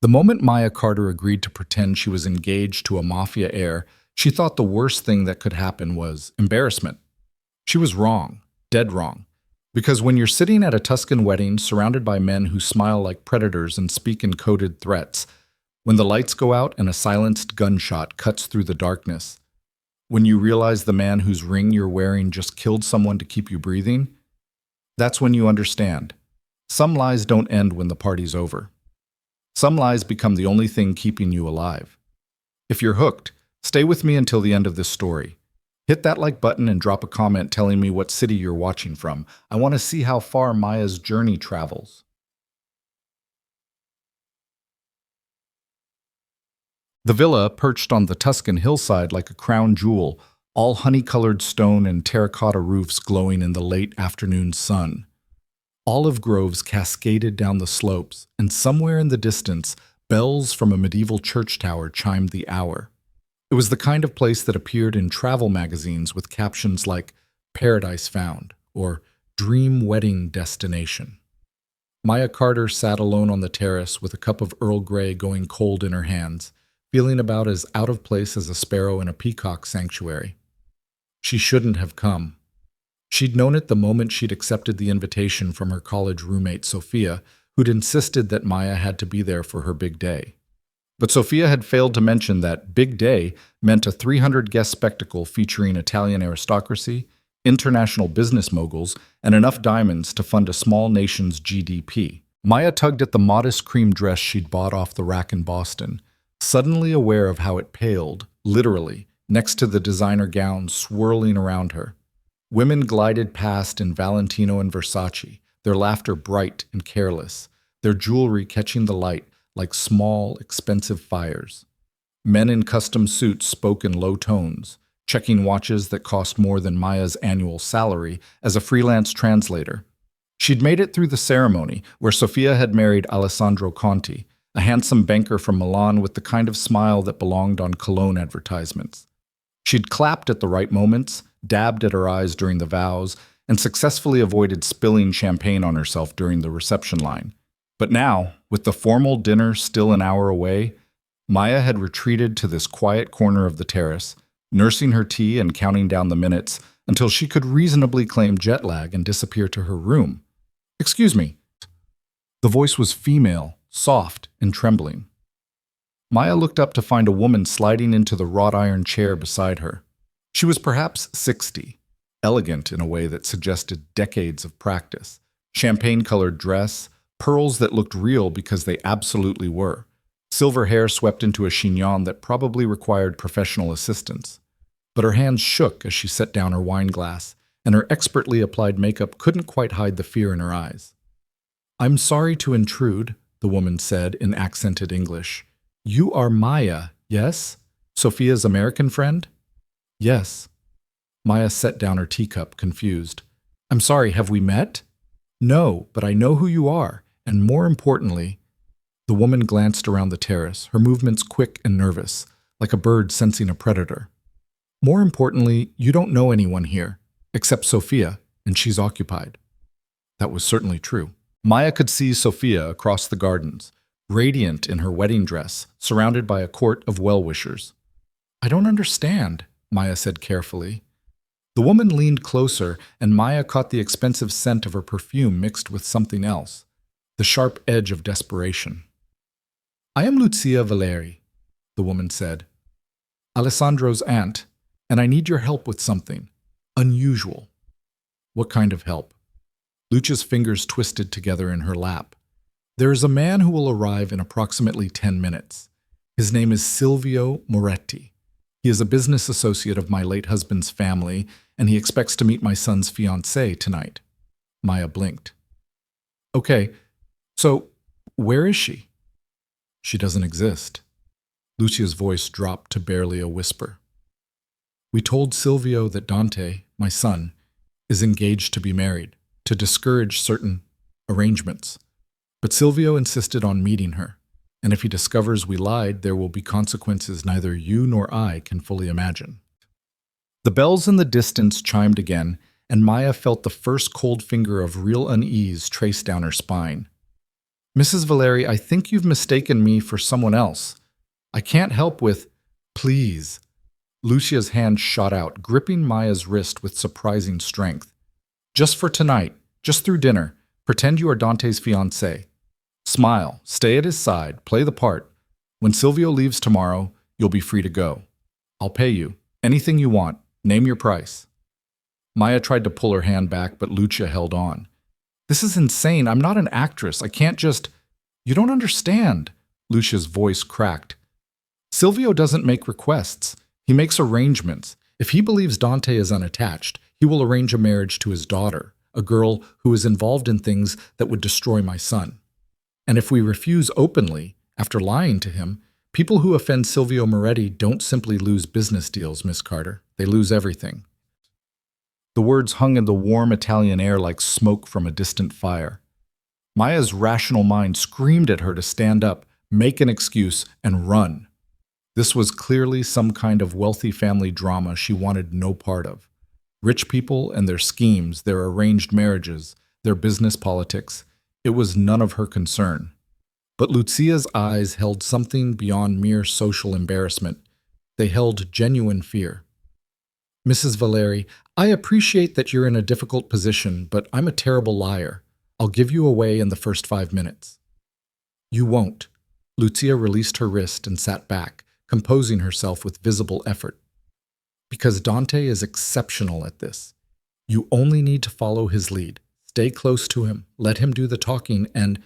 The moment Maya Carter agreed to pretend she was engaged to a Mafia heir, she thought the worst thing that could happen was embarrassment. She was wrong, dead wrong. Because when you're sitting at a Tuscan wedding surrounded by men who smile like predators and speak in coded threats, when the lights go out and a silenced gunshot cuts through the darkness, when you realize the man whose ring you're wearing just killed someone to keep you breathing, that's when you understand. Some lies don't end when the party's over. Some lies become the only thing keeping you alive. If you're hooked, stay with me until the end of this story. Hit that like button and drop a comment telling me what city you're watching from. I want to see how far Maya's journey travels. The villa, perched on the Tuscan hillside like a crown jewel, all honey-colored stone and terracotta roofs glowing in the late afternoon sun. Olive groves cascaded down the slopes, and somewhere in the distance, bells from a medieval church tower chimed the hour. It was the kind of place that appeared in travel magazines with captions like "Paradise Found" or "Dream Wedding Destination." Maya Carter sat alone on the terrace with a cup of Earl Grey going cold in her hands, feeling about as out of place as a sparrow in a peacock sanctuary. She shouldn't have come. She'd known it the moment she'd accepted the invitation from her college roommate Sophia, who'd insisted that Maya had to be there for her big day. But Sophia had failed to mention that big day meant a 300-guest spectacle featuring Italian aristocracy, international business moguls, and enough diamonds to fund a small nation's GDP. Maya tugged at the modest cream dress she'd bought off the rack in Boston, suddenly aware of how it paled, literally, next to the designer gowns swirling around her. Women glided past in Valentino and Versace, their laughter bright and careless, their jewelry catching the light like small, expensive fires. Men in custom suits spoke in low tones, checking watches that cost more than Maya's annual salary as a freelance translator. She'd made it through the ceremony, where Sophia had married Alessandro Conti, a handsome banker from Milan with the kind of smile that belonged on cologne advertisements. She'd clapped at the right moments, dabbed at her eyes during the vows, and successfully avoided spilling champagne on herself during the reception line. But now, with the formal dinner still an hour away, Maya had retreated to this quiet corner of the terrace, nursing her tea and counting down the minutes until she could reasonably claim jet lag and disappear to her room. "Excuse me." The voice was female, soft, and trembling. Maya looked up to find a woman sliding into the wrought iron chair beside her. She was perhaps 60, elegant in a way that suggested decades of practice, champagne-colored dress, pearls that looked real because they absolutely were, silver hair swept into a chignon that probably required professional assistance. But her hands shook as she set down her wine glass, and her expertly applied makeup couldn't quite hide the fear in her eyes. "I'm sorry to intrude," the woman said in accented English. "You are Maya, yes? Sophia's American friend?" "Yes." Maya set down her teacup, confused. "I'm sorry, have we met?" "No, but I know who you are, and more importantly—" The woman glanced around the terrace, her movements quick and nervous, like a bird sensing a predator. "More importantly, you don't know anyone here, except Sophia, and she's occupied." That was certainly true. Maya could see Sophia across the gardens, radiant in her wedding dress, surrounded by a court of well-wishers. "I don't understand," Maya said carefully. The woman leaned closer, and Maya caught the expensive scent of her perfume mixed with something else, the sharp edge of desperation. "I am Lucia Valeri," the woman said, "Alessandro's aunt, and I need your help with something unusual." "What kind of help?" Lucia's fingers twisted together in her lap. "There is a man who will arrive in approximately 10 minutes. His name is Silvio Moretti. He is a business associate of my late husband's family, and he expects to meet my son's fiancée tonight." Maya blinked. "Okay, so where is she?" "She doesn't exist." Lucia's voice dropped to barely a whisper. "We told Silvio that Dante, my son, is engaged to be married, to discourage certain arrangements. But Silvio insisted on meeting her, and if he discovers we lied, there will be consequences neither you nor I can fully imagine." The bells in the distance chimed again, and Maya felt the first cold finger of real unease trace down her spine. Mrs. Valeri, I think you've mistaken me for someone else. I can't help with, please. Lucia's hand shot out, gripping Maya's wrist with surprising strength. Just for tonight, just through dinner, pretend you are Dante's fiancée. Smile, stay at his side, play the part. When Silvio leaves tomorrow, you'll be free to go. I'll pay you. Anything you want. Name your price. Maya tried to pull her hand back, but Lucia held on. This is insane. I'm not an actress. I can't just... You don't understand. Lucia's voice cracked. Silvio doesn't make requests. He makes arrangements. If he believes Dante is unattached, he will arrange a marriage to his daughter, a girl who is involved in things that would destroy my son. And if we refuse openly, after lying to him, people who offend Silvio Moretti don't simply lose business deals, Miss Carter. They lose everything. The words hung in the warm Italian air like smoke from a distant fire. Maya's rational mind screamed at her to stand up, make an excuse, and run. This was clearly some kind of wealthy family drama she wanted no part of. Rich people and their schemes, their arranged marriages, their business politics, it was none of her concern. But Lucia's eyes held something beyond mere social embarrassment. They held genuine fear. Mrs. Valeri, I appreciate that you're in a difficult position, but I'm a terrible liar. I'll give you away in the first 5 minutes. You won't. Lucia released her wrist and sat back, composing herself with visible effort. Because Dante is exceptional at this. You only need to follow his lead. Stay close to him, let him do the talking, and...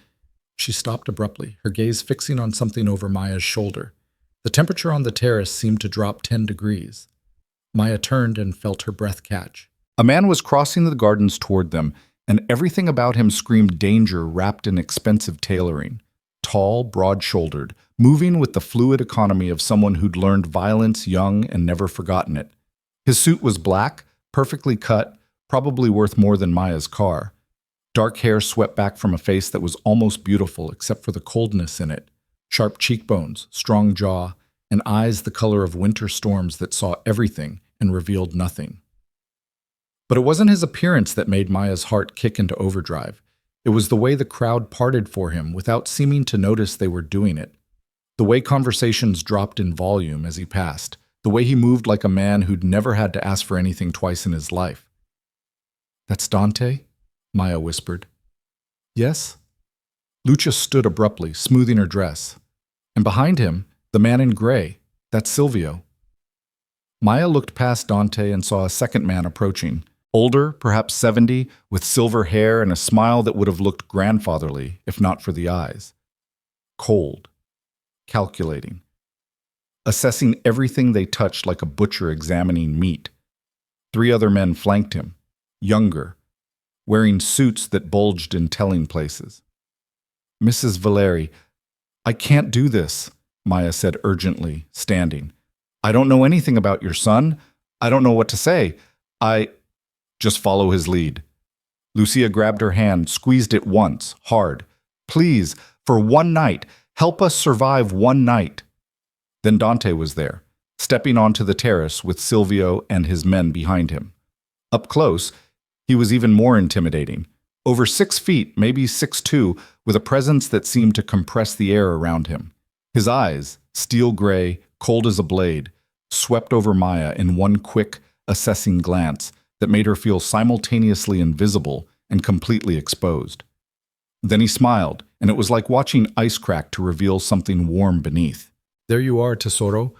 She stopped abruptly, her gaze fixing on something over Maya's shoulder. The temperature on the terrace seemed to drop 10 degrees. Maya turned and felt her breath catch. A man was crossing the gardens toward them, and everything about him screamed danger wrapped in expensive tailoring. Tall, broad-shouldered, moving with the fluid economy of someone who'd learned violence young and never forgotten it. His suit was black, perfectly cut, probably worth more than Maya's car. Dark hair swept back from a face that was almost beautiful except for the coldness in it. Sharp cheekbones, strong jaw, and eyes the color of winter storms that saw everything and revealed nothing. But it wasn't his appearance that made Maya's heart kick into overdrive. It was the way the crowd parted for him without seeming to notice they were doing it. The way conversations dropped in volume as he passed. The way he moved like a man who'd never had to ask for anything twice in his life. That's Dante? Maya whispered. Yes? Lucia stood abruptly, smoothing her dress. And behind him, the man in gray. That's Silvio. Maya looked past Dante and saw a second man approaching. Older, perhaps 70, with silver hair and a smile that would have looked grandfatherly, if not for the eyes. Cold. Calculating. Assessing everything they touched like a butcher examining meat. 3 other men flanked him. Younger. Wearing suits that bulged in telling places. Mrs. Valeri, I can't do this, Maya said urgently, standing. I don't know anything about your son. I don't know what to say. Just follow his lead. Lucia grabbed her hand, squeezed it once, hard. Please, for one night, help us survive one night. Then Dante was there, stepping onto the terrace with Silvio and his men behind him. Up close, he was even more intimidating. Over 6 feet, maybe 6'2", with a presence that seemed to compress the air around him. His eyes, steel gray, cold as a blade, swept over Maya in one quick, assessing glance that made her feel simultaneously invisible and completely exposed. Then he smiled, and it was like watching ice crack to reveal something warm beneath. There you are, tesoro.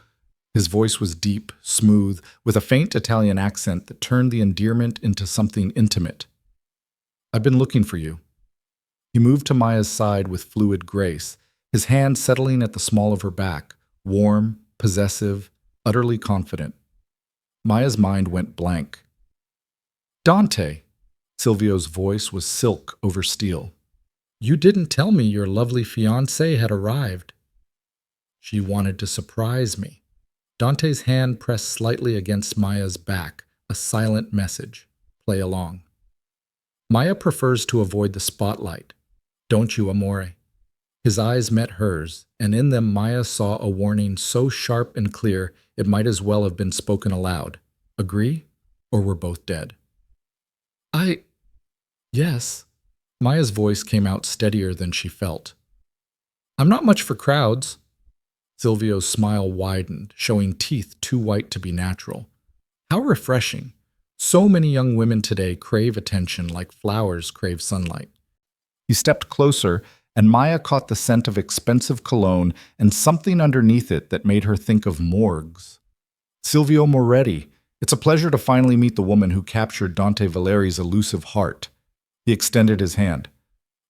His voice was deep, smooth, with a faint Italian accent that turned the endearment into something intimate. I've been looking for you. He moved to Maya's side with fluid grace, his hand settling at the small of her back, warm, possessive, utterly confident. Maya's mind went blank. Dante! Silvio's voice was silk over steel. You didn't tell me your lovely fiancé had arrived. She wanted to surprise me. Dante's hand pressed slightly against Maya's back, a silent message. Play along. Maya prefers to avoid the spotlight. Don't you, amore? His eyes met hers, and in them Maya saw a warning so sharp and clear it might as well have been spoken aloud. Agree? Or we're both dead. Yes. Maya's voice came out steadier than she felt. I'm not much for crowds. Silvio's smile widened, showing teeth too white to be natural. How refreshing. So many young women today crave attention like flowers crave sunlight. He stepped closer, and Maya caught the scent of expensive cologne and something underneath it that made her think of morgues. Silvio Moretti, it's a pleasure to finally meet the woman who captured Dante Valeri's elusive heart. He extended his hand.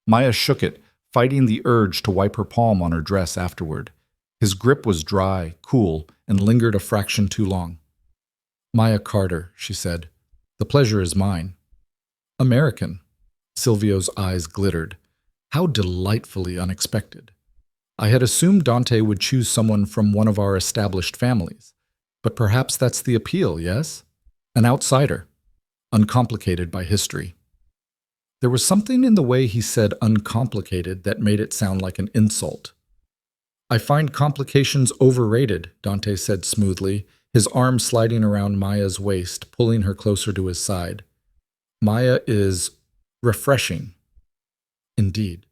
Maya shook it, fighting the urge to wipe her palm on her dress afterward. His grip was dry, cool, and lingered a fraction too long. Maya Carter, she said. The pleasure is mine. American. Silvio's eyes glittered. How delightfully unexpected. I had assumed Dante would choose someone from one of our established families. But perhaps that's the appeal, yes? An outsider, uncomplicated by history. There was something in the way he said uncomplicated that made it sound like an insult. I find complications overrated, Dante said smoothly, his arm sliding around Maya's waist, pulling her closer to his side. Maya is refreshing. Indeed.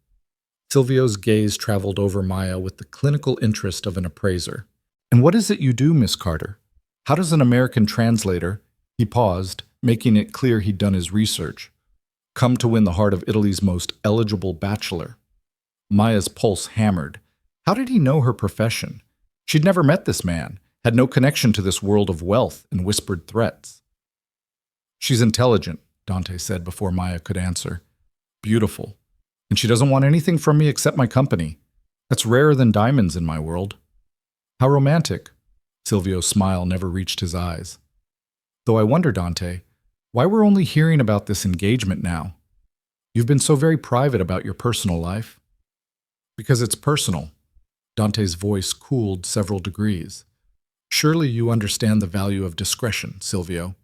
Silvio's gaze traveled over Maya with the clinical interest of an appraiser. And what is it you do, Miss Carter? How does an American translator, he paused, making it clear he'd done his research, come to win the heart of Italy's most eligible bachelor? Maya's pulse hammered. How did he know her profession? She'd never met this man, had no connection to this world of wealth and whispered threats. She's intelligent, Dante said before Maya could answer. Beautiful. And she doesn't want anything from me except my company. That's rarer than diamonds in my world. How romantic. Silvio's smile never reached his eyes. Though I wonder, Dante, why we're only hearing about this engagement now? You've been so very private about your personal life. Because it's personal. Dante's voice cooled several degrees. Surely you understand the value of discretion, Silvio.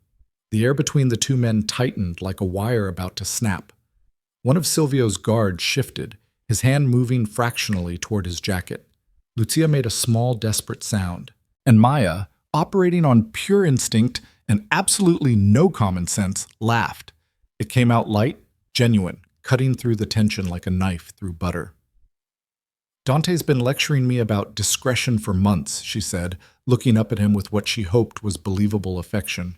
The air between the two men tightened like a wire about to snap. One of Silvio's guards shifted, his hand moving fractionally toward his jacket. Lucia made a small, desperate sound. And Maya, operating on pure instinct and absolutely no common sense, laughed. It came out light, genuine, cutting through the tension like a knife through butter. Dante's been lecturing me about discretion for months, she said, looking up at him with what she hoped was believable affection.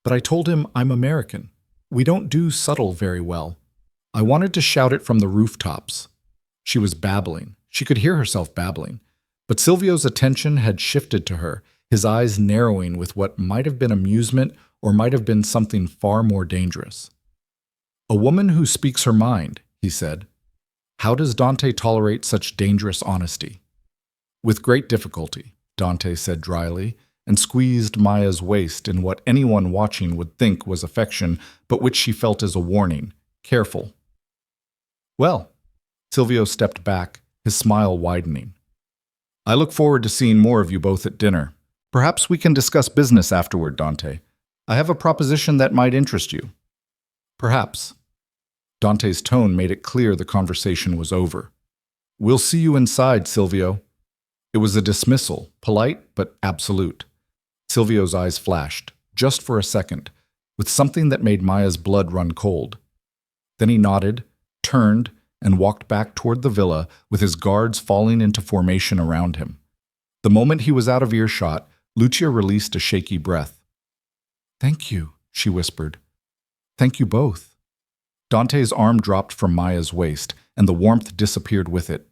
But I told him I'm American. We don't do subtle very well. I wanted to shout it from the rooftops. She was babbling. She could hear herself babbling. But Silvio's attention had shifted to her, his eyes narrowing with what might have been amusement or might have been something far more dangerous. A woman who speaks her mind, he said. How does Dante tolerate such dangerous honesty? With great difficulty, Dante said dryly, and squeezed Maya's waist in what anyone watching would think was affection, but which she felt as a warning. Careful. Well, Silvio stepped back, his smile widening. I look forward to seeing more of you both at dinner. Perhaps we can discuss business afterward, Dante. I have a proposition that might interest you. Perhaps. Dante's tone made it clear the conversation was over. We'll see you inside, Silvio. It was a dismissal, polite but absolute. Silvio's eyes flashed, just for a second, with something that made Maya's blood run cold. Then he nodded, turned, and walked back toward the villa with his guards falling into formation around him. The moment he was out of earshot, Lucia released a shaky breath. Thank you, she whispered. Thank you both. Dante's arm dropped from Maya's waist, and the warmth disappeared with it.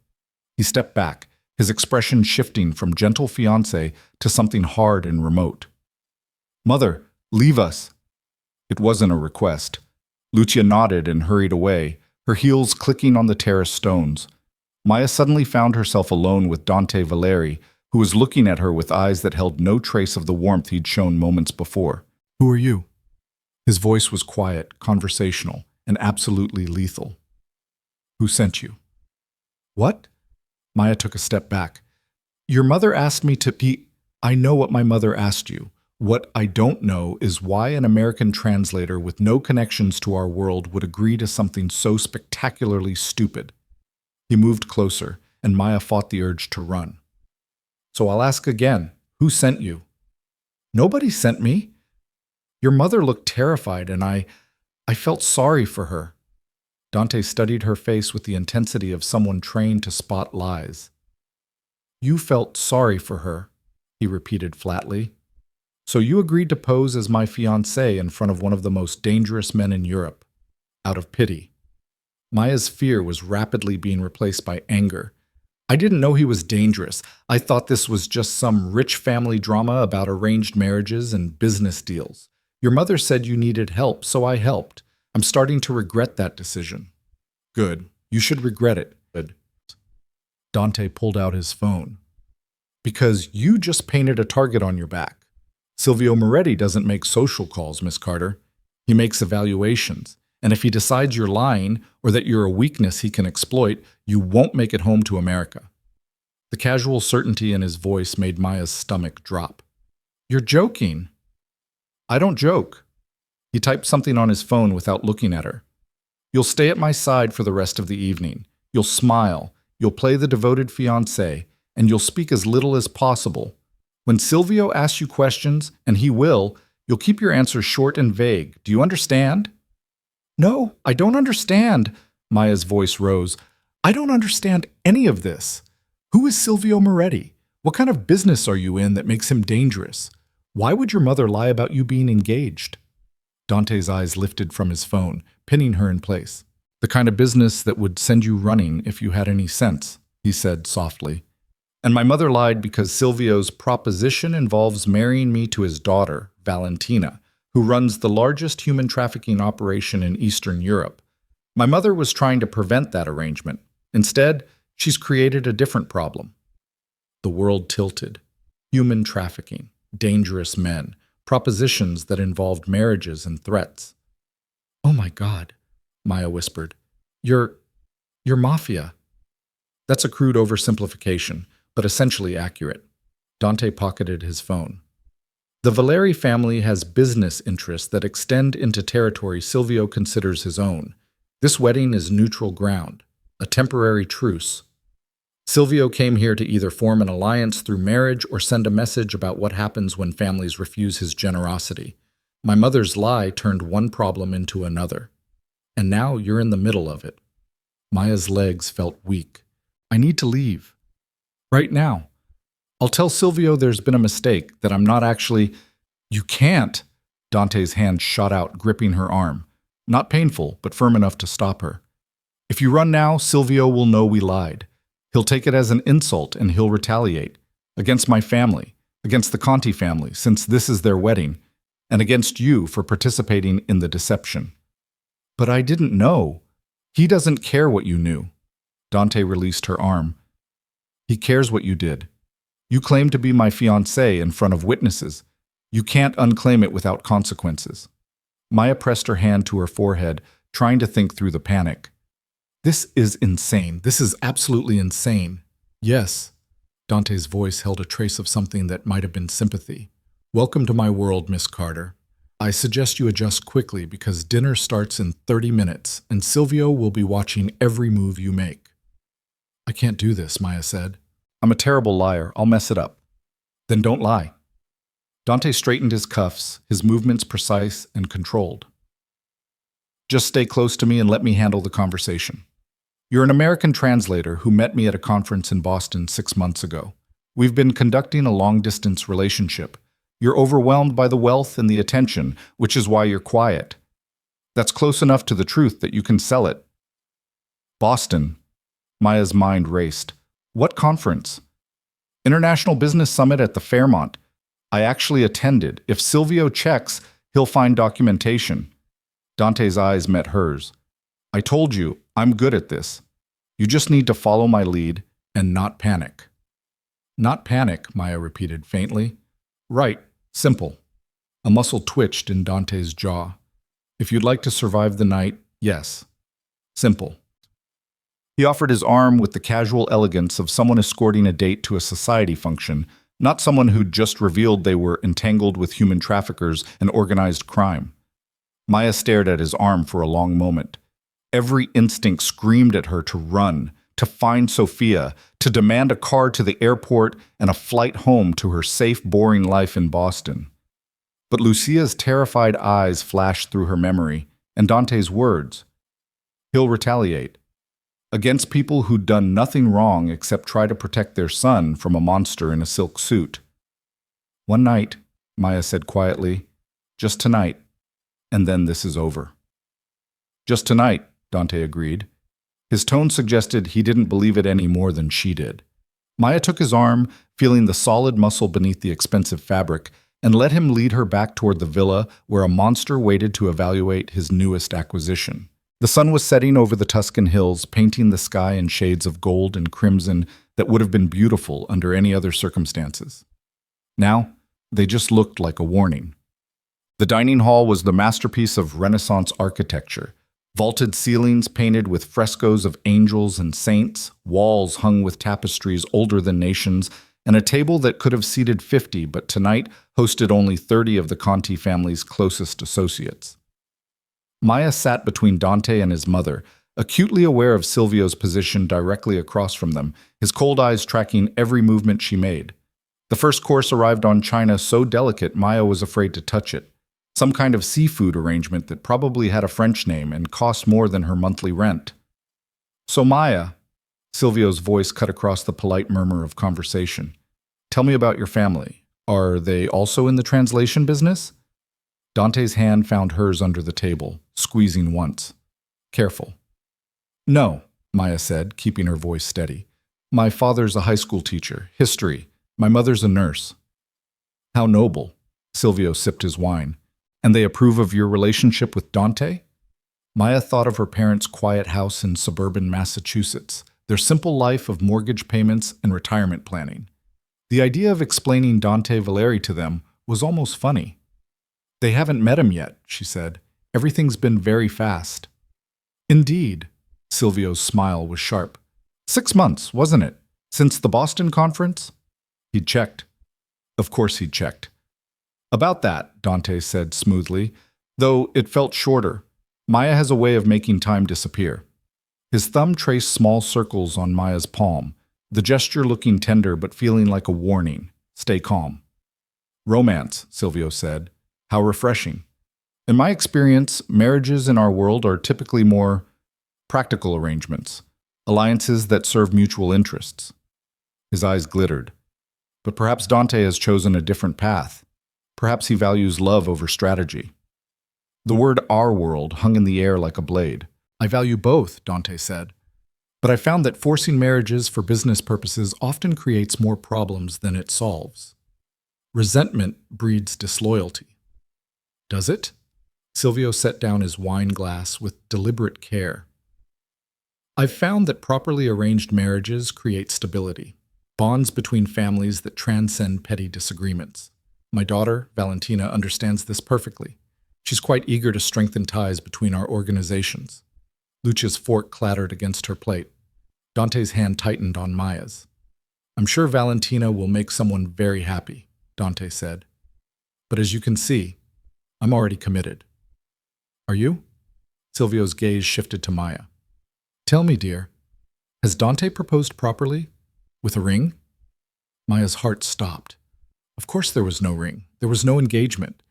He stepped back, his expression shifting from gentle fiancé to something hard and remote. Mother, leave us. It wasn't a request. Lucia nodded and hurried away, her heels clicking on the terrace stones. Maya suddenly found herself alone with Dante Valeri, who was looking at her with eyes that held no trace of the warmth he'd shown moments before. Who are you? His voice was quiet, conversational, and absolutely lethal. Who sent you? What? Maya took a step back. Your mother asked me to be... I know what my mother asked you. What I don't know is why an American translator with no connections to our world would agree to something so spectacularly stupid. He moved closer, and Maya fought the urge to run. So I'll ask again, who sent you? Nobody sent me. Your mother looked terrified, and I felt sorry for her. Dante studied her face with the intensity of someone trained to spot lies. You felt sorry for her, he repeated flatly. So you agreed to pose as my fiancée in front of one of the most dangerous men in Europe, out of pity. Maya's fear was rapidly being replaced by anger. I didn't know he was dangerous. I thought this was just some rich family drama about arranged marriages and business deals. Your mother said you needed help, so I helped. I'm starting to regret that decision. Good. You should regret it. Good. Dante pulled out his phone. Because you just painted a target on your back. Silvio Moretti doesn't make social calls, Miss Carter. He makes evaluations. And if he decides you're lying or that you're a weakness he can exploit, you won't make it home to America. The casual certainty in his voice made Maya's stomach drop. You're joking. I don't joke. He typed something on his phone without looking at her. You'll stay at my side for the rest of the evening. You'll smile. You'll play the devoted fiancé, and you'll speak as little as possible. When Silvio asks you questions, and he will, you'll keep your answers short and vague. Do you understand? No, I don't understand. Maya's voice rose. I don't understand any of this. Who is Silvio Moretti? What kind of business are you in that makes him dangerous? Why would your mother lie about you being engaged? Dante's eyes lifted from his phone, pinning her in place. The kind of business that would send you running if you had any sense, he said softly. And my mother lied because Silvio's proposition involves marrying me to his daughter, Valentina, who runs the largest human trafficking operation in Eastern Europe. My mother was trying to prevent that arrangement. Instead, she's created a different problem. The world tilted. Human trafficking, dangerous men, propositions that involved marriages and threats. Oh my God, Maya whispered. You're Mafia. That's a crude oversimplification, but essentially accurate. Dante pocketed his phone. The Valeri family has business interests that extend into territory Silvio considers his own. This wedding is neutral ground, a temporary truce. Silvio came here to either form an alliance through marriage or send a message about what happens when families refuse his generosity. My mother's lie turned one problem into another. And now you're in the middle of it. Maya's legs felt weak. I need to leave. Right now. I'll tell Silvio there's been a mistake, that I'm not actually… You can't! Dante's hand shot out, gripping her arm. Not painful, but firm enough to stop her. If you run now, Silvio will know we lied. He'll take it as an insult and he'll retaliate. Against my family, against the Conti family, since this is their wedding, and against you for participating in the deception. But I didn't know. He doesn't care what you knew. Dante released her arm. He cares what you did. You claimed to be my fiancée in front of witnesses. You can't unclaim it without consequences. Maya pressed her hand to her forehead, trying to think through the panic. This is insane. This is absolutely insane. Yes. Dante's voice held a trace of something that might have been sympathy. Welcome to my world, Miss Carter. I suggest you adjust quickly because dinner starts in 30 minutes, and Silvio will be watching every move you make. I can't do this, Maya said. I'm a terrible liar. I'll mess it up. Then don't lie. Dante straightened his cuffs, his movements precise and controlled. Just stay close to me and let me handle the conversation. You're an American translator who met me at a conference in Boston 6 months ago. We've been conducting a long-distance relationship. You're overwhelmed by the wealth and the attention, which is why you're quiet. That's close enough to the truth that you can sell it. Boston. Maya's mind raced. What conference? International Business Summit at the Fairmont. I actually attended. If Silvio checks, he'll find documentation. Dante's eyes met hers. I told you, I'm good at this. You just need to follow my lead and not panic. Not panic, Maya repeated faintly. Right, simple. A muscle twitched in Dante's jaw. If you'd like to survive the night, yes. Simple. He offered his arm with the casual elegance of someone escorting a date to a society function, not someone who'd just revealed they were entangled with human traffickers and organized crime. Maya stared at his arm for a long moment. Every instinct screamed at her to run, to find Sophia, to demand a car to the airport and a flight home to her safe, boring life in Boston. But Lucia's terrified eyes flashed through her memory, and Dante's words. He'll retaliate. against people who'd done nothing wrong except try to protect their son from a monster in a silk suit. "One night," Maya said quietly, "just tonight, and then this is over." "Just tonight," Dante agreed. His tone suggested he didn't believe it any more than she did. Maya took his arm, feeling the solid muscle beneath the expensive fabric, and let him lead her back toward the villa where a monster waited to evaluate his newest acquisition. The sun was setting over the Tuscan hills, painting the sky in shades of gold and crimson that would have been beautiful under any other circumstances. Now, they just looked like a warning. The dining hall was the masterpiece of Renaissance architecture. Vaulted ceilings painted with frescoes of angels and saints, walls hung with tapestries older than nations, and a table that could have seated 50 but tonight hosted only 30 of the Conti family's closest associates. Maya sat between Dante and his mother, acutely aware of Silvio's position directly across from them, his cold eyes tracking every movement she made. The first course arrived on china so delicate Maya was afraid to touch it. Some kind of seafood arrangement that probably had a French name and cost more than her monthly rent. "So Maya," Silvio's voice cut across the polite murmur of conversation, "tell me about your family. Are they also in the translation business?" Dante's hand found hers under the table, squeezing once. "Careful." "No," Maya said, keeping her voice steady. "My father's a high school teacher, history. My mother's a nurse." "How noble." Silvio sipped his wine. "And they approve of your relationship with Dante?" Maya thought of her parents' quiet house in suburban Massachusetts, their simple life of mortgage payments and retirement planning. The idea of explaining Dante Valeri to them was almost funny. "They haven't met him yet," she said. "Everything's been very fast." "Indeed." Silvio's smile was sharp. 6 months, wasn't it? Since the Boston conference?" He'd checked. Of course he'd checked. "About that," Dante said smoothly, though it felt shorter. Maya has a way of making time disappear. His thumb traced small circles on Maya's palm, the gesture looking tender but feeling like a warning. "Stay calm." "Romance," Silvio said. "How refreshing. In my experience, marriages in our world are typically more practical arrangements, alliances that serve mutual interests." His eyes glittered. "But perhaps Dante has chosen a different path. Perhaps he values love over strategy." The word "our world" hung in the air like a blade. "I value both," Dante said. "But I found that forcing marriages for business purposes often creates more problems than it solves. Resentment breeds disloyalty." "Does it?" Silvio set down his wine glass with deliberate care. "I've found that properly arranged marriages create stability, bonds between families that transcend petty disagreements. My daughter, Valentina, understands this perfectly. She's quite eager to strengthen ties between our organizations." Lucia's fork clattered against her plate. Dante's hand tightened on Maya's. "I'm sure Valentina will make someone very happy," Dante said. "But as you can see, I'm already committed." "Are you?" Silvio's gaze shifted to Maya. "Tell me, dear, has Dante proposed properly? With a ring?" Maya's heart stopped. Of course there was no ring. There was no engagement.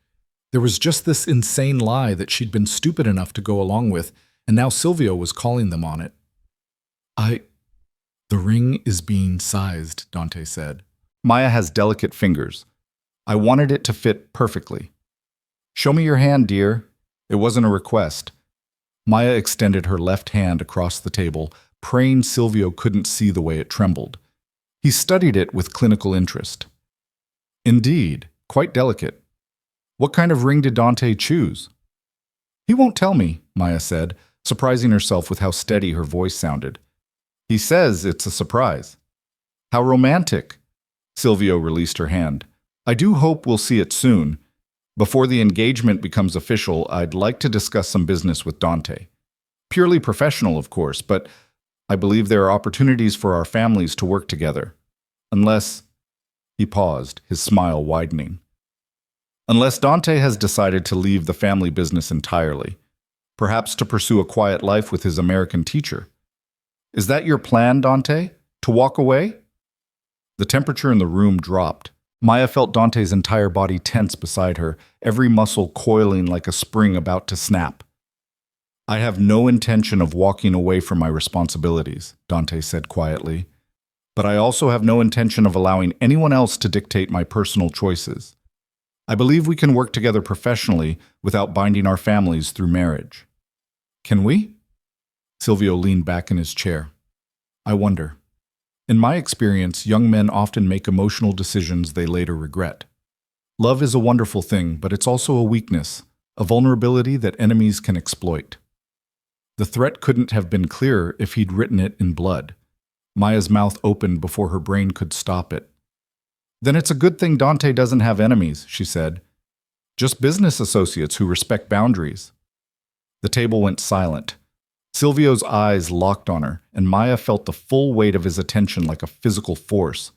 There was just this insane lie that she'd been stupid enough to go along with, and now Silvio was calling them on it. "The ring is being sized," Dante said. "Maya has delicate fingers. I wanted it to fit perfectly." "Show me your hand, dear." It wasn't a request. Maya extended her left hand across the table, praying Silvio couldn't see the way it trembled. He studied it with clinical interest. "Indeed, quite delicate. What kind of ring did Dante choose?" "He won't tell me," Maya said, surprising herself with how steady her voice sounded. "He says it's a surprise." "How romantic." Silvio released her hand. "I do hope we'll see it soon. Before the engagement becomes official, I'd like to discuss some business with Dante. Purely professional, of course, but I believe there are opportunities for our families to work together. Unless..." He paused, his smile widening. "Unless Dante has decided to leave the family business entirely, perhaps to pursue a quiet life with his American teacher. Is that your plan, Dante? To walk away?" The temperature in the room dropped. Maya felt Dante's entire body tense beside her, every muscle coiling like a spring about to snap. I have no intention of walking away from my responsibilities, Dante said quietly. But I also have no intention of allowing anyone else to dictate my personal choices. I believe we can work together professionally without binding our families through marriage. Can we? Silvio leaned back in his chair. I wonder. In my experience, young men often make emotional decisions they later regret. Love is a wonderful thing, but it's also a weakness, a vulnerability that enemies can exploit. The threat couldn't have been clearer if he'd written it in blood. Maya's mouth opened before her brain could stop it. Then it's a good thing Dante doesn't have enemies, she said. Just business associates who respect boundaries. The table went silent. Silvio's eyes locked on her, and Maya felt the full weight of his attention like a physical force.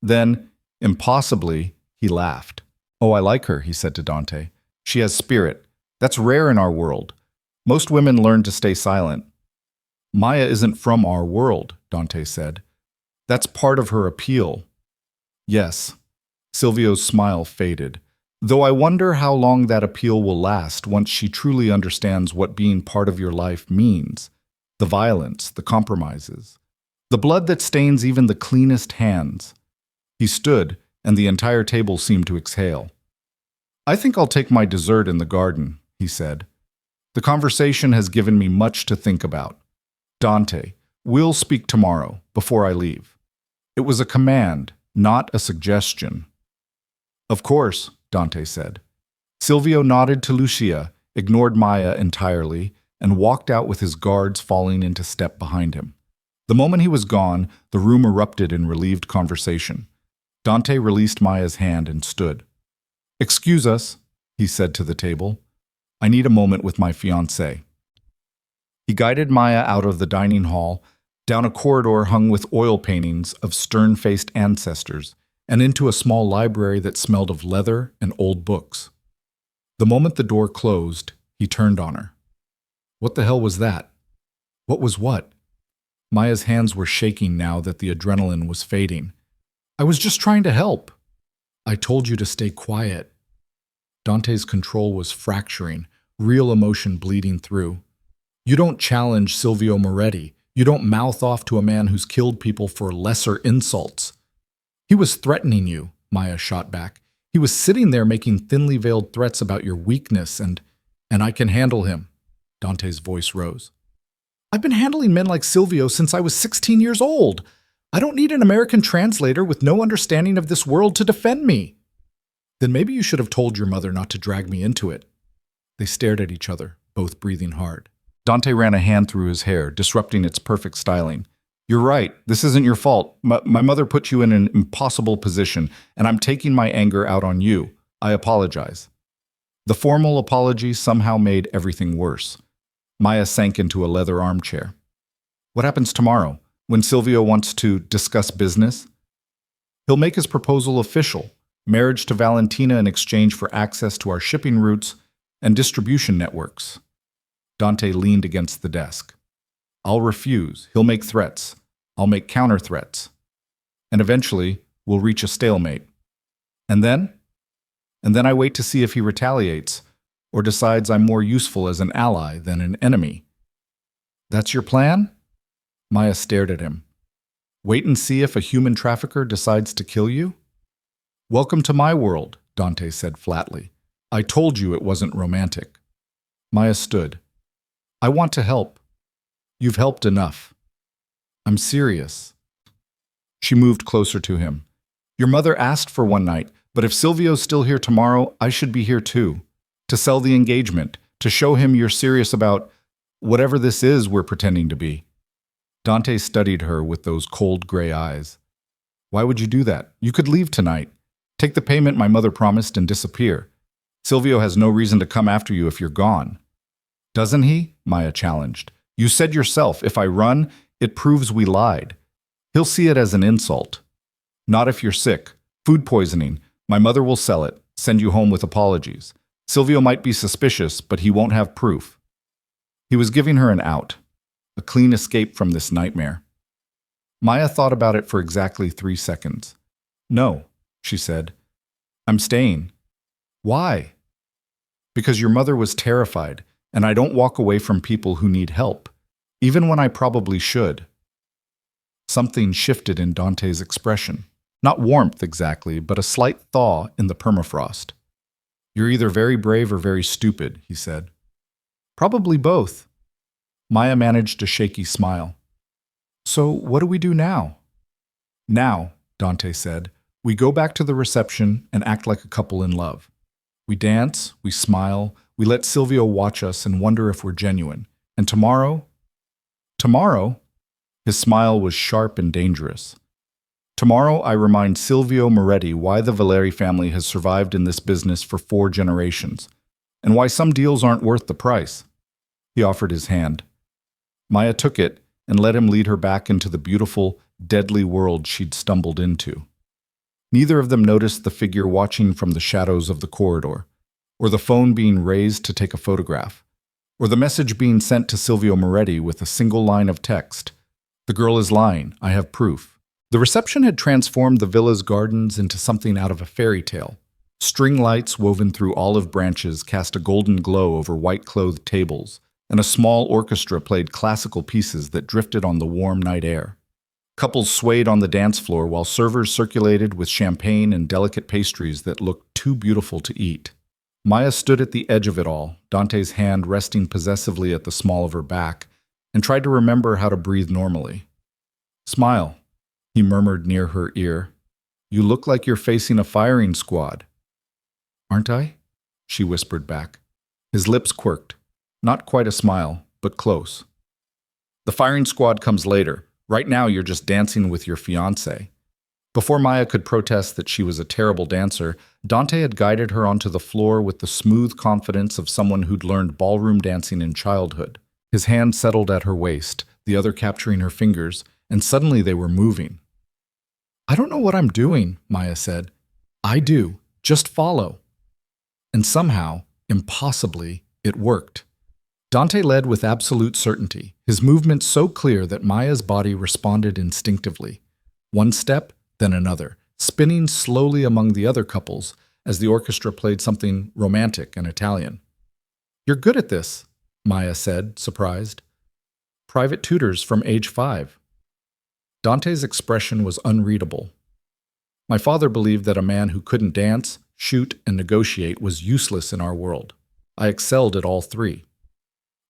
Then, impossibly, he laughed. Oh, I like her, he said to Dante. She has spirit. That's rare in our world. Most women learn to stay silent. Maya isn't from our world, Dante said. That's part of her appeal. Yes. Silvio's smile faded. Though I wonder how long that appeal will last once she truly understands what being part of your life means. The violence, the compromises. The blood that stains even the cleanest hands. He stood, and the entire table seemed to exhale. I think I'll take my dessert in the garden, he said. The conversation has given me much to think about. Dante, we'll speak tomorrow, before I leave. It was a command, not a suggestion. Of course, Dante said. Silvio nodded to Lucia, ignored Maya entirely, and walked out with his guards falling into step behind him. The moment he was gone, the room erupted in relieved conversation. Dante released Maya's hand and stood. Excuse us, he said to the table. I need a moment with my fiancée. He guided Maya out of the dining hall, down a corridor hung with oil paintings of stern-faced ancestors, and into a small library that smelled of leather and old books. The moment the door closed, he turned on her. What the hell was that? What was what? Maya's hands were shaking now that the adrenaline was fading. I was just trying to help. I told you to stay quiet. Dante's control was fracturing, real emotion bleeding through. You don't challenge Silvio Moretti. You don't mouth off to a man who's killed people for lesser insults. He was threatening you, Maya shot back. He was sitting there making thinly veiled threats about your weakness, and I can handle him. Dante's voice rose. I've been handling men like Silvio since I was 16 years old. I don't need an American translator with no understanding of this world to defend me. Then maybe you should have told your mother not to drag me into it. They stared at each other, both breathing hard. Dante ran a hand through his hair, disrupting its perfect styling. You're right. This isn't your fault. My mother put you in an impossible position, and I'm taking my anger out on you. I apologize. The formal apology somehow made everything worse. Maya sank into a leather armchair. What happens tomorrow, when Silvio wants to discuss business? He'll make his proposal official, marriage to Valentina in exchange for access to our shipping routes and distribution networks. Dante leaned against the desk. I'll refuse. He'll make threats. I'll make counter-threats. And eventually, we'll reach a stalemate. And then? And then I wait to see if he retaliates, or decides I'm more useful as an ally than an enemy. That's your plan? Maya stared at him. Wait and see if a human trafficker decides to kill you? Welcome to my world, Dante said flatly. I told you it wasn't romantic. Maya stood. I want to help. You've helped enough. I'm serious. She moved closer to him. Your mother asked for one night, but if Silvio's still here tomorrow, I should be here too. To sell the engagement, to show him you're serious about whatever this is we're pretending to be. Dante studied her with those cold gray eyes. Why would you do that? You could leave tonight. Take the payment my mother promised and disappear. Silvio has no reason to come after you if you're gone. Doesn't he? Maya challenged. You said yourself, if I run, it proves we lied. He'll see it as an insult. Not if you're sick. Food poisoning. My mother will sell it, send you home with apologies. Silvio might be suspicious, but he won't have proof. He was giving her an out, a clean escape from this nightmare. Maya thought about it for exactly 3 seconds. No, she said. I'm staying. Why? Because your mother was terrified. And I don't walk away from people who need help, even when I probably should. Something shifted in Dante's expression. Not warmth exactly, but a slight thaw in the permafrost. "You're either very brave or very stupid," he said. "Probably both." Maya managed a shaky smile. "So what do we do now?" "Now," Dante said, "we go back to the reception and act like a couple in love. We dance, we smile, we let Silvio watch us and wonder if we're genuine. And tomorrow?" "Tomorrow?" His smile was sharp and dangerous. "Tomorrow I remind Silvio Moretti why the Valeri family has survived in this business for 4 generations, and why some deals aren't worth the price." He offered his hand. Maya took it and let him lead her back into the beautiful, deadly world she'd stumbled into. Neither of them noticed the figure watching from the shadows of the corridor, or the phone being raised to take a photograph, or the message being sent to Silvio Moretti with a single line of text. "The girl is lying. I have proof." The reception had transformed the villa's gardens into something out of a fairy tale. String lights woven through olive branches cast a golden glow over white-clothed tables, and a small orchestra played classical pieces that drifted on the warm night air. Couples swayed on the dance floor while servers circulated with champagne and delicate pastries that looked too beautiful to eat. Maya stood at the edge of it all, Dante's hand resting possessively at the small of her back, and tried to remember how to breathe normally. "Smile," he murmured near her ear. "You look like you're facing a firing squad." "Aren't I?" she whispered back. His lips quirked. Not quite a smile, but close. "The firing squad comes later. Right now you're just dancing with your fiancé." Before Maya could protest that she was a terrible dancer, Dante had guided her onto the floor with the smooth confidence of someone who'd learned ballroom dancing in childhood. His hand settled at her waist, the other capturing her fingers, and suddenly they were moving. "I don't know what I'm doing," Maya said. "I do. Just follow." And somehow, impossibly, it worked. Dante led with absolute certainty, his movements so clear that Maya's body responded instinctively. One step, then another, spinning slowly among the other couples as the orchestra played something romantic and Italian. "You're good at this," Maya said, surprised. "Private tutors from age 5. Dante's expression was unreadable. "My father believed that a man who couldn't dance, shoot, and negotiate was useless in our world. I excelled at all 3.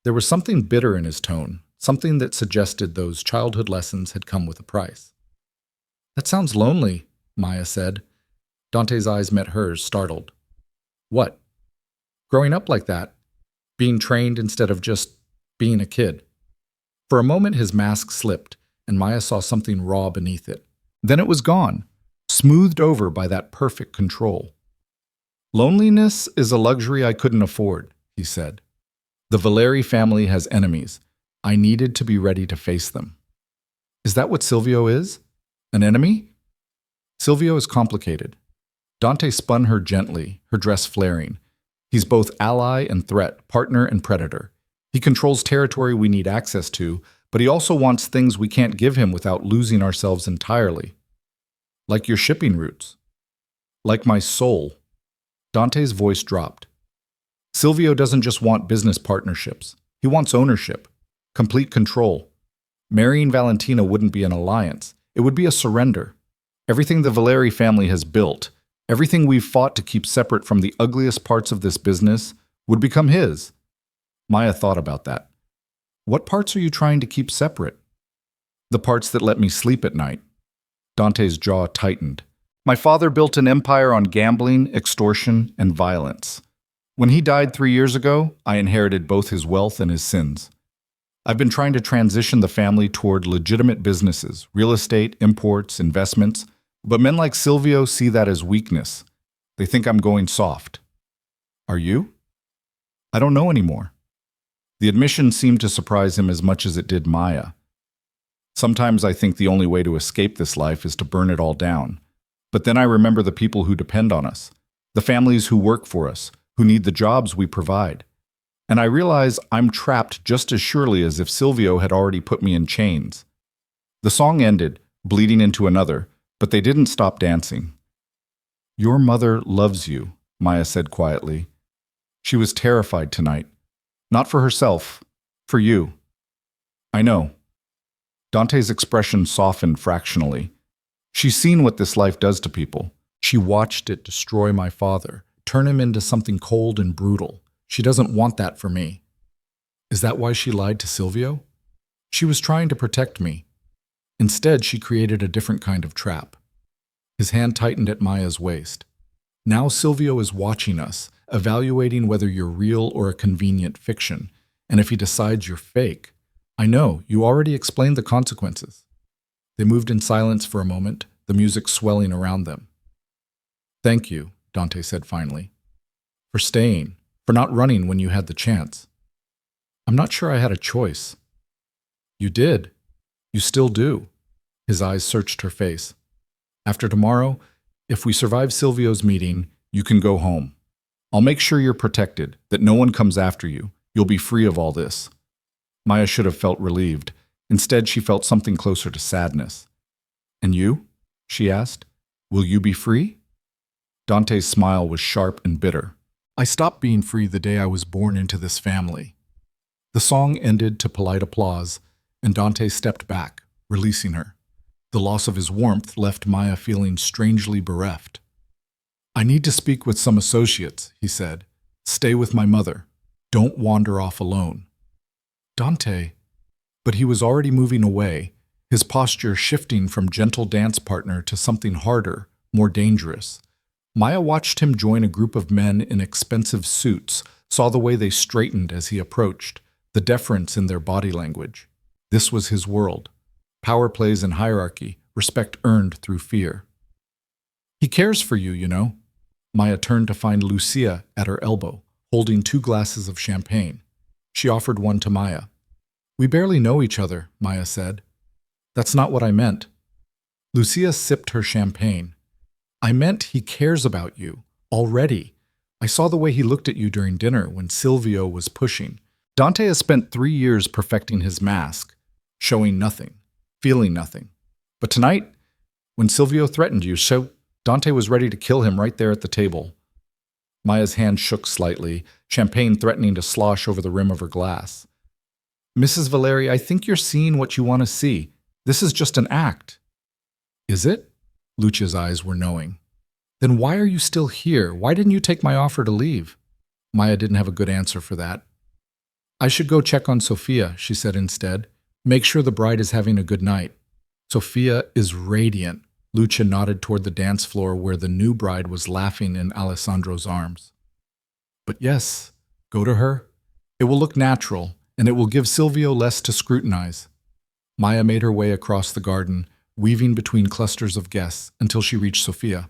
There was something bitter in his tone, something that suggested those childhood lessons had come with a price. "That sounds lonely," Maya said. Dante's eyes met hers, startled. "What?" "Growing up like that. Being trained instead of just being a kid." For a moment his mask slipped, and Maya saw something raw beneath it. Then it was gone, smoothed over by that perfect control. "Loneliness is a luxury I couldn't afford," he said. "The Valeri family has enemies. I needed to be ready to face them." "Is that what Silvio is? An enemy?" "Silvio is complicated." Dante spun her gently, her dress flaring. "He's both ally and threat, partner and predator. He controls territory we need access to, but he also wants things we can't give him without losing ourselves entirely. Like your shipping routes. Like my soul." Dante's voice dropped. "Silvio doesn't just want business partnerships. He wants ownership. Complete control. Marrying Valentina wouldn't be an alliance. It would be a surrender. Everything the Valeri family has built, everything we've fought to keep separate from the ugliest parts of this business, would become his." Maya thought about that. "What parts are you trying to keep separate?" "The parts that let me sleep at night." Dante's jaw tightened. "My father built an empire on gambling, extortion, and violence. When he died 3 years ago, I inherited both his wealth and his sins. I've been trying to transition the family toward legitimate businesses, real estate, imports, investments, but men like Silvio see that as weakness. They think I'm going soft." "Are you?" "I don't know anymore." The admission seemed to surprise him as much as it did Maya. "Sometimes I think the only way to escape this life is to burn it all down. But then I remember the people who depend on us, the families who work for us, who need the jobs we provide. And I realize I'm trapped just as surely as if Silvio had already put me in chains." The song ended, bleeding into another, but they didn't stop dancing. "Your mother loves you," Maya said quietly. "She was terrified tonight. Not for herself. For you. I know. Dante's expression softened fractionally. She's seen what this life does to people. She watched it destroy my father, turn him into something cold and brutal. She doesn't want that for me. Is that why she lied to Silvio? She was trying to protect me. Instead, she created a different kind of trap. His hand tightened at Maya's waist. Now Silvio is watching us, evaluating whether you're real or a convenient fiction. And if he decides you're fake, I know, you already explained the consequences. They moved in silence for a moment, the music swelling around them. Thank you, Dante said finally. For staying, for not running when you had the chance. I'm not sure I had a choice. You did. You still do. His eyes searched her face. After tomorrow, if we survive Silvio's meeting, you can go home. I'll make sure you're protected, that no one comes after you. You'll be free of all this. Maya should have felt relieved. Instead, she felt something closer to sadness. And you? She asked. Will you be free? Dante's smile was sharp and bitter. I stopped being free the day I was born into this family. The song ended to polite applause, and Dante stepped back, releasing her. The loss of his warmth left Maya feeling strangely bereft. I need to speak with some associates, he said. Stay with my mother. Don't wander off alone. Dante. But he was already moving away, his posture shifting from gentle dance partner to something harder, more dangerous. Maya watched him join a group of men in expensive suits, saw the way they straightened as he approached, the deference in their body language. This was his world. Power plays in hierarchy, respect earned through fear. He cares for you, you know. Maya turned to find Lucia at her elbow, holding 2 glasses of champagne. She offered one to Maya. We barely know each other, Maya said. That's not what I meant. Lucia sipped her champagne. I meant he cares about you, already. I saw the way he looked at you during dinner when Silvio was pushing. Dante has spent 3 years perfecting his mask, showing nothing, feeling nothing. But tonight, when Silvio threatened you, Dante was ready to kill him right there at the table. Maya's hand shook slightly, champagne threatening to slosh over the rim of her glass. Mrs. Valeri, I think you're seeing what you want to see. This is just an act. Is it? Lucia's eyes were knowing. Then why are you still here? Why didn't you take my offer to leave? Maya didn't have a good answer for that. I should go check on Sophia, she said instead. Make sure the bride is having a good night. Sophia is radiant. Lucia nodded toward the dance floor where the new bride was laughing in Alessandro's arms. But yes, go to her. It will look natural, and it will give Silvio less to scrutinize. Maya made her way across the garden, weaving between clusters of guests until she reached Sophia.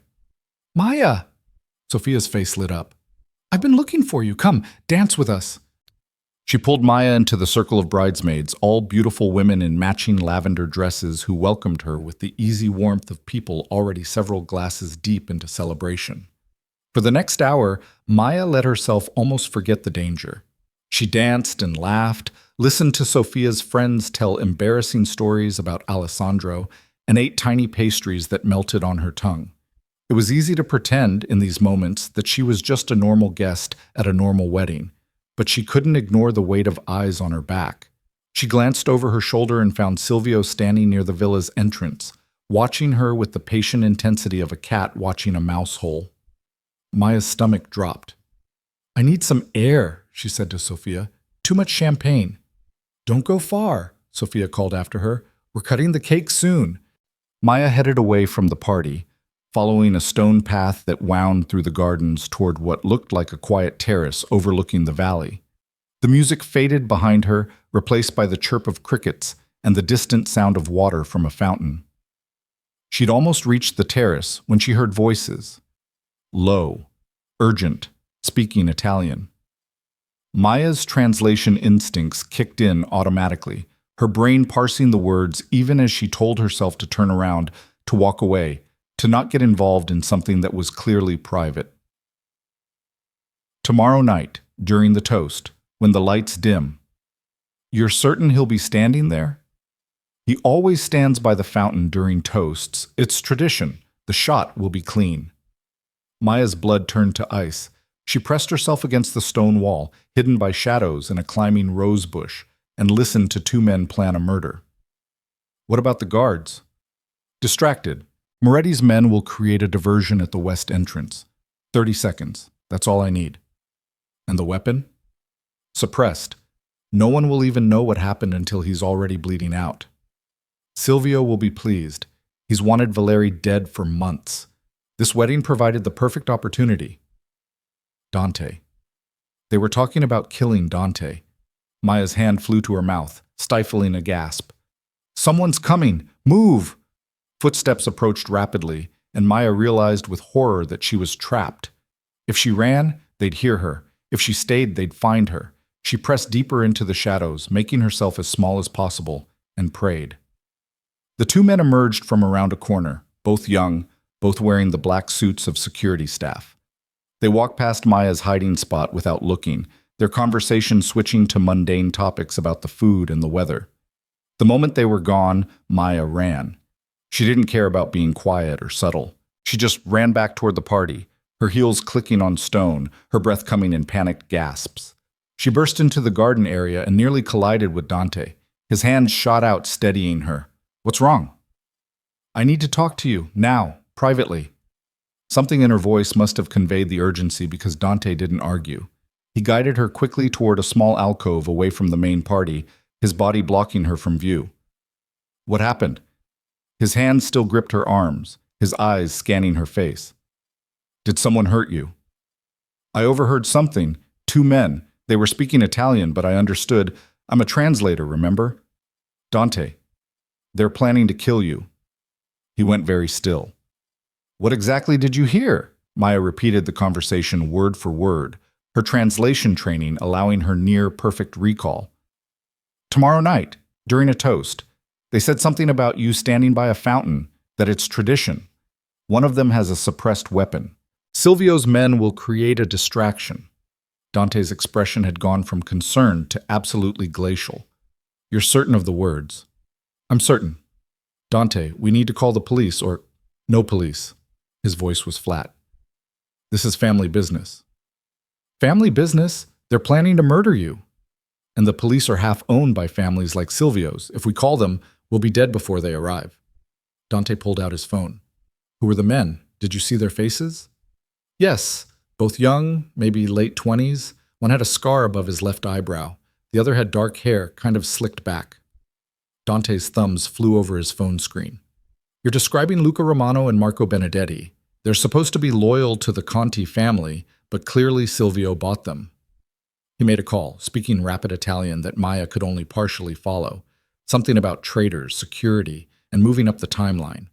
Maya! Sophia's face lit up. I've been looking for you. Come, dance with us. She pulled Maya into the circle of bridesmaids, all beautiful women in matching lavender dresses who welcomed her with the easy warmth of people already several glasses deep into celebration. For the next hour, Maya let herself almost forget the danger. She danced and laughed, listened to Sophia's friends tell embarrassing stories about Alessandro, and ate tiny pastries that melted on her tongue. It was easy to pretend, in these moments, that she was just a normal guest at a normal wedding, but she couldn't ignore the weight of eyes on her back. She glanced over her shoulder and found Silvio standing near the villa's entrance, watching her with the patient intensity of a cat watching a mouse hole. Maya's stomach dropped. I need some air, she said to Sophia. Too much champagne. Don't go far, Sophia called after her. We're cutting the cake soon. Maya headed away from the party, following a stone path that wound through the gardens toward what looked like a quiet terrace overlooking the valley. The music faded behind her, replaced by the chirp of crickets and the distant sound of water from a fountain. She'd almost reached the terrace when she heard voices. Low, urgent, speaking Italian. Maya's translation instincts kicked in automatically, her brain parsing the words even as she told herself to turn around, to walk away, to not get involved in something that was clearly private. Tomorrow night, during the toast, when the lights dim. You're certain he'll be standing there? He always stands by the fountain during toasts. It's tradition. The shot will be clean. Maya's blood turned to ice. She pressed herself against the stone wall, hidden by shadows and a climbing rose bush, and listened to two men plan a murder. What about the guards? Distracted. Moretti's men will create a diversion at the west entrance. 30 seconds. That's all I need. And the weapon? Suppressed. No one will even know what happened until he's already bleeding out. Silvio will be pleased. He's wanted Valeri dead for months. This wedding provided the perfect opportunity. Dante. They were talking about killing Dante. Maya's hand flew to her mouth, stifling a gasp. Someone's coming! Move! Footsteps approached rapidly, and Maya realized with horror that she was trapped. If she ran, they'd hear her. If she stayed, they'd find her. She pressed deeper into the shadows, making herself as small as possible, and prayed. The two men emerged from around a corner, both young, both wearing the black suits of security staff. They walked past Maya's hiding spot without looking, their conversation switching to mundane topics about the food and the weather. The moment they were gone, Maya ran. She didn't care about being quiet or subtle. She just ran back toward the party, her heels clicking on stone, her breath coming in panicked gasps. She burst into the garden area and nearly collided with Dante. His hands shot out, steadying her. What's wrong? I need to talk to you, now, privately. Something in her voice must have conveyed the urgency because Dante didn't argue. He guided her quickly toward a small alcove away from the main party, his body blocking her from view. What happened? His hands still gripped her arms, his eyes scanning her face. Did someone hurt you? I overheard something. Two men. They were speaking Italian, but I understood. I'm a translator, remember? Dante. They're planning to kill you. He went very still. What exactly did you hear? Maya repeated the conversation word for word, her translation training allowing her near-perfect recall. Tomorrow night, during a toast, they said something about you standing by a fountain, that it's tradition. One of them has a suppressed weapon. Silvio's men will create a distraction. Dante's expression had gone from concern to absolutely glacial. You're certain of the words? I'm certain. Dante, we need to call the police or... No police. His voice was flat. This is family business. Family business? They're planning to murder you. And the police are half owned by families like Silvio's. If we call them, we'll be dead before they arrive. Dante pulled out his phone. Who were the men? Did you see their faces? Yes, both young, maybe late 20s. One had a scar above his left eyebrow. The other had dark hair, kind of slicked back. Dante's thumbs flew over his phone screen. You're describing Luca Romano and Marco Benedetti. They're supposed to be loyal to the Conti family, but clearly Silvio bought them. He made a call, speaking rapid Italian that Maya could only partially follow. Something about traders, security, and moving up the timeline.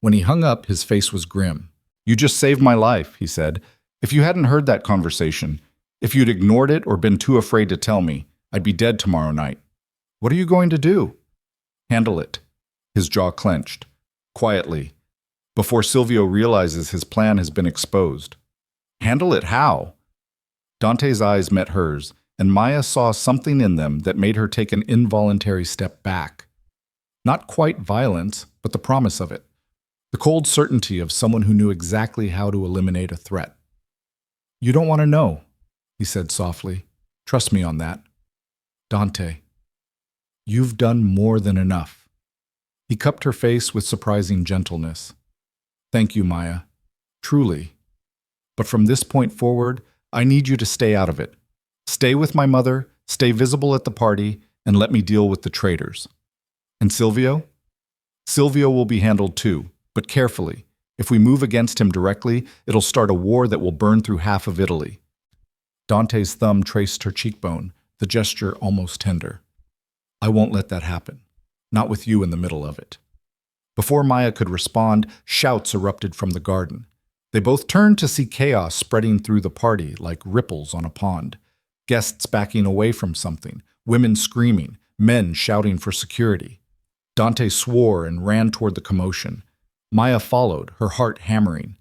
When he hung up, his face was grim. You just saved my life, he said. If you hadn't heard that conversation, if you'd ignored it or been too afraid to tell me, I'd be dead tomorrow night. What are you going to do? Handle it. His jaw clenched. Quietly. Before Silvio realizes his plan has been exposed. Handle it how? Dante's eyes met hers, and Maya saw something in them that made her take an involuntary step back. Not quite violence, but the promise of it. The cold certainty of someone who knew exactly how to eliminate a threat. You don't want to know, he said softly. Trust me on that. Dante, you've done more than enough. He cupped her face with surprising gentleness. Thank you, Maya. Truly. But from this point forward, I need you to stay out of it. Stay with my mother, stay visible at the party, and let me deal with the traitors. And Silvio? Silvio will be handled too, but carefully. If we move against him directly, it'll start a war that will burn through half of Italy. Dante's thumb traced her cheekbone, the gesture almost tender. I won't let that happen. Not with you in the middle of it. Before Maya could respond, shouts erupted from the garden. They both turned to see chaos spreading through the party like ripples on a pond. Guests backing away from something, women screaming, men shouting for security. Dante swore and ran toward the commotion. Maya followed, her heart hammering.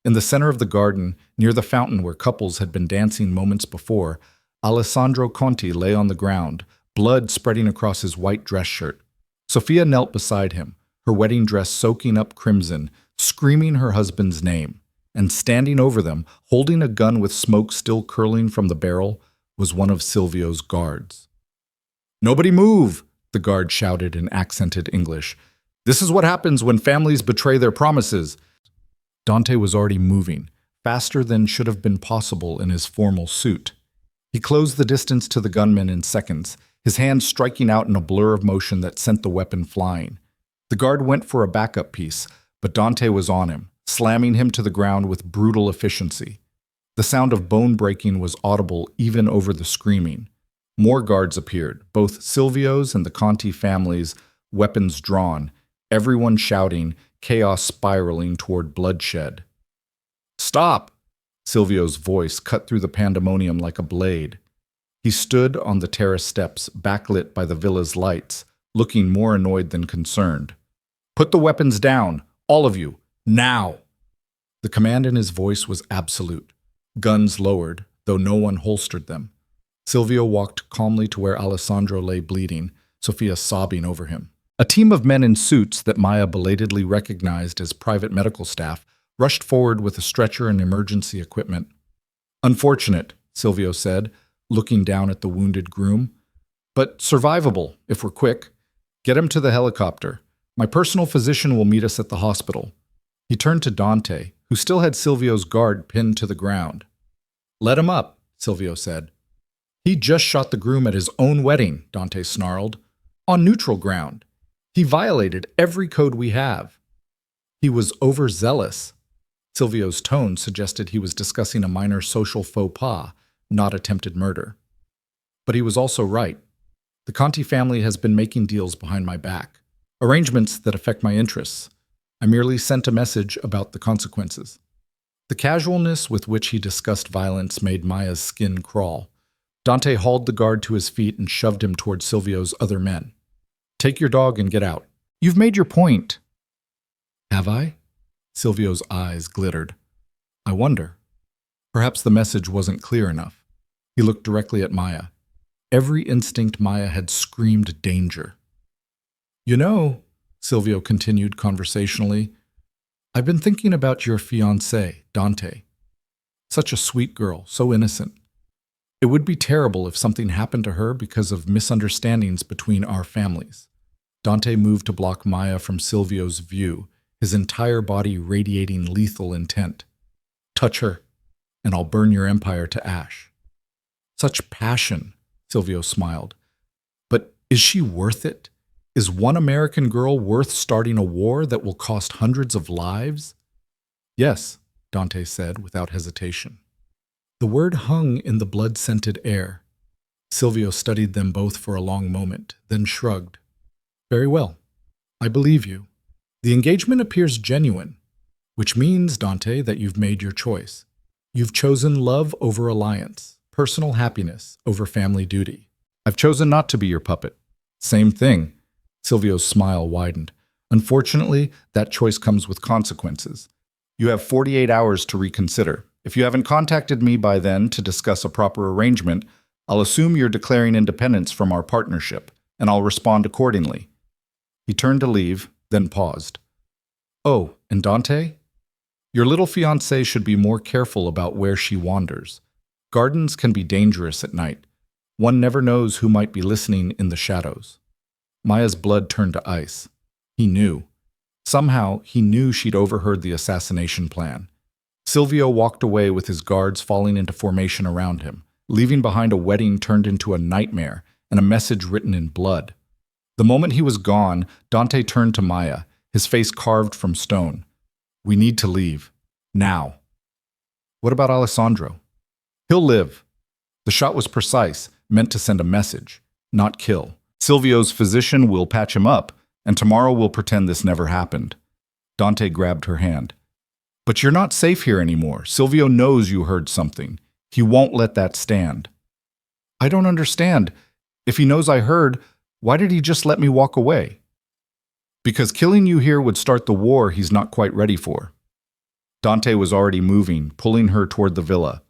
In the center of the garden, near the fountain where couples had been dancing moments before, Alessandro Conti lay on the ground, blood spreading across his white dress shirt. Sofia knelt beside him, her wedding dress soaking up crimson, screaming her husband's name. and standing over them, holding a gun with smoke still curling from the barrel, was one of Silvio's guards. "Nobody move!" the guard shouted in accented English. "This is what happens when families betray their promises." Dante was already moving, faster than should have been possible in his formal suit. He closed the distance to the gunman in seconds, his hand striking out in a blur of motion that sent the weapon flying. The guard went for a backup piece, but Dante was on him, slamming him to the ground with brutal efficiency. The sound of bone breaking was audible even over the screaming. More guards appeared, both Silvio's and the Conti family's, weapons drawn, everyone shouting, chaos spiraling toward bloodshed. "Stop!" Silvio's voice cut through the pandemonium like a blade. He stood on the terrace steps, backlit by the villa's lights, looking more annoyed than concerned. "Put the weapons down, all of you, now!" The command in his voice was absolute. Guns lowered, though no one holstered them. Silvio walked calmly to where Alessandro lay bleeding, Sofia sobbing over him. A team of men in suits that Maya belatedly recognized as private medical staff rushed forward with a stretcher and emergency equipment. "Unfortunate," Silvio said, looking down at the wounded groom. "But survivable, if we're quick. Get him to the helicopter. My personal physician will meet us at the hospital." He turned to Dante, who still had Silvio's guard pinned to the ground. "Let him up," Silvio said. "He just shot the groom at his own wedding," Dante snarled. "On neutral ground. He violated every code we have." He was overzealous. Silvio's tone suggested he was discussing a minor social faux pas, not attempted murder. But he was also right. The Conti family has been making deals behind my back, arrangements that affect my interests. I merely sent a message about the consequences. The casualness with which he discussed violence made Maya's skin crawl. Dante hauled the guard to his feet and shoved him toward Silvio's other men. "Take your dog and get out. You've made your point." "Have I?" Silvio's eyes glittered. "I wonder. Perhaps the message wasn't clear enough." He looked directly at Maya. Every instinct Maya had screamed danger. "You know," Silvio continued conversationally, "I've been thinking about your fiancée, Dante. Such a sweet girl, so innocent. It would be terrible if something happened to her because of misunderstandings between our families." Dante moved to block Maya from Silvio's view, his entire body radiating lethal intent. "Touch her, and I'll burn your empire to ash." "Such passion," Silvio smiled. "But is she worth it? Is one American girl worth starting a war that will cost hundreds of lives?" "Yes," Dante said without hesitation. The word hung in the blood-scented air. Silvio studied them both for a long moment, then shrugged. "Very well. I believe you. The engagement appears genuine, which means, Dante, that you've made your choice. You've chosen love over alliance, personal happiness over family duty. I've chosen not to be your puppet." "Same thing." Silvio's smile widened. "Unfortunately, that choice comes with consequences. You have 48 hours to reconsider. If you haven't contacted me by then to discuss a proper arrangement, I'll assume you're declaring independence from our partnership, and I'll respond accordingly." He turned to leave, then paused. "Oh, and Dante? Your little fiancée should be more careful about where she wanders. Gardens can be dangerous at night. One never knows who might be listening in the shadows." Maya's blood turned to ice. He knew. Somehow, he knew she'd overheard the assassination plan. Silvio walked away with his guards falling into formation around him, leaving behind a wedding turned into a nightmare and a message written in blood. The moment he was gone, Dante turned to Maya, his face carved from stone. "We need to leave. Now." "What about Alessandro?" "He'll live." The shot was precise, meant to send a message, not kill. "Silvio's physician will patch him up, and tomorrow we'll pretend this never happened." Dante grabbed her hand. "But you're not safe here anymore. Silvio knows you heard something. He won't let that stand." "I don't understand. If he knows I heard, why did he just let me walk away?" "Because killing you here would start the war he's not quite ready for." Dante was already moving, pulling her toward the villa.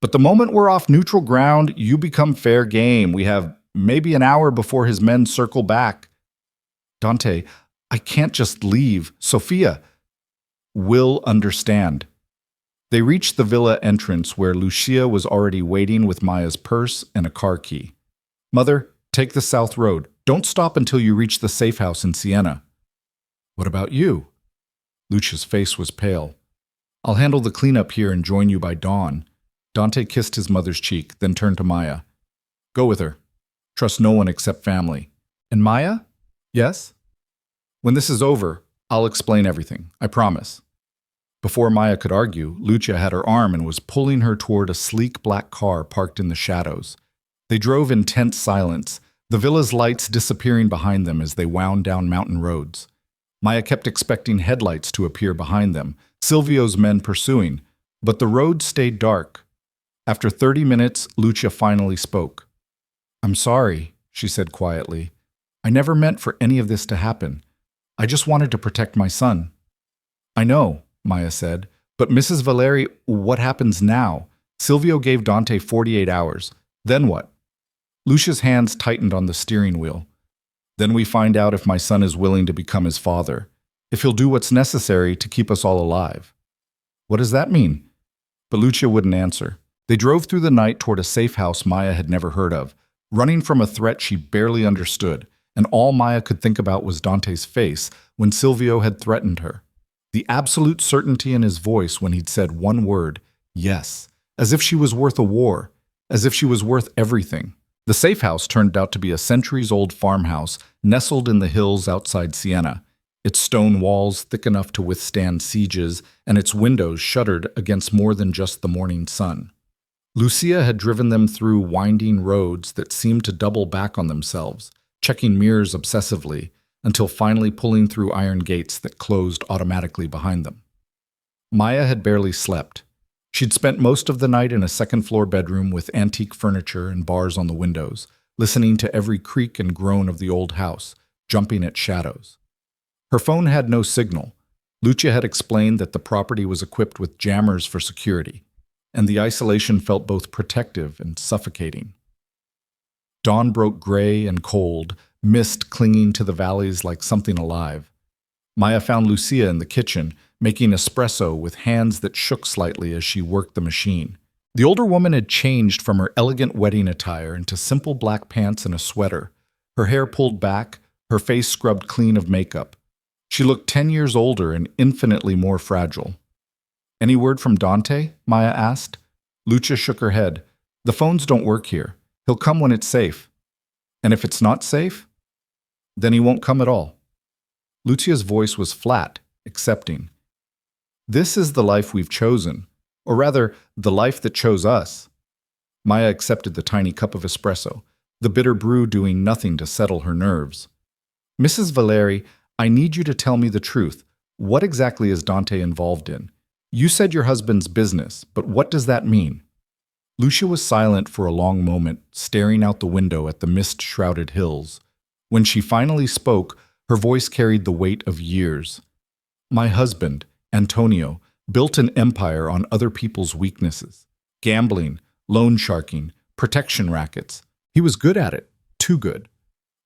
"But the moment we're off neutral ground, you become fair game. We have maybe an hour before his men circle back." "Dante, I can't just leave. Sofia will understand." They reached the villa entrance where Lucia was already waiting with Maya's purse and a car key. "Mother, take the south road. Don't stop until you reach the safe house in Siena." "What about you?" Lucia's face was pale. "I'll handle the cleanup here and join you by dawn." Dante kissed his mother's cheek, then turned to Maya. "Go with her. Trust no one except family." "And Maya?" "Yes?" "When this is over, I'll explain everything. I promise." Before Maya could argue, Lucia had her arm and was pulling her toward a sleek black car parked in the shadows. They drove in tense silence, the villa's lights disappearing behind them as they wound down mountain roads. Maya kept expecting headlights to appear behind them, Silvio's men pursuing, but the road stayed dark. After 30 minutes, Lucia finally spoke. "I'm sorry," she said quietly. "I never meant for any of this to happen. I just wanted to protect my son." "I know," Maya said, "but Mrs. Valeri, what happens now? Silvio gave Dante 48 hours. Then what?" Lucia's hands tightened on the steering wheel. "Then we find out if my son is willing to become his father, if he'll do what's necessary to keep us all alive." "What does that mean?" But Lucia wouldn't answer. They drove through the night toward a safe house Maya had never heard of, running from a threat she barely understood, and all Maya could think about was Dante's face when Silvio had threatened her. The absolute certainty in his voice when he'd said one word, yes, as if she was worth a war, as if she was worth everything. The safe house turned out to be a centuries-old farmhouse nestled in the hills outside Siena, its stone walls thick enough to withstand sieges and its windows shuttered against more than just the morning sun. Lucia had driven them through winding roads that seemed to double back on themselves, checking mirrors obsessively, until finally pulling through iron gates that closed automatically behind them. Maya had barely slept. She'd spent most of the night in a second-floor bedroom with antique furniture and bars on the windows, listening to every creak and groan of the old house, jumping at shadows. Her phone had no signal. Lucia had explained that the property was equipped with jammers for security, and the isolation felt both protective and suffocating. Dawn broke gray and cold, mist clinging to the valleys like something alive. Maya found Lucia in the kitchen, making espresso with hands that shook slightly as she worked the machine. The older woman had changed from her elegant wedding attire into simple black pants and a sweater, her hair pulled back, her face scrubbed clean of makeup. She looked 10 years older and infinitely more fragile. "Any word from Dante?" Maya asked. Lucia shook her head. "The phones don't work here. He'll come when it's safe." "And if it's not safe?" "Then he won't come at all." Lucia's voice was flat, accepting. "This is the life we've chosen, or rather, the life that chose us." Maya accepted the tiny cup of espresso, the bitter brew doing nothing to settle her nerves. "Mrs. Valeri, I need you to tell me the truth. What exactly is Dante involved in? You said your husband's business, but what does that mean?" Lucia was silent for a long moment, staring out the window at the mist-shrouded hills. When she finally spoke, her voice carried the weight of years. "My husband, Antonio, built an empire on other people's weaknesses. Gambling, loan sharking, protection rackets. He was good at it, too good.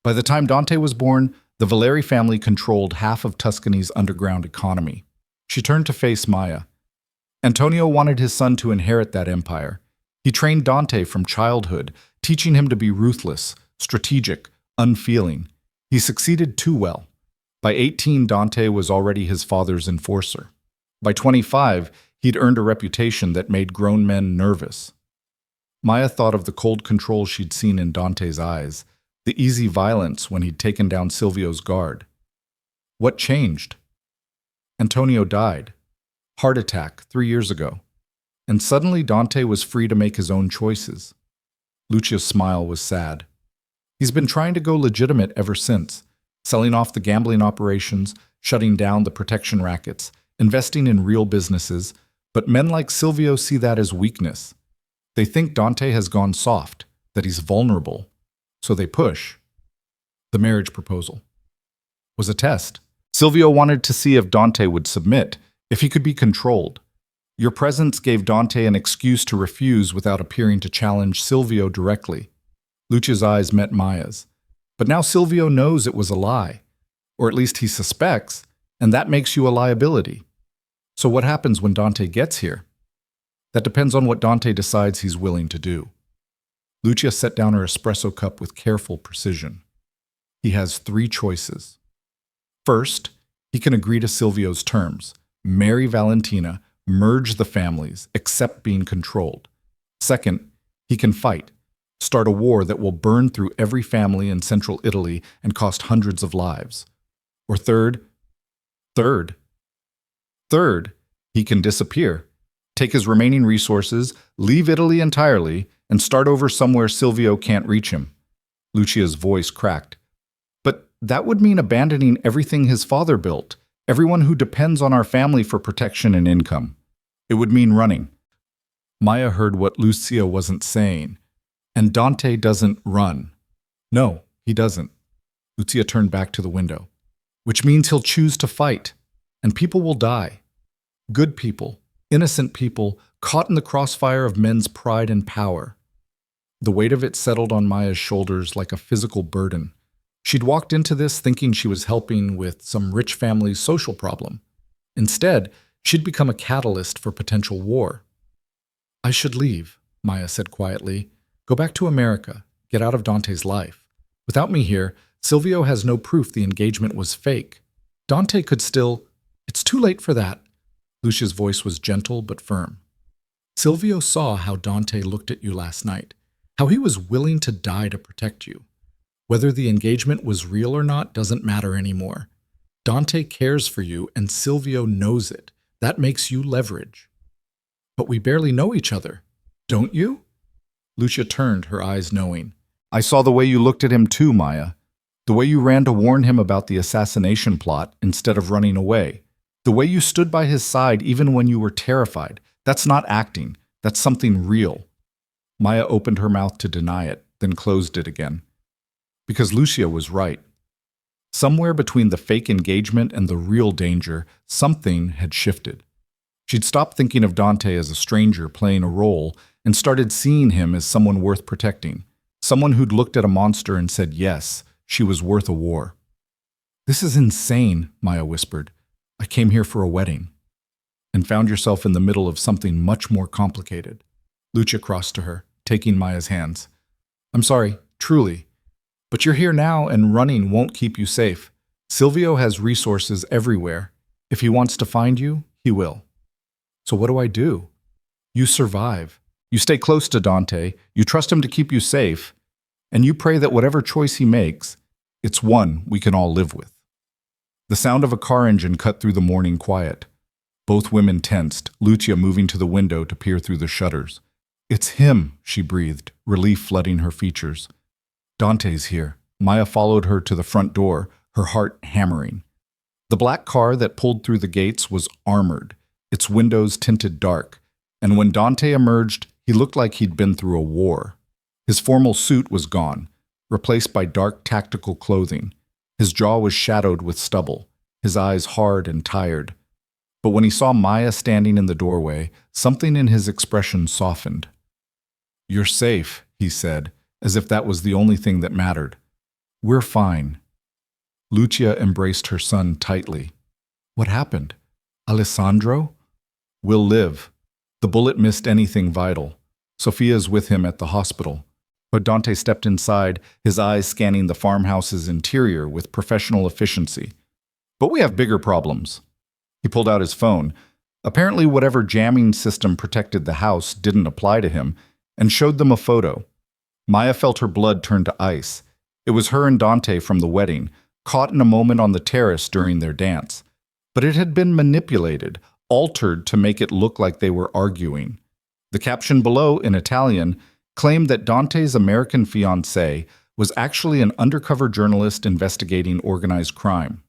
By the time Dante was born, the Valeri family controlled half of Tuscany's underground economy." She turned to face Maya. "Antonio wanted his son to inherit that empire. He trained Dante from childhood, teaching him to be ruthless, strategic, unfeeling. He succeeded too well. By 18, Dante was already his father's enforcer. By 25, he'd earned a reputation that made grown men nervous." Maya thought of the cold control she'd seen in Dante's eyes, the easy violence when he'd taken down Silvio's guard. What changed? Antonio died. Heart attack 3 years ago. And suddenly Dante was free to make his own choices. Lucia's smile was sad. "He's been trying to go legitimate ever since, selling off the gambling operations, shutting down the protection rackets, investing in real businesses, but men like Silvio see that as weakness. They think Dante has gone soft, that he's vulnerable, so they push." The marriage proposal was a test. Silvio wanted to see if Dante would submit, if he could be controlled. Your presence gave Dante an excuse to refuse without appearing to challenge Silvio directly. Lucia's eyes met Maya's. But now Silvio knows it was a lie, or at least he suspects, and that makes you a liability. So what happens when Dante gets here? That depends on what Dante decides he's willing to do. Lucia set down her espresso cup with careful precision. He has 3 choices. First, he can agree to Silvio's terms, marry Valentina, merge the families, accept being controlled. Second, he can fight, start a war that will burn through every family in central Italy and cost hundreds of lives. Or third, he can disappear, take his remaining resources, leave Italy entirely, and start over somewhere Silvio can't reach him. Lucia's voice cracked. But that would mean abandoning everything his father built, everyone who depends on our family for protection and income. It would mean running. Maya heard what Lucia wasn't saying. And Dante doesn't run. No, he doesn't. Lucia turned back to the window. Which means he'll choose to fight. And people will die. Good people, innocent people, caught in the crossfire of men's pride and power. The weight of it settled on Maya's shoulders like a physical burden. She'd walked into this thinking she was helping with some rich family's social problem. Instead, she'd become a catalyst for potential war. I should leave, Maya said quietly. Go back to America. Get out of Dante's life. Without me here, Silvio has no proof the engagement was fake. Dante could still... It's too late for that. Lucia's voice was gentle but firm. Silvio saw how Dante looked at you last night, how he was willing to die to protect you. Whether the engagement was real or not doesn't matter anymore. Dante cares for you and Silvio knows it. That makes you leverage. But we barely know each other, don't you? Lucia turned, her eyes knowing. I saw the way you looked at him too, Maya. The way you ran to warn him about the assassination plot instead of running away. The way you stood by his side even when you were terrified. That's not acting. That's something real. Maya opened her mouth to deny it, then closed it again. Because Lucia was right. Somewhere between the fake engagement and the real danger, something had shifted. She'd stopped thinking of Dante as a stranger playing a role and started seeing him as someone worth protecting. Someone who'd looked at a monster and said yes, she was worth a war. This is insane, Maya whispered. I came here for a wedding. And found yourself in the middle of something much more complicated. Lucia crossed to her, taking Maya's hands. I'm sorry, truly. But you're here now and running won't keep you safe. Silvio has resources everywhere. If he wants to find you, he will. So what do I do? You survive. You stay close to Dante, you trust him to keep you safe, and you pray that whatever choice he makes, it's one we can all live with. The sound of a car engine cut through the morning quiet. Both women tensed, Lucia moving to the window to peer through the shutters. It's him, she breathed, relief flooding her features. Dante's here. Maya followed her to the front door, her heart hammering. The black car that pulled through the gates was armored, its windows tinted dark, and when Dante emerged, he looked like he'd been through a war. His formal suit was gone, replaced by dark tactical clothing. His jaw was shadowed with stubble, his eyes hard and tired. But when he saw Maya standing in the doorway, something in his expression softened. You're safe, he said, as if that was the only thing that mattered. We're fine. Lucia embraced her son tightly. What happened? Alessandro? We'll live. The bullet missed anything vital. Sophia's with him at the hospital. But Dante stepped inside, his eyes scanning the farmhouse's interior with professional efficiency. But we have bigger problems. He pulled out his phone. Apparently whatever jamming system protected the house didn't apply to him, and showed them a photo. Maya felt her blood turn to ice. It was her and Dante from the wedding, caught in a moment on the terrace during their dance. But it had been manipulated, altered to make it look like they were arguing. The caption below, in Italian, claimed that Dante's American fiancée was actually an undercover journalist investigating organized crime.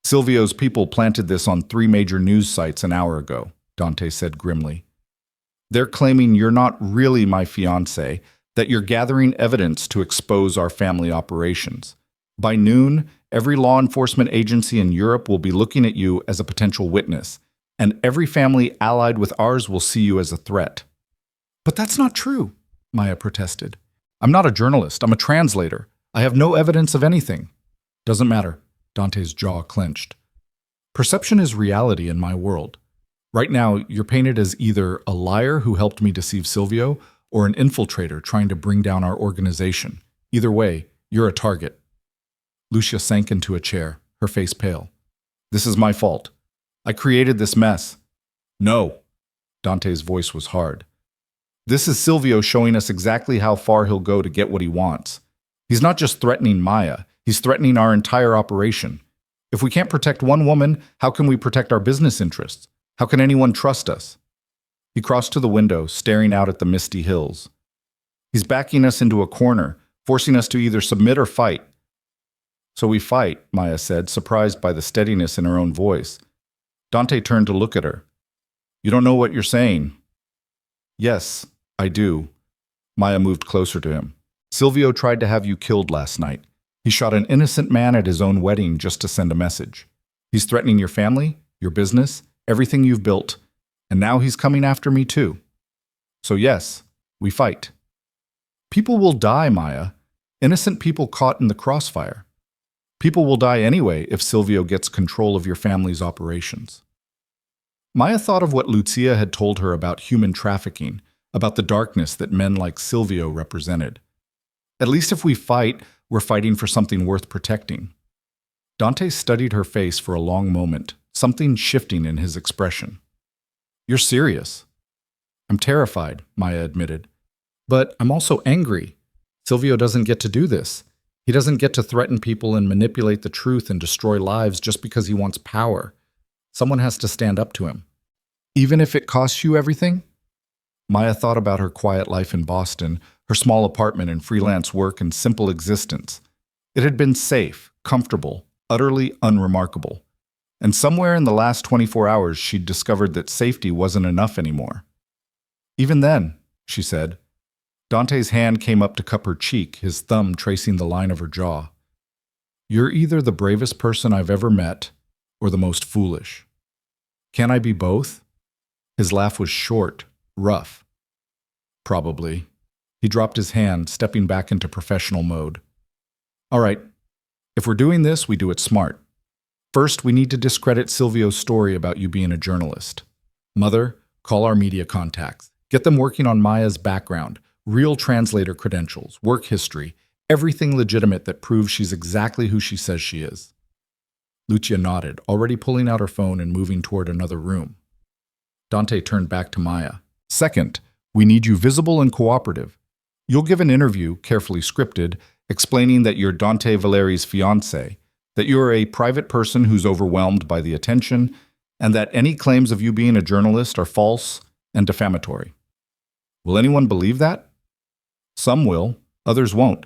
Silvio's people planted this on 3 major news sites an hour ago, Dante said grimly. They're claiming you're not really my fiancé, that you're gathering evidence to expose our family operations. By noon, every law enforcement agency in Europe will be looking at you as a potential witness, and every family allied with ours will see you as a threat. But that's not true, Maya protested. I'm not a journalist, I'm a translator. I have no evidence of anything. Doesn't matter, Dante's jaw clenched. Perception is reality in my world. Right now, you're painted as either a liar who helped me deceive Silvio or an infiltrator trying to bring down our organization. Either way, you're a target. Lucia sank into a chair, her face pale. This is my fault. I created this mess. No. Dante's voice was hard. This is Silvio showing us exactly how far he'll go to get what he wants. He's not just threatening Maya, he's threatening our entire operation. If we can't protect one woman, how can we protect our business interests? How can anyone trust us? He crossed to the window, staring out at the misty hills. He's backing us into a corner, forcing us to either submit or fight. So we fight, Maya said, surprised by the steadiness in her own voice. Dante turned to look at her. You don't know what you're saying. Yes, I do. Maya moved closer to him. Silvio tried to have you killed last night. He shot an innocent man at his own wedding just to send a message. He's threatening your family, your business, everything you've built, and now he's coming after me too. So yes, we fight. People will die, Maya. Innocent people caught in the crossfire. People will die anyway if Silvio gets control of your family's operations. Maya thought of what Lucia had told her about human trafficking, about the darkness that men like Silvio represented. At least if we fight, we're fighting for something worth protecting. Dante studied her face for a long moment, something shifting in his expression. You're serious. I'm terrified, Maya admitted. But I'm also angry. Silvio doesn't get to do this. He doesn't get to threaten people and manipulate the truth and destroy lives just because he wants power. Someone has to stand up to him. Even if it costs you everything? Maya thought about her quiet life in Boston, her small apartment and freelance work and simple existence. It had been safe, comfortable, utterly unremarkable. And somewhere in the last 24 hours, she'd discovered that safety wasn't enough anymore. Even then, she said. Dante's hand came up to cup her cheek, his thumb tracing the line of her jaw. You're either the bravest person I've ever met or the most foolish. Can I be both? His laugh was short, rough. Probably. He dropped his hand, stepping back into professional mode. All right, if we're doing this, we do it smart. First, we need to discredit Silvio's story about you being a journalist. Mother, call our media contacts. Get them working on Maya's background, real translator credentials, work history, everything legitimate that proves she's exactly who she says she is. Lucia nodded, already pulling out her phone and moving toward another room. Dante turned back to Maya. Second, we need you visible and cooperative. You'll give an interview, carefully scripted, explaining that you're Dante Valeri's fiancée, that you're a private person who's overwhelmed by the attention, and that any claims of you being a journalist are false and defamatory. Will anyone believe that? Some will, others won't,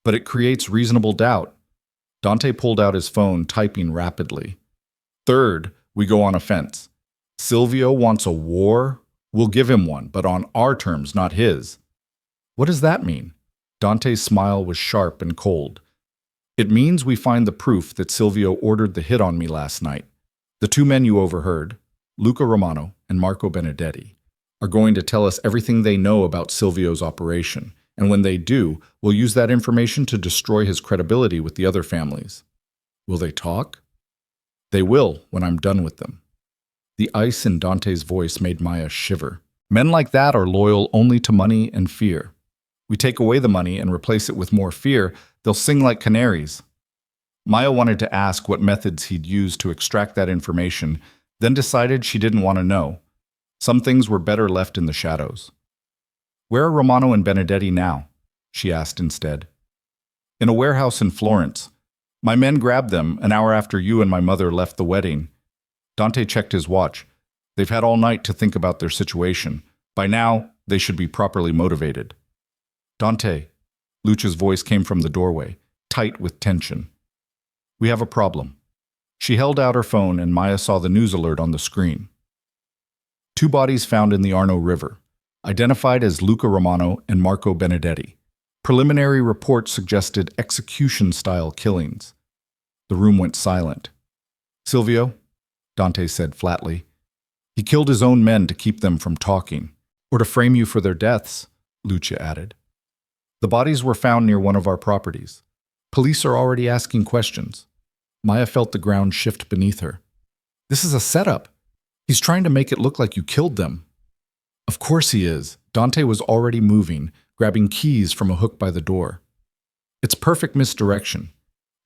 but it creates reasonable doubt. Dante pulled out his phone, typing rapidly. Third, we go on offense. Silvio wants a war? We'll give him one, but on our terms, not his. What does that mean? Dante's smile was sharp and cold. It means we find the proof that Silvio ordered the hit on me last night. The two men you overheard, Luca Romano and Marco Benedetti, are going to tell us everything they know about Silvio's operation, and when they do, we'll use that information to destroy his credibility with the other families. Will they talk? They will when I'm done with them. The ice in Dante's voice made Maya shiver. Men like that are loyal only to money and fear. We take away the money and replace it with more fear, they'll sing like canaries. Maya wanted to ask what methods he'd use to extract that information, then decided she didn't want to know. Some things were better left in the shadows. Where are Romano and Benedetti now? She asked instead. In a warehouse in Florence. My men grabbed them an hour after you and my mother left the wedding. Dante checked his watch. They've had all night to think about their situation. By now, they should be properly motivated. Dante, Lucia's voice came from the doorway, tight with tension. We have a problem. She held out her phone and Maya saw the news alert on the screen. 2 bodies found in the Arno River, identified as Luca Romano and Marco Benedetti. Preliminary reports suggested execution-style killings. The room went silent. Silvio, Dante said flatly. He killed his own men to keep them from talking, or to frame you for their deaths, Lucia added. The bodies were found near one of our properties. Police are already asking questions. Maya felt the ground shift beneath her. This is a setup. He's trying to make it look like you killed them. Of course he is. Dante was already moving, grabbing keys from a hook by the door. It's perfect misdirection.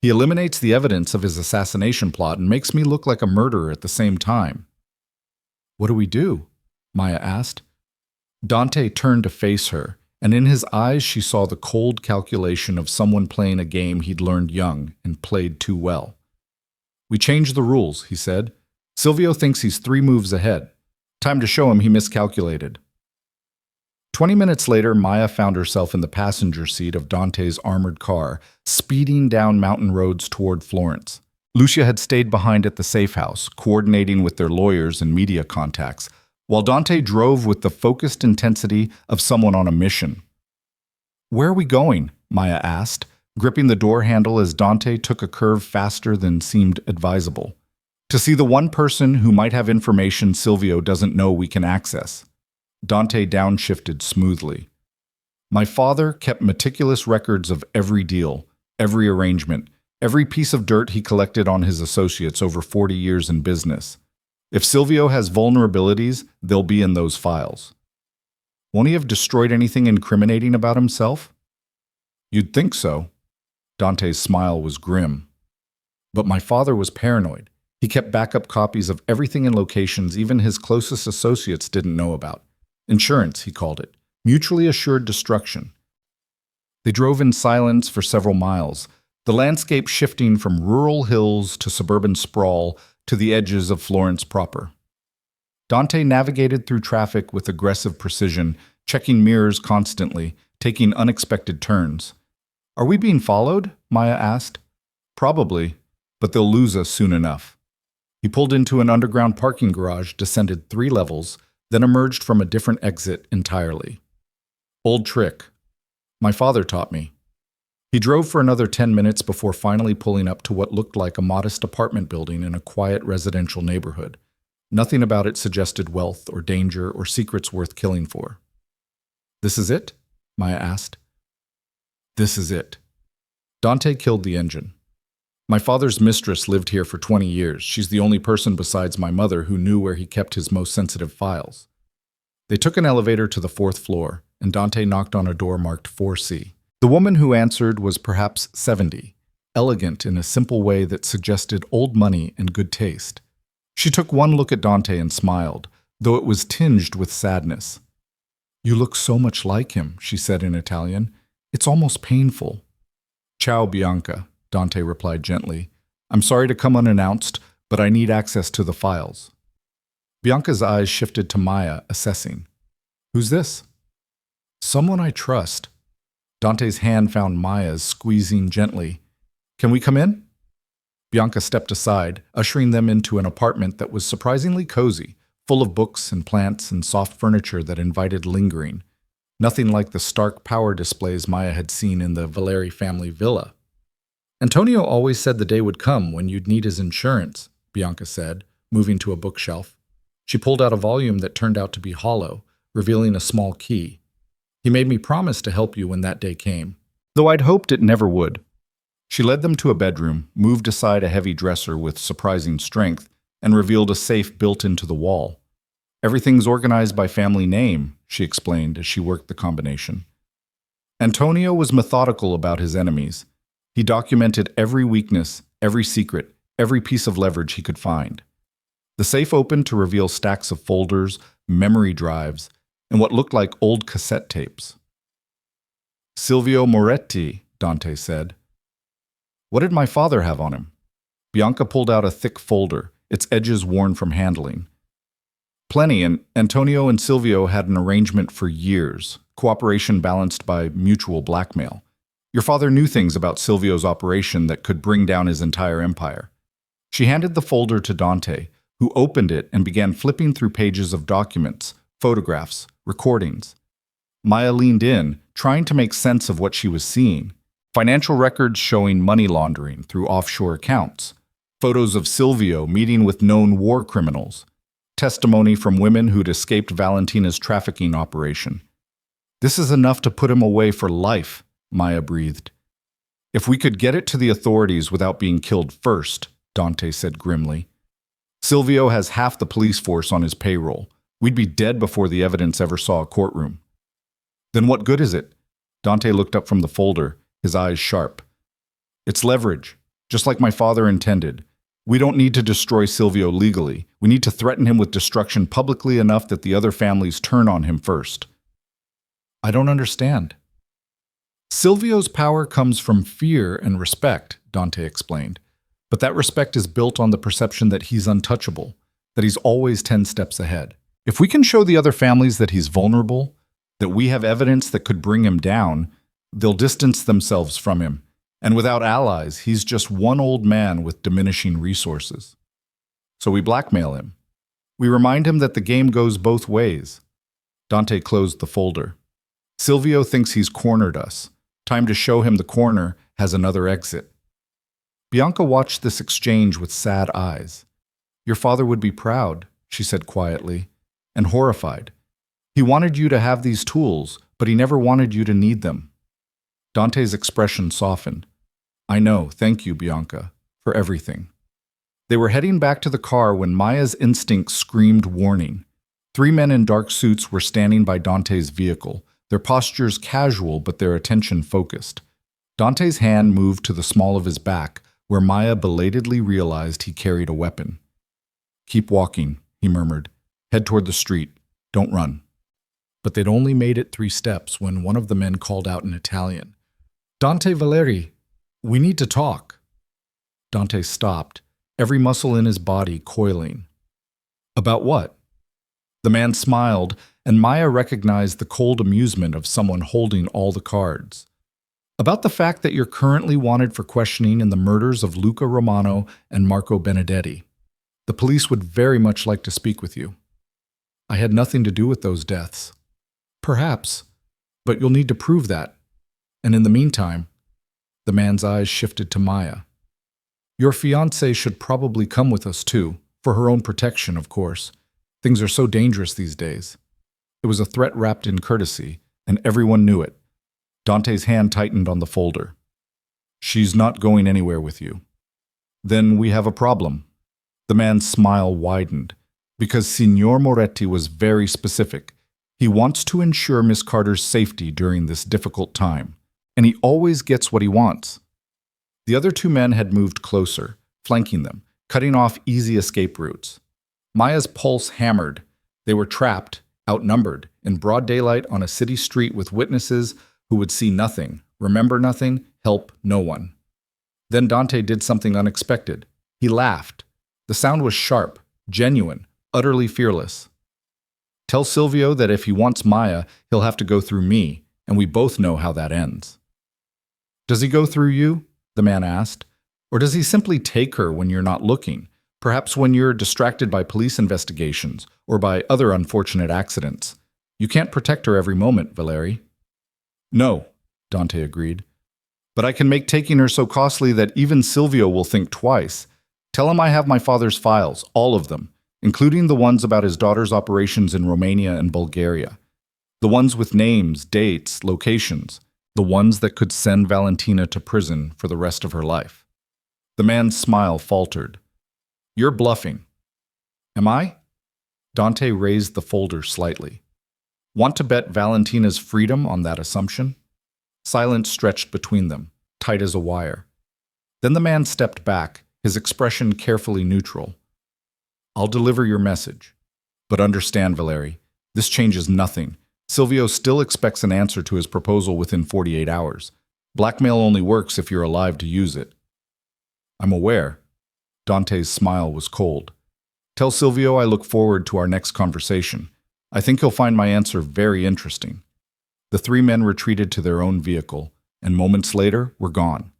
He eliminates the evidence of his assassination plot and makes me look like a murderer at the same time. What do we do? Maya asked. Dante turned to face her, and in his eyes she saw the cold calculation of someone playing a game he'd learned young and played too well. We changed the rules, he said. Silvio thinks he's 3 moves ahead. Time to show him he miscalculated. 20 minutes later, Maya found herself in the passenger seat of Dante's armored car, speeding down mountain roads toward Florence. Lucia had stayed behind at the safe house, coordinating with their lawyers and media contacts, while Dante drove with the focused intensity of someone on a mission. "Where are we going?" Maya asked, gripping the door handle as Dante took a curve faster than seemed advisable. "To see the one person who might have information Silvio doesn't know we can access." Dante downshifted smoothly. "My father kept meticulous records of every deal, every arrangement, every piece of dirt he collected on his associates over 40 years in business. If Silvio has vulnerabilities, they'll be in those files." "Won't he have destroyed anything incriminating about himself?" "You'd think so." Dante's smile was grim. "But my father was paranoid. He kept backup copies of everything in locations even his closest associates didn't know about. Insurance, he called it. Mutually assured destruction." They drove in silence for several miles, the landscape shifting from rural hills to suburban sprawl to the edges of Florence proper. Dante navigated through traffic with aggressive precision, checking mirrors constantly, taking unexpected turns. "Are we being followed?" Maya asked. "Probably, but they'll lose us soon enough." He pulled into an underground parking garage, descended 3 levels, then emerged from a different exit entirely. "Old trick. My father taught me." He drove for another 10 minutes before finally pulling up to what looked like a modest apartment building in a quiet residential neighborhood. Nothing about it suggested wealth or danger or secrets worth killing for. "This is it?" Maya asked. "This is it." Dante killed the engine. "My father's mistress lived here for 20 years. She's the only person besides my mother who knew where he kept his most sensitive files." They took an elevator to the 4th floor, and Dante knocked on a door marked 4C. The woman who answered was perhaps 70, elegant in a simple way that suggested old money and good taste. She took one look at Dante and smiled, though it was tinged with sadness. "You look so much like him," she said in Italian. "It's almost painful." "Ciao, Bianca," Dante replied gently. "I'm sorry to come unannounced, but I need access to the files." Bianca's eyes shifted to Maya, assessing. "Who's this?" "Someone I trust." Dante's hand found Maya's, squeezing gently. "Can we come in?" Bianca stepped aside, ushering them into an apartment that was surprisingly cozy, full of books and plants and soft furniture that invited lingering. Nothing like the stark power displays Maya had seen in the Valeri family villa. "Antonio always said the day would come when you'd need his insurance," Bianca said, moving to a bookshelf. She pulled out a volume that turned out to be hollow, revealing a small key. "He made me promise to help you when that day came, though I'd hoped it never would." She led them to a bedroom, moved aside a heavy dresser with surprising strength, and revealed a safe built into the wall. "Everything's organized by family name," she explained as she worked the combination. Antonio was methodical about his enemies. He documented every weakness, every secret, every piece of leverage he could find. The safe opened to reveal stacks of folders, memory drives, and what looked like old cassette tapes. "Silvio Moretti," Dante said. "What did my father have on him?" Bianca pulled out a thick folder, its edges worn from handling. "Plenty, and Antonio and Silvio had an arrangement for years, cooperation balanced by mutual blackmail. Your father knew things about Silvio's operation that could bring down his entire empire." She handed the folder to Dante, who opened it and began flipping through pages of documents, photographs, recordings. Maya leaned in, trying to make sense of what she was seeing. Financial records showing money laundering through offshore accounts, photos of Silvio meeting with known war criminals, testimony from women who'd escaped Valentina's trafficking operation. "This is enough to put him away for life," Maya breathed. "If we could get it to the authorities without being killed first," Dante said grimly. Silvio has half the police force on his payroll. We'd be dead before the evidence ever saw a courtroom. Then what good is it? Dante looked up from the folder, his eyes sharp. It's leverage, just like my father intended. We don't need to destroy Silvio legally. We need to threaten him with destruction publicly enough that the other families turn on him first. I don't understand. Silvio's power comes from fear and respect, Dante explained. But that respect is built on the perception that he's untouchable, that he's always 10 steps ahead. If we can show the other families that he's vulnerable, that we have evidence that could bring him down, they'll distance themselves from him. And without allies, he's just one old man with diminishing resources. So we blackmail him. We remind him that the game goes both ways. Dante closed the folder. Silvio thinks he's cornered us. Time to show him the corner has another exit. Bianca watched this exchange with sad eyes. Your father would be proud, she said quietly, and horrified. He wanted you to have these tools, but he never wanted you to need them. Dante's expression softened. I know, thank you, Bianca, for everything. They were heading back to the car when Maya's instinct screamed warning. 3 men in dark suits were standing by Dante's vehicle, their postures casual but their attention focused. Dante's hand moved to the small of his back, where Maya belatedly realized he carried a weapon. Keep walking, he murmured. Head toward the street. Don't run. But they'd only made it 3 steps when one of the men called out in Italian. Dante Valeri, we need to talk. Dante stopped, every muscle in his body coiling. About what? The man smiled, and Maya recognized the cold amusement of someone holding all the cards. About the fact that you're currently wanted for questioning in the murders of Luca Romano and Marco Benedetti. The police would very much like to speak with you. I had nothing to do with those deaths. Perhaps, but you'll need to prove that. And in the meantime, the man's eyes shifted to Maya. Your fiancée should probably come with us too, for her own protection, of course. Things are so dangerous these days. It was a threat wrapped in courtesy, and everyone knew it. Dante's hand tightened on the folder. She's not going anywhere with you. Then we have a problem. The man's smile widened, because Signor Moretti was very specific. He wants to ensure Miss Carter's safety during this difficult time, and he always gets what he wants. The other 2 men had moved closer, flanking them, cutting off easy escape routes. Maya's pulse hammered. They were trapped, outnumbered, in broad daylight on a city street with witnesses who would see nothing, remember nothing, help no one. Then Dante did something unexpected. He laughed. The sound was sharp, genuine, utterly fearless. Tell Silvio that if he wants Maya, he'll have to go through me, and we both know how that ends. Does he go through you? The man asked. Or does he simply take her when you're not looking, perhaps when you're distracted by police investigations or by other unfortunate accidents? You can't protect her every moment, Valeri. No, Dante agreed. But I can make taking her so costly that even Silvio will think twice. Tell him I have my father's files, all of them, including the ones about his daughter's operations in Romania and Bulgaria. The ones with names, dates, locations. The ones that could send Valentina to prison for the rest of her life. The man's smile faltered. You're bluffing. Am I? Dante raised the folder slightly. Want to bet Valentina's freedom on that assumption? Silence stretched between them, tight as a wire. Then the man stepped back, his expression carefully neutral. I'll deliver your message. But understand, Valeri, this changes nothing. Silvio still expects an answer to his proposal within 48 hours. Blackmail only works if you're alive to use it. I'm aware. Dante's smile was cold. Tell Silvio I look forward to our next conversation. I think he'll find my answer very interesting. The 3 men retreated to their own vehicle, and moments later were gone.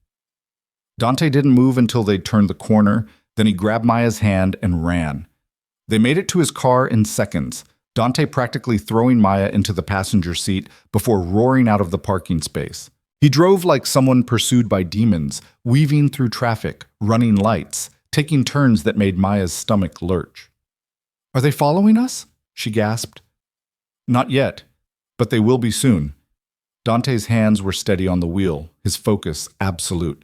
Dante didn't move until they'd turned the corner, then he grabbed Maya's hand and ran. They made it to his car in seconds, Dante practically throwing Maya into the passenger seat before roaring out of the parking space. He drove like someone pursued by demons, weaving through traffic, running lights, taking turns that made Maya's stomach lurch. Are they following us? She gasped. Not yet, but they will be soon. Dante's hands were steady on the wheel, his focus absolute.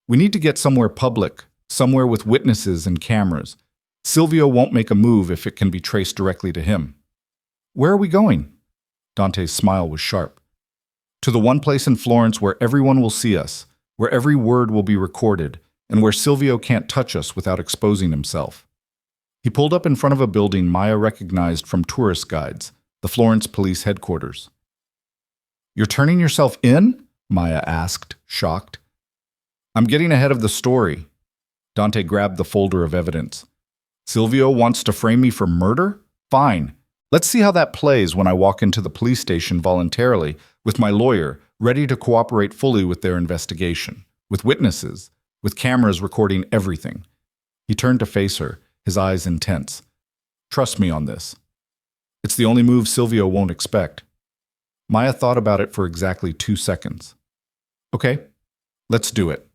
We need to get somewhere public, somewhere with witnesses and cameras. Silvio won't make a move if it can be traced directly to him. Where are we going? Dante's smile was sharp. To the one place in Florence where everyone will see us, where every word will be recorded, and where Silvio can't touch us without exposing himself. He pulled up in front of a building Maya recognized from tourist guides, the Florence police headquarters. You're turning yourself in? Maya asked, shocked. I'm getting ahead of the story. Dante grabbed the folder of evidence. Silvio wants to frame me for murder? Fine. Let's see how that plays when I walk into the police station voluntarily with my lawyer, ready to cooperate fully with their investigation, with witnesses, with cameras recording everything. He turned to face her, his eyes intense. Trust me on this. It's the only move Silvio won't expect. Maya thought about it for exactly 2 seconds. Okay, let's do it.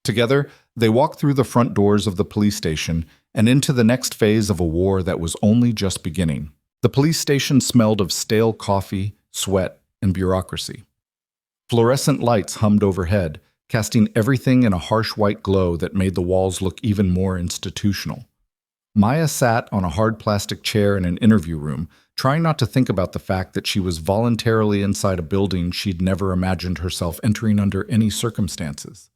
Together, they walked through the front doors of the police station and into the next phase of a war that was only just beginning. The police station smelled of stale coffee, sweat, and bureaucracy. Fluorescent lights hummed overhead, casting everything in a harsh white glow that made the walls look even more institutional. Maya sat on a hard plastic chair in an interview room, trying not to think about the fact that she was voluntarily inside a building she'd never imagined herself entering under any circumstances.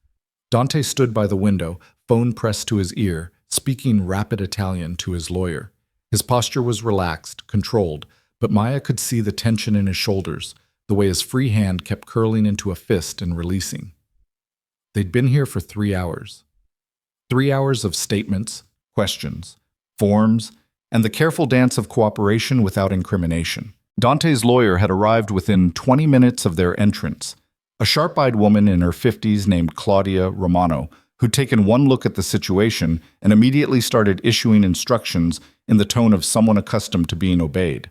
Dante stood by the window, phone pressed to his ear, speaking rapid Italian to his lawyer. His posture was relaxed, controlled, but Maya could see the tension in his shoulders, the way his free hand kept curling into a fist and releasing. They'd been here for 3 hours. 3 hours of statements, questions, forms, and the careful dance of cooperation without incrimination. Dante's lawyer had arrived within 20 minutes of their entrance, a sharp-eyed woman in her 50s named Claudia Romano, who'd taken one look at the situation and immediately started issuing instructions in the tone of someone accustomed to being obeyed.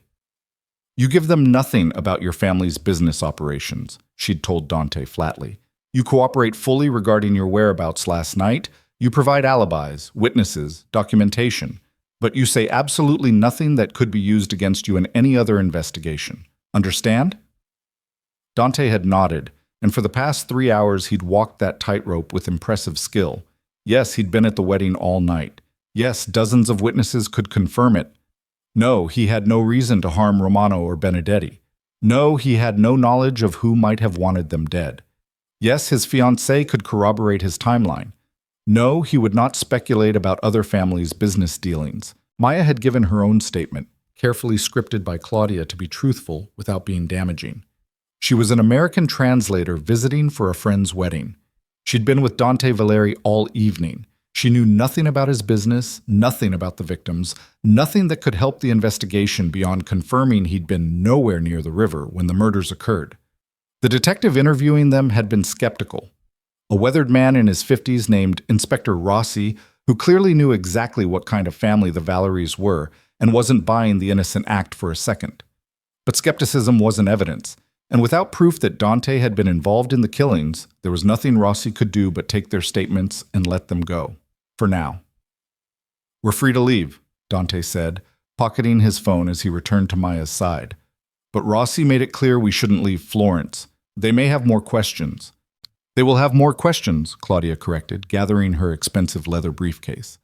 You give them nothing about your family's business operations, she'd told Dante flatly. You cooperate fully regarding your whereabouts last night. You provide alibis, witnesses, documentation, but you say absolutely nothing that could be used against you in any other investigation. Understand? Dante had nodded, and for the past 3 hours he'd walked that tightrope with impressive skill. Yes, he'd been at the wedding all night. Yes, dozens of witnesses could confirm it. No, he had no reason to harm Romano or Benedetti. No, he had no knowledge of who might have wanted them dead. Yes, his fiancée could corroborate his timeline. No, he would not speculate about other families' business dealings. Maya had given her own statement, carefully scripted by Claudia to be truthful without being damaging. She was an American translator visiting for a friend's wedding. She'd been with Dante Valeri all evening. She knew nothing about his business, nothing about the victims, nothing that could help the investigation beyond confirming he'd been nowhere near the river when the murders occurred. The detective interviewing them had been skeptical. A weathered man in his 50s named Inspector Rossi, who clearly knew exactly what kind of family the Valeries were and wasn't buying the innocent act for a second. But skepticism wasn't evidence, and without proof that Dante had been involved in the killings, there was nothing Rossi could do but take their statements and let them go. For now. We're free to leave, Dante said, pocketing his phone as he returned to Maya's side. But Rossi made it clear we shouldn't leave Florence. They may have more questions. They will have more questions, Claudia corrected, gathering her expensive leather briefcase.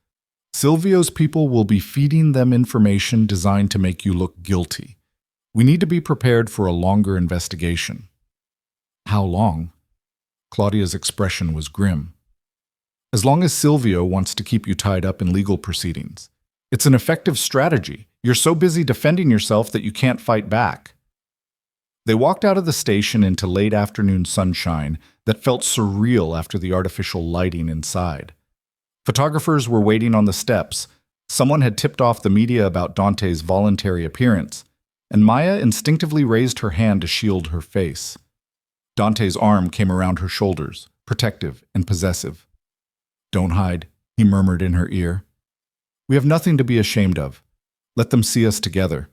Silvio's people will be feeding them information designed to make you look guilty. We need to be prepared for a longer investigation. How long? Claudia's expression was grim. As long as Silvio wants to keep you tied up in legal proceedings. It's an effective strategy. You're so busy defending yourself that you can't fight back. They walked out of the station into late afternoon sunshine that felt surreal after the artificial lighting inside. Photographers were waiting on the steps. Someone had tipped off the media about Dante's voluntary appearance, and Maya instinctively raised her hand to shield her face. Dante's arm came around her shoulders, protective and possessive. Don't hide, he murmured in her ear. We have nothing to be ashamed of. Let them see us together.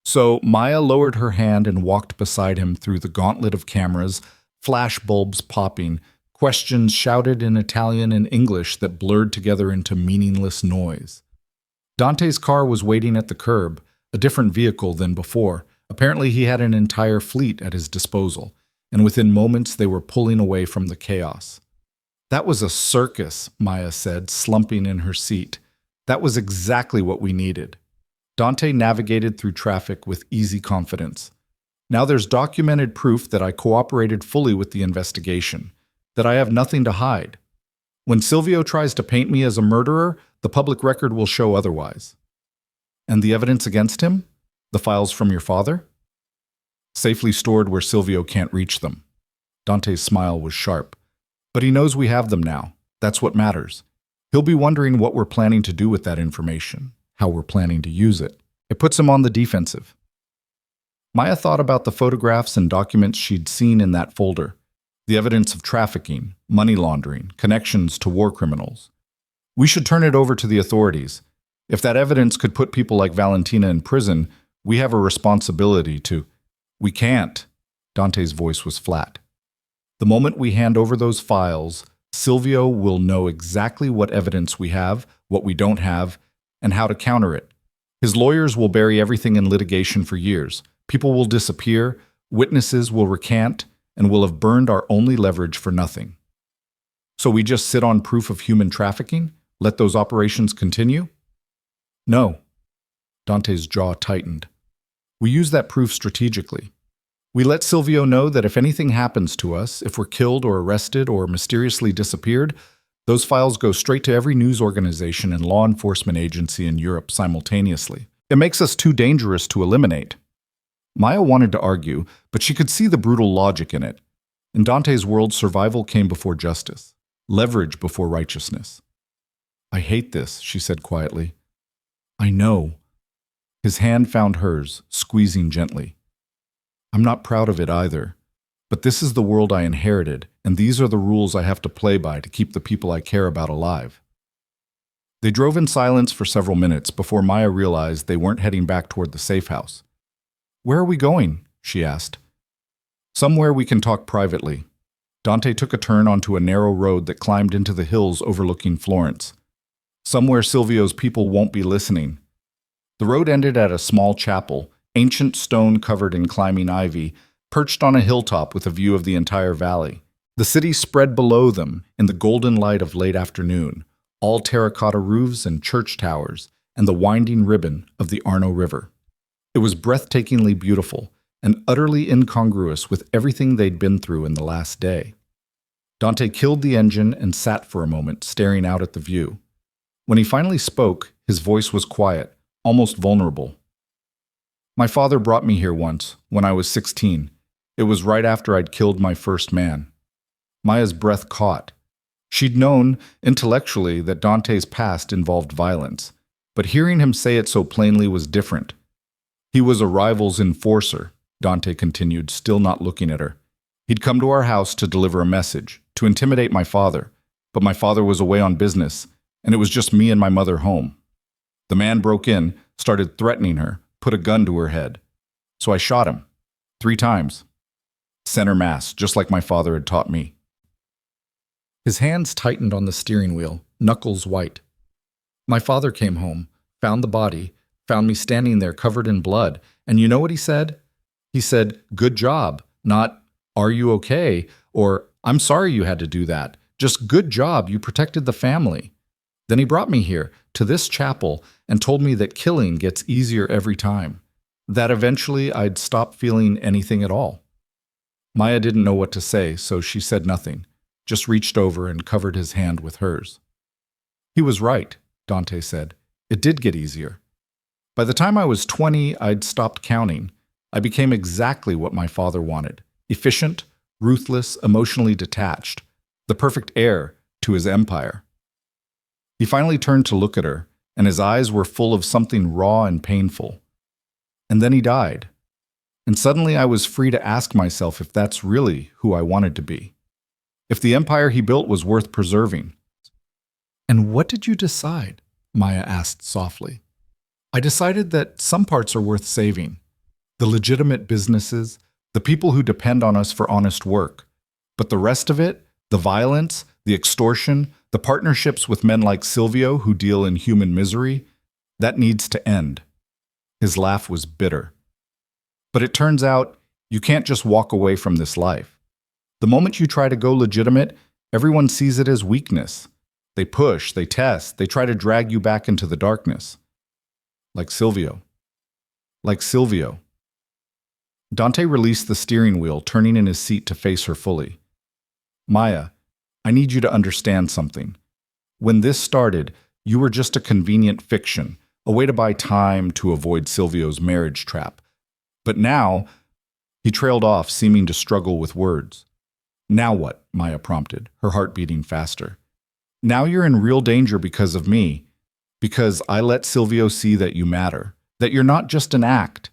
So Maya lowered her hand and walked beside him through the gauntlet of cameras, flash bulbs popping, questions shouted in Italian and English that blurred together into meaningless noise. Dante's car was waiting at the curb, a different vehicle than before. Apparently he had an entire fleet at his disposal, and within moments they were pulling away from the chaos. That was a circus, Maya said, slumping in her seat. That was exactly what we needed. Dante navigated through traffic with easy confidence. Now there's documented proof that I cooperated fully with the investigation, that I have nothing to hide. When Silvio tries to paint me as a murderer, the public record will show otherwise. And the evidence against him? The files from your father? Safely stored where Silvio can't reach them. Dante's smile was sharp. But he knows we have them now. That's what matters. He'll be wondering what we're planning to do with that information, how we're planning to use it. It puts him on the defensive. Maya thought about the photographs and documents she'd seen in that folder, the evidence of trafficking, money laundering, connections to war criminals. We should turn it over to the authorities. If that evidence could put people like Valentina in prison, we have a responsibility to... We can't. Dante's voice was flat. The moment we hand over those files, Silvio will know exactly what evidence we have, what we don't have, and how to counter it. His lawyers will bury everything in litigation for years. People will disappear, witnesses will recant, and we'll have burned our only leverage for nothing. So we just sit on proof of human trafficking? Let those operations continue? No. Dante's jaw tightened. We use that proof strategically. We let Silvio know that if anything happens to us, if we're killed or arrested or mysteriously disappeared, those files go straight to every news organization and law enforcement agency in Europe simultaneously. It makes us too dangerous to eliminate. Maya wanted to argue, but she could see the brutal logic in it. In Dante's world, survival came before justice, leverage before righteousness. I hate this, she said quietly. I know. His hand found hers, squeezing gently. I'm not proud of it either, but this is the world I inherited, and these are the rules I have to play by to keep the people I care about alive. They drove in silence for several minutes before Maya realized they weren't heading back toward the safe house. Where are we going? She asked. Somewhere we can talk privately. Dante took a turn onto a narrow road that climbed into the hills overlooking Florence. Somewhere Silvio's people won't be listening. The road ended at a small chapel, ancient stone covered in climbing ivy, perched on a hilltop with a view of the entire valley. The city spread below them in the golden light of late afternoon, all terracotta roofs and church towers, and the winding ribbon of the Arno River. It was breathtakingly beautiful and utterly incongruous with everything they'd been through in the last day. Dante killed the engine and sat for a moment, staring out at the view. When he finally spoke, his voice was quiet, almost vulnerable. My father brought me here once, when I was 16. It was right after I'd killed my first man. Maya's breath caught. She'd known, intellectually, that Dante's past involved violence, but hearing him say it so plainly was different. He was a rival's enforcer, Dante continued, still not looking at her. He'd come to our house to deliver a message, to intimidate my father, but my father was away on business, and it was just me and my mother home. The man broke in, started threatening her, put a gun to her head. So I shot him. 3 times. Center mass, just like my father had taught me. His hands tightened on the steering wheel, knuckles white. My father came home, found the body, found me standing there covered in blood, and you know what he said? He said, "Good job," not, "Are you okay?" or, "I'm sorry you had to do that." Just, "Good job, you protected the family." Then he brought me here, to this chapel, and told me that killing gets easier every time. That eventually I'd stop feeling anything at all. Maya didn't know what to say, so she said nothing, just reached over and covered his hand with hers. He was right, Dante said. It did get easier. By the time I was 20, I'd stopped counting. I became exactly what my father wanted. Efficient, ruthless, emotionally detached. The perfect heir to his empire. He finally turned to look at her, and his eyes were full of something raw and painful. And then he died. And suddenly I was free to ask myself if that's really who I wanted to be. If the empire he built was worth preserving. "And what did you decide?" Maya asked softly. "I decided that some parts are worth saving. The legitimate businesses, the people who depend on us for honest work. But the rest of it, the violence, the extortion, the partnerships with men like Silvio who deal in human misery, that needs to end." His laugh was bitter. But it turns out, you can't just walk away from this life. The moment you try to go legitimate, everyone sees it as weakness. They push, they test, they try to drag you back into the darkness. Like Silvio. Like Silvio. Dante released the steering wheel, turning in his seat to face her fully. Maya, I need you to understand something. When this started, you were just a convenient fiction, a way to buy time to avoid Silvio's marriage trap. But now, he trailed off, seeming to struggle with words. Now what? Maya prompted, her heart beating faster. Now you're in real danger because of me, because I let Silvio see that you matter, that you're not just an act.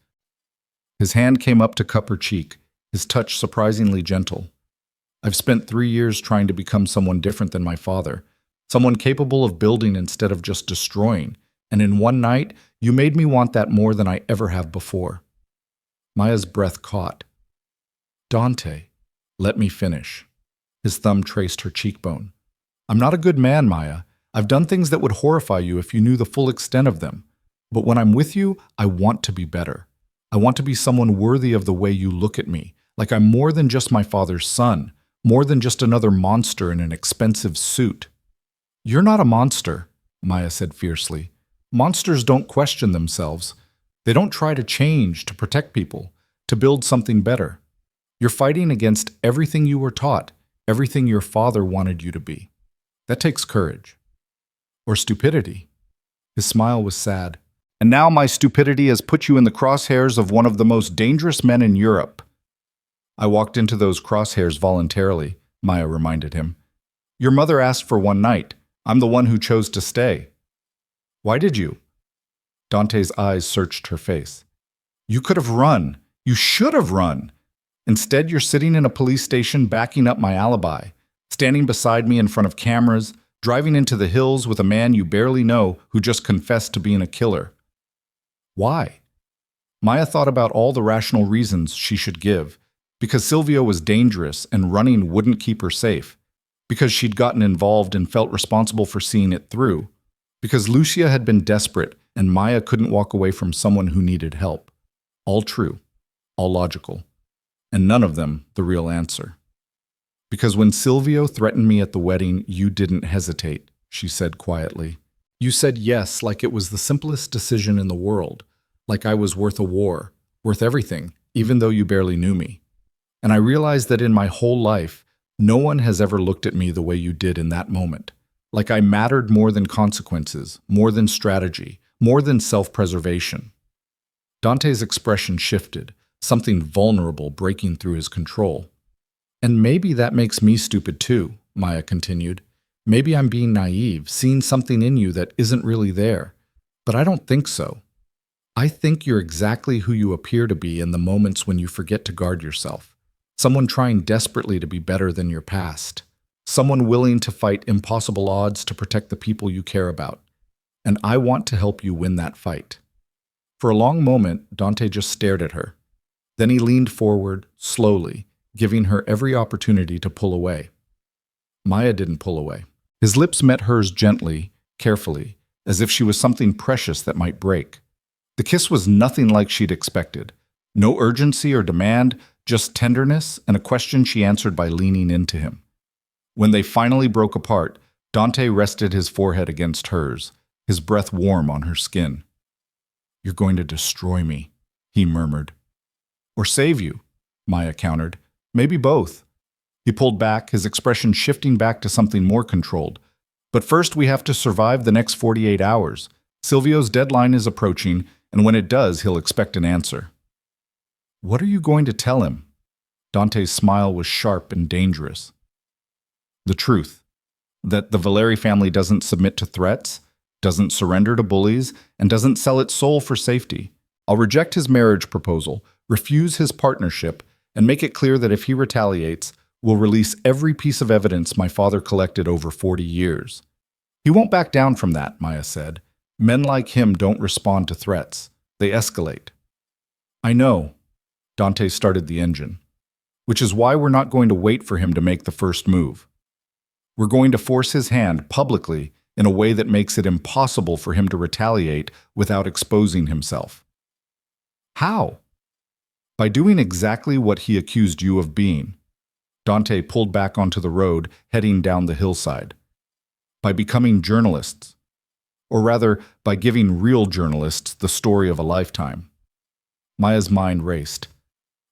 His hand came up to cup her cheek, his touch surprisingly gentle. I've spent 3 years trying to become someone different than my father, someone capable of building instead of just destroying, and in one night, you made me want that more than I ever have before. Maya's breath caught. Dante, let me finish. His thumb traced her cheekbone. I'm not a good man, Maya. I've done things that would horrify you if you knew the full extent of them. But when I'm with you, I want to be better. I want to be someone worthy of the way you look at me, like I'm more than just my father's son, more than just another monster in an expensive suit. You're not a monster, Maya said fiercely. Monsters don't question themselves. They don't try to change, to protect people, to build something better. You're fighting against everything you were taught, everything your father wanted you to be. That takes courage. Or stupidity. His smile was sad. And now my stupidity has put you in the crosshairs of one of the most dangerous men in Europe. I walked into those crosshairs voluntarily, Maya reminded him. Your mother asked for one night. I'm the one who chose to stay. Why did you? Dante's eyes searched her face. You could have run. You should have run. Instead, you're sitting in a police station backing up my alibi, standing beside me in front of cameras, driving into the hills with a man you barely know who just confessed to being a killer. Why? Maya thought about all the rational reasons she should give. Because Silvio was dangerous and running wouldn't keep her safe. Because she'd gotten involved and felt responsible for seeing it through. Because Lucia had been desperate and Maya couldn't walk away from someone who needed help. All true. All logical. And none of them the real answer. Because when Silvio threatened me at the wedding, you didn't hesitate, she said quietly. You said yes like it was the simplest decision in the world, like I was worth a war, worth everything, even though you barely knew me. And I realized that in my whole life, no one has ever looked at me the way you did in that moment, like I mattered more than consequences, more than strategy, more than self-preservation. Dante's expression shifted, something vulnerable breaking through his control. And maybe that makes me stupid too, Maya continued. Maybe I'm being naive, seeing something in you that isn't really there. But I don't think so. I think you're exactly who you appear to be in the moments when you forget to guard yourself. Someone trying desperately to be better than your past. Someone willing to fight impossible odds to protect the people you care about. And I want to help you win that fight. For a long moment, Dante just stared at her. Then he leaned forward, slowly, giving her every opportunity to pull away. Maya didn't pull away. His lips met hers gently, carefully, as if she was something precious that might break. The kiss was nothing like she'd expected. No urgency or demand, just tenderness and a question she answered by leaning into him. When they finally broke apart, Dante rested his forehead against hers, his breath warm on her skin. You're going to destroy me, he murmured. Or save you, Maya countered. Maybe both. He pulled back, his expression shifting back to something more controlled. But first we have to survive the next 48 hours. Silvio's deadline is approaching, and when it does, he'll expect an answer. What are you going to tell him? Dante's smile was sharp and dangerous. The truth. That the Valeri family doesn't submit to threats, doesn't surrender to bullies, and doesn't sell its soul for safety. I'll reject his marriage proposal, refuse his partnership, and make it clear that if he retaliates, we'll release every piece of evidence my father collected over 40 years. He won't back down from that, Maya said. Men like him don't respond to threats. They escalate. I know. Dante started the engine. Which is why we're not going to wait for him to make the first move. We're going to force his hand publicly in a way that makes it impossible for him to retaliate without exposing himself. How? By doing exactly what he accused you of being. Dante pulled back onto the road, heading down the hillside. by becoming journalists, or rather, by giving real journalists the story of a lifetime. Maya's mind raced.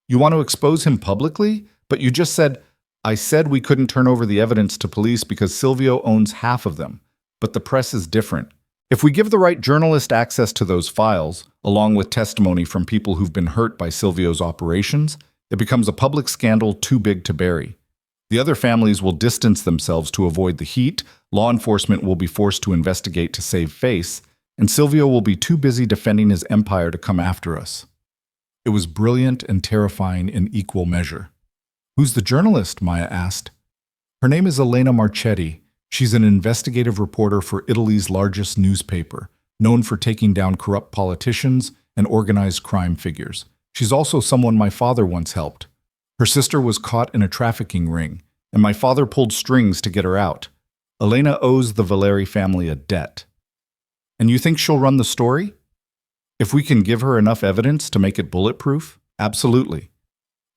You want to expose him publicly? But you just said, I said we couldn't turn over the evidence to police because Silvio owns half of them. But the press is different. If we give the right journalist access to those files, along with testimony from people who've been hurt by Silvio's operations, it becomes a public scandal too big to bury. The other families will distance themselves to avoid the heat, law enforcement will be forced to investigate to save face, and Silvio will be too busy defending his empire to come after us. It was brilliant and terrifying in equal measure. Who's the journalist? Maya asked. Her name is Elena Marchetti. She's an investigative reporter for Italy's largest newspaper, known for taking down corrupt politicians and organized crime figures. She's also someone my father once helped. Her sister was caught in a trafficking ring, and my father pulled strings to get her out. Elena owes the Valeri family a debt. And you think she'll run the story? If we can give her enough evidence to make it bulletproof? Absolutely.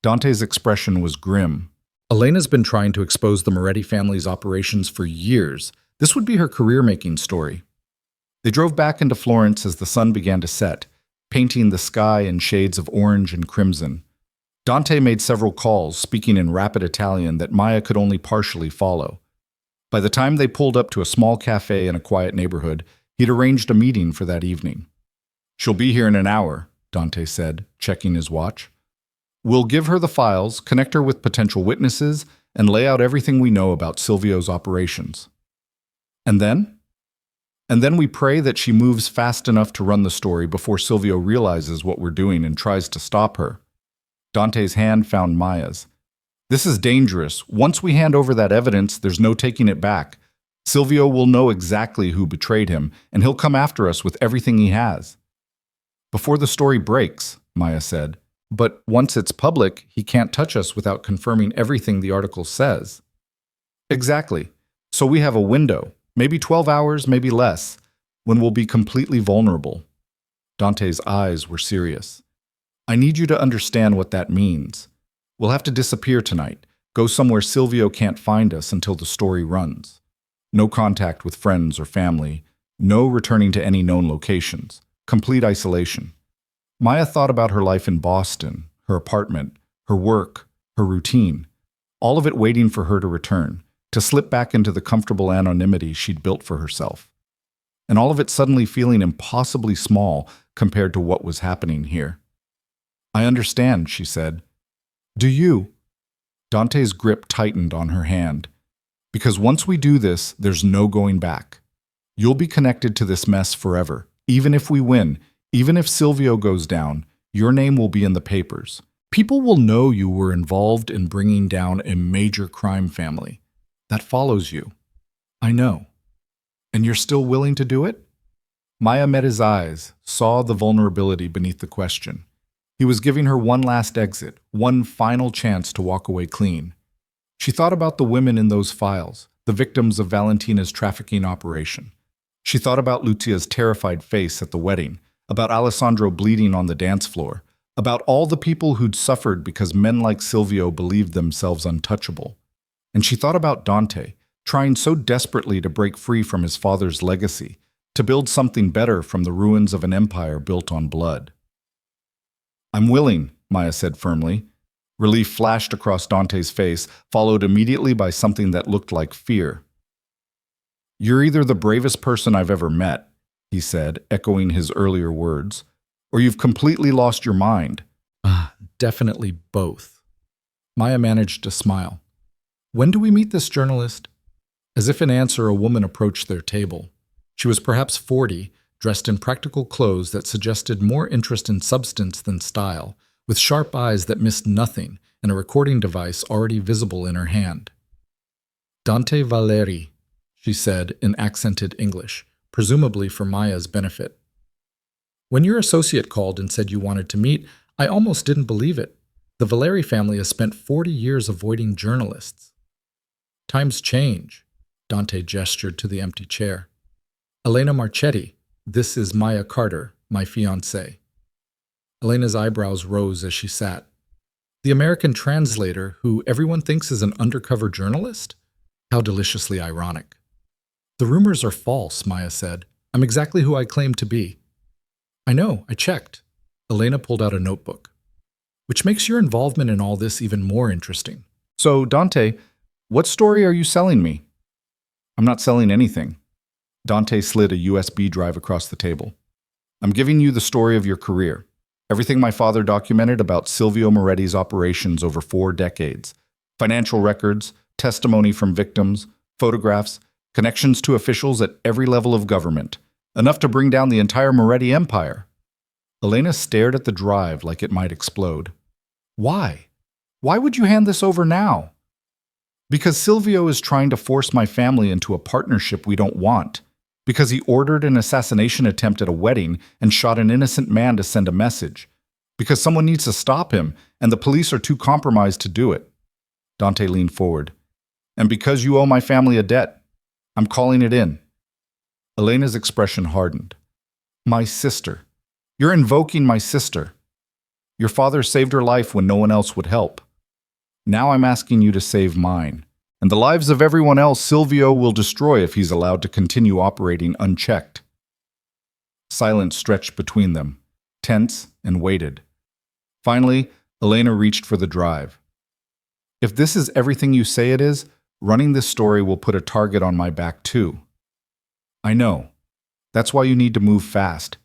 Dante's expression was grim. Elena's been trying to expose the Moretti family's operations for years. This would be her career-making story. They drove back into Florence as the sun began to set, painting the sky in shades of orange and crimson. Dante made several calls, speaking in rapid Italian that Maya could only partially follow. By the time they pulled up to a small cafe in a quiet neighborhood, he'd arranged a meeting for that evening. She'll be here in an hour, Dante said, checking his watch. We'll give her the files, connect her with potential witnesses, and lay out everything we know about Silvio's operations. And then? And then we pray that she moves fast enough to run the story before Silvio realizes what we're doing and tries to stop her. Dante's hand found Maya's. This is dangerous. Once we hand over that evidence, there's no taking it back. Silvio will know exactly who betrayed him, and he'll come after us with everything he has. Before the story breaks, Maya said. But once it's public, he can't touch us without confirming everything the article says. Exactly. So we have a window, maybe 12 hours, maybe less, when we'll be completely vulnerable. Dante's eyes were serious. I need you to understand what that means. We'll have to disappear tonight, go somewhere Silvio can't find us until the story runs. No contact with friends or family, no returning to any known locations, complete isolation. Maya thought about her life in Boston, her apartment, her work, her routine, all of it waiting for her to return, to slip back into the comfortable anonymity she'd built for herself. And all of it suddenly feeling impossibly small compared to what was happening here. I understand, she said. Do you? Dante's grip tightened on her hand. Because once we do this, there's no going back. You'll be connected to this mess forever, even if we win. Even if Silvio goes down, your name will be in the papers. People will know you were involved in bringing down a major crime family. That follows you. I know. And you're still willing to do it? Maya met his eyes, saw the vulnerability beneath the question. He was giving her one last exit, one final chance to walk away clean. She thought about the women in those files, the victims of Valentina's trafficking operation. She thought about Lucia's terrified face at the wedding, about Alessandro bleeding on the dance floor, about all the people who'd suffered because men like Silvio believed themselves untouchable. And she thought about Dante, trying so desperately to break free from his father's legacy, to build something better from the ruins of an empire built on blood. I'm willing, Maya said firmly. Relief flashed across Dante's face, followed immediately by something that looked like fear. You're either the bravest person I've ever met, he said, echoing his earlier words, or you've completely lost your mind. Definitely both. Maya managed to smile. When do we meet this journalist? As if in answer, a woman approached their table. She was perhaps 40, dressed in practical clothes that suggested more interest in substance than style, with sharp eyes that missed nothing and a recording device already visible in her hand. Dante Valeri, she said in accented English, presumably for Maya's benefit. When your associate called and said you wanted to meet, I almost didn't believe it. The Valeri family has spent 40 years avoiding journalists. Times change, Dante gestured to the empty chair. Elena Marchetti, this is Maya Carter, my fiancée. Elena's eyebrows rose as she sat. The American translator, who everyone thinks is an undercover journalist? How deliciously ironic. The rumors are false, Maya said. I'm exactly who I claim to be. I know, I checked. Elena pulled out a notebook. Which makes your involvement in all this even more interesting. So, Dante, what story are you selling me? I'm not selling anything. Dante slid a USB drive across the table. I'm giving you the story of your career. Everything my father documented about Silvio Moretti's operations over 4 decades. Financial records, testimony from victims, photographs, connections to officials at every level of government. Enough to bring down the entire Moretti empire. Elena stared at the drive like it might explode. Why? Why would you hand this over now? Because Silvio is trying to force my family into a partnership we don't want. Because he ordered an assassination attempt at a wedding and shot an innocent man to send a message. Because someone needs to stop him, and the police are too compromised to do it. Dante leaned forward. And because you owe my family a debt, I'm calling it in. Elena's expression hardened. My sister. You're invoking my sister. Your father saved her life when no one else would help. Now I'm asking you to save mine. And the lives of everyone else Silvio will destroy if he's allowed to continue operating unchecked. Silence stretched between them, tense and waited. Finally, Elena reached for the drive. If this is everything you say it is, running this story will put a target on my back too. I know. That's why you need to move fast.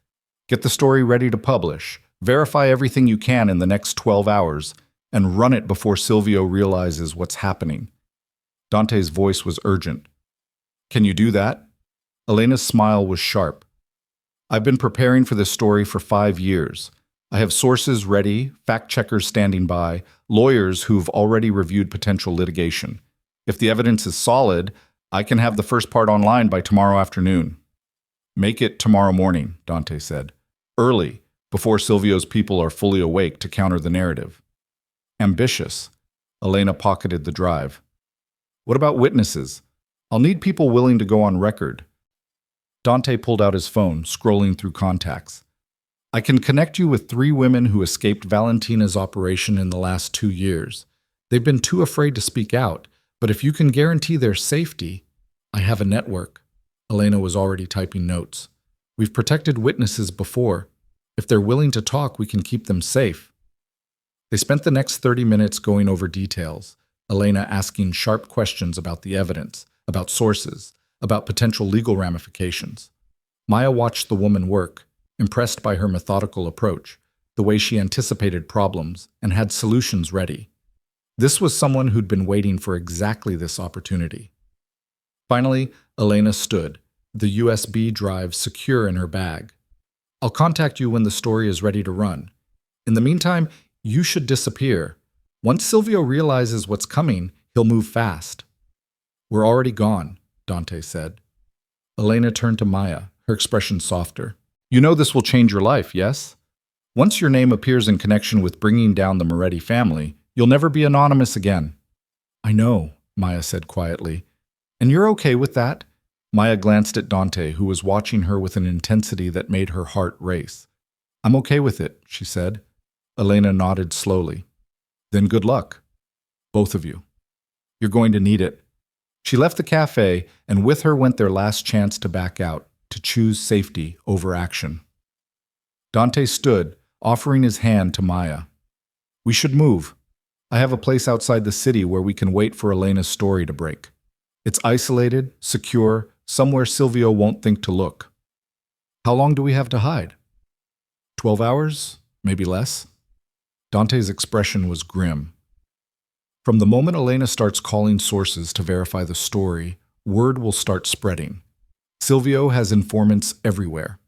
Get the story ready to publish, verify everything you can in the next 12 hours, and run it before Silvio realizes what's happening. Dante's voice was urgent. Can you do that? Elena's smile was sharp. I've been preparing for this story for 5 years. I have sources ready, fact-checkers standing by, lawyers who've already reviewed potential litigation. If the evidence is solid, I can have the first part online by tomorrow afternoon. Make it tomorrow morning, Dante said. Early, before Silvio's people are fully awake to counter the narrative. Ambitious. Elena pocketed the drive. What about witnesses? I'll need people willing to go on record. Dante pulled out his phone, scrolling through contacts. I can connect you with 3 women who escaped Valentina's operation in the last 2 years. They've been too afraid to speak out, but if you can guarantee their safety, I have a network. Elena was already typing notes. We've protected witnesses before. If they're willing to talk, we can keep them safe. They spent the next 30 minutes going over details, Elena asking sharp questions about the evidence, about sources, about potential legal ramifications. Maya watched the woman work, impressed by her methodical approach, the way she anticipated problems and had solutions ready. This was someone who'd been waiting for exactly this opportunity. Finally, Elena stood, the USB drive secure in her bag. I'll contact you when the story is ready to run. In the meantime, you should disappear. Once Silvio realizes what's coming, he'll move fast. We're already gone, Dante said. Elena turned to Maya, her expression softer. You know this will change your life, yes? Once your name appears in connection with bringing down the Moretti family, you'll never be anonymous again. I know, Maya said quietly. And you're okay with that? Maya glanced at Dante, who was watching her with an intensity that made her heart race. I'm okay with it, she said. Elena nodded slowly. Then good luck, both of you. You're going to need it. She left the cafe, and with her went their last chance to back out, to choose safety over action. Dante stood, offering his hand to Maya. We should move. I have a place outside the city where we can wait for Elena's story to break. It's isolated, secure, somewhere Silvio won't think to look. How long do we have to hide? 12 hours? Maybe less? Dante's expression was grim. From the moment Elena starts calling sources to verify the story, word will start spreading. Silvio has informants everywhere.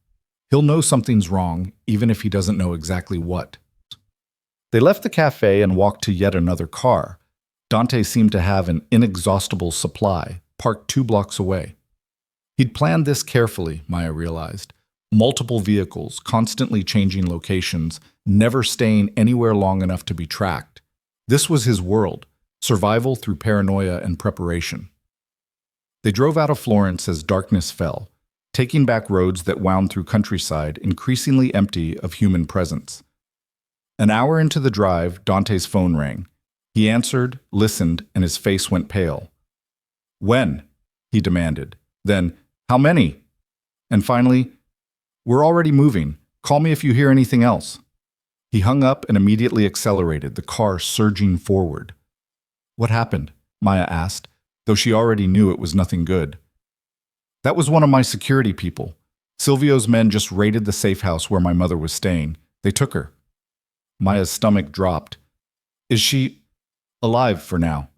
He'll know something's wrong, even if he doesn't know exactly what. They left the cafe and walked to yet another car. Dante seemed to have an inexhaustible supply, parked 2 blocks away. He'd planned this carefully, Maya realized. Multiple vehicles, constantly changing locations, never staying anywhere long enough to be tracked. This was his world, survival through paranoia and preparation. They drove out of Florence as darkness fell, taking back roads that wound through countryside, increasingly empty of human presence. An hour into the drive, Dante's phone rang. He answered, listened, and his face went pale. When? He demanded. Then, how many? And finally, we're already moving. Call me if you hear anything else. He hung up and immediately accelerated, the car surging forward. What happened? Maya asked, though she already knew it was nothing good. That was one of my security people. Silvio's men just raided the safe house where my mother was staying. They took her. Maya's stomach dropped. Is she alive for now?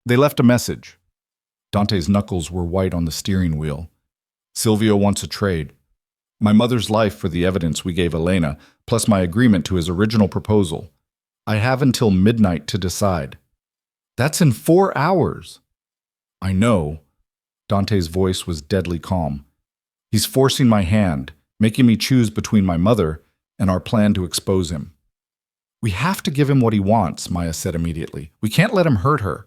They left a message. Dante's knuckles were white on the steering wheel. Silvio wants a trade. My mother's life for the evidence we gave Elena, plus my agreement to his original proposal. I have until midnight to decide. That's in 4 hours. I know. Dante's voice was deadly calm. He's forcing my hand, making me choose between my mother and our plan to expose him. We have to give him what he wants, Maya said immediately. We can't let him hurt her.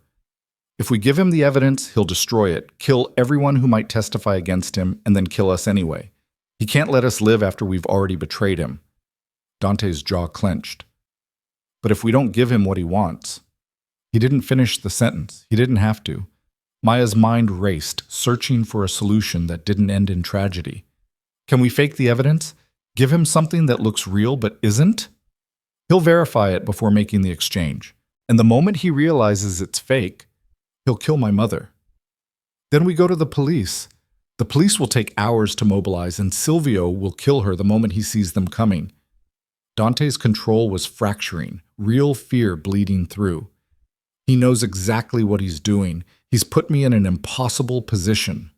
If we give him the evidence, he'll destroy it, kill everyone who might testify against him, and then kill us anyway. He can't let us live after we've already betrayed him. Dante's jaw clenched. But if we don't give him what he wants... He didn't finish the sentence. He didn't have to. Maya's mind raced, searching for a solution that didn't end in tragedy. Can we fake the evidence? Give him something that looks real but isn't? He'll verify it before making the exchange. And the moment he realizes it's fake, he'll kill my mother. Then we go to the police. The police will take hours to mobilize, and Silvio will kill her the moment he sees them coming. Dante's control was fracturing, real fear bleeding through. He knows exactly what he's doing. He's put me in an impossible position.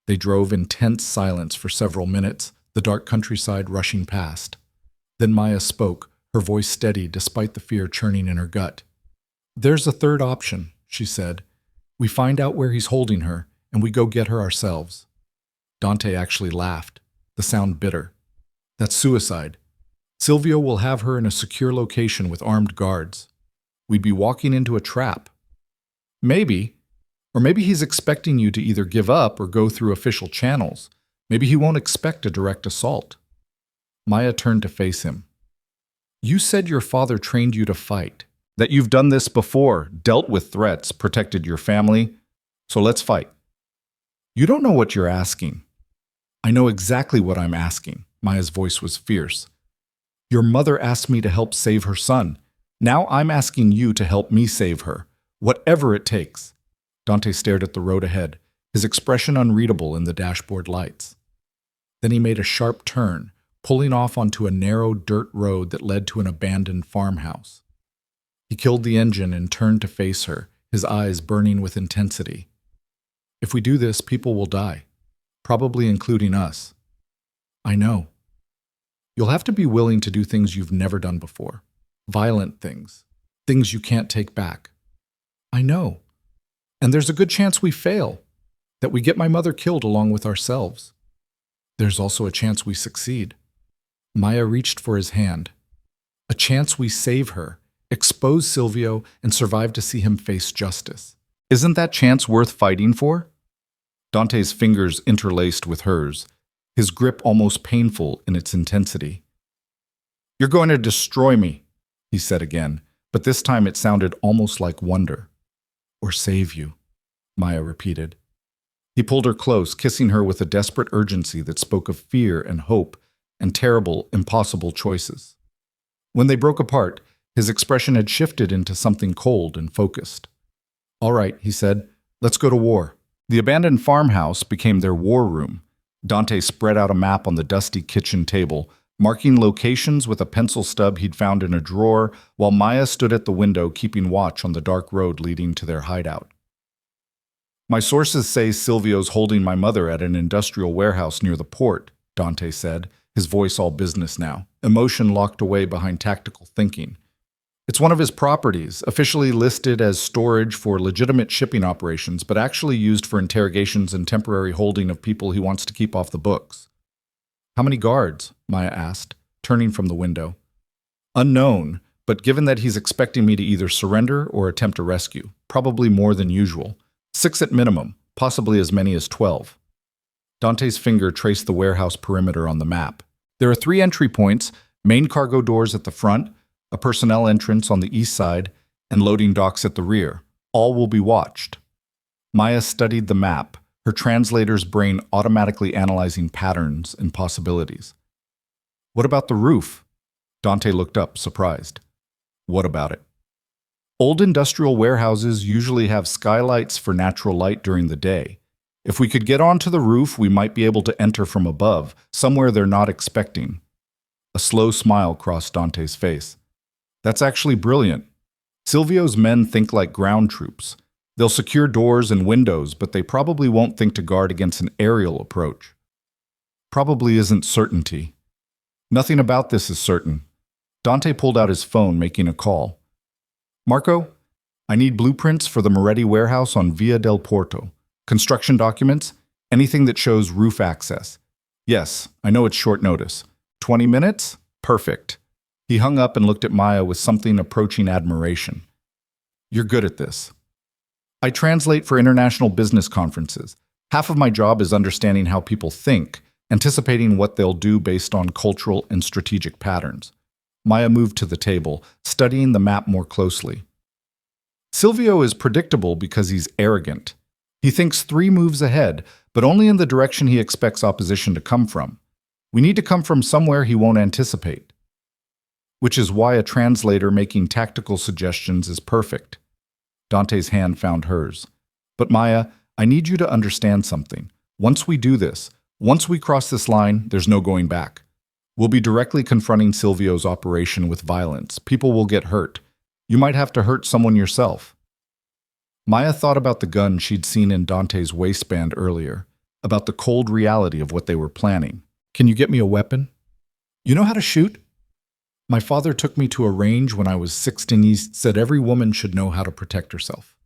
They drove in tense silence for several minutes, the dark countryside rushing past. Then Maya spoke, her voice steady despite the fear churning in her gut. There's a third option, she said. We find out where he's holding her, and we go get her ourselves. Dante actually laughed, the sound bitter. That's suicide. Silvio will have her in a secure location with armed guards. We'd be walking into a trap. Maybe. Or maybe he's expecting you to either give up or go through official channels. Maybe he won't expect a direct assault. Maya turned to face him. You said your father trained you to fight, that you've done this before, dealt with threats, protected your family. So let's fight. You don't know what you're asking. I know exactly what I'm asking. Maya's voice was fierce. Your mother asked me to help save her son. Now I'm asking you to help me save her, whatever it takes. Dante stared at the road ahead, his expression unreadable in the dashboard lights. Then he made a sharp turn, pulling off onto a narrow dirt road that led to an abandoned farmhouse. He killed the engine and turned to face her, his eyes burning with intensity. If we do this, people will die, probably including us. I know. You'll have to be willing to do things you've never done before. Violent things. Things you can't take back. I know. And there's a good chance we fail, that we get my mother killed along with ourselves. There's also a chance we succeed. Maya reached for his hand. A chance we save her, expose Silvio, and survive to see him face justice. Isn't that chance worth fighting for? Dante's fingers interlaced with hers, his grip almost painful in its intensity. You're going to destroy me, he said again, but this time it sounded almost like wonder. Or save you, Maya repeated. He pulled her close, kissing her with a desperate urgency that spoke of fear and hope and terrible, impossible choices. When they broke apart, his expression had shifted into something cold and focused. All right, he said, let's go to war. The abandoned farmhouse became their war room. Dante spread out a map on the dusty kitchen table, marking locations with a pencil stub he'd found in a drawer, while Maya stood at the window keeping watch on the dark road leading to their hideout. My sources say Silvio's holding my mother at an industrial warehouse near the port, Dante said, his voice all business now, emotion locked away behind tactical thinking. It's one of his properties, officially listed as storage for legitimate shipping operations, but actually used for interrogations and temporary holding of people he wants to keep off the books. How many guards? Maya asked, turning from the window. Unknown, but given that he's expecting me to either surrender or attempt a rescue, probably more than usual. 6 at minimum, possibly as many as 12. Dante's finger traced the warehouse perimeter on the map. There are 3 entry points, main cargo doors at the front, a personnel entrance on the east side, and loading docks at the rear. All will be watched. Maya studied the map, her translator's brain automatically analyzing patterns and possibilities. What about the roof? Dante looked up, surprised. What about it? Old industrial warehouses usually have skylights for natural light during the day. If we could get onto the roof, we might be able to enter from above, somewhere they're not expecting. A slow smile crossed Dante's face. That's actually brilliant. Silvio's men think like ground troops. They'll secure doors and windows, but they probably won't think to guard against an aerial approach. Probably isn't certainty. Nothing about this is certain. Dante pulled out his phone, making a call. Marco, I need blueprints for the Moretti warehouse on Via del Porto. Construction documents, anything that shows roof access. Yes, I know it's short notice. 20 minutes? Perfect. He hung up and looked at Maya with something approaching admiration. You're good at this. I translate for international business conferences. Half of my job is understanding how people think, anticipating what they'll do based on cultural and strategic patterns. Maya moved to the table, studying the map more closely. Silvio is predictable because he's arrogant. He thinks 3 moves ahead, but only in the direction he expects opposition to come from. We need to come from somewhere he won't anticipate. Which is why a translator making tactical suggestions is perfect. Dante's hand found hers. But Maya, I need you to understand something. Once we do this, once we cross this line, there's no going back. We'll be directly confronting Silvio's operation with violence. People will get hurt. You might have to hurt someone yourself. Maya thought about the gun she'd seen in Dante's waistband earlier, about the cold reality of what they were planning. Can you get me a weapon? You know how to shoot? My father took me to a range when I was 16. He said every woman should know how to protect herself.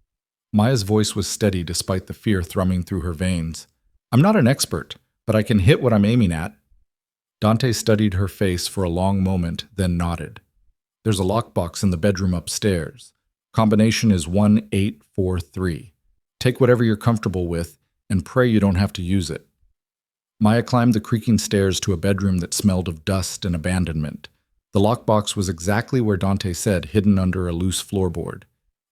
Maya's voice was steady despite the fear thrumming through her veins. I'm not an expert, but I can hit what I'm aiming at. Dante studied her face for a long moment, then nodded. There's a lockbox in the bedroom upstairs. Combination is 1843. Take whatever you're comfortable with and pray you don't have to use it. Maya climbed the creaking stairs to a bedroom that smelled of dust and abandonment. The lockbox was exactly where Dante said, hidden under a loose floorboard.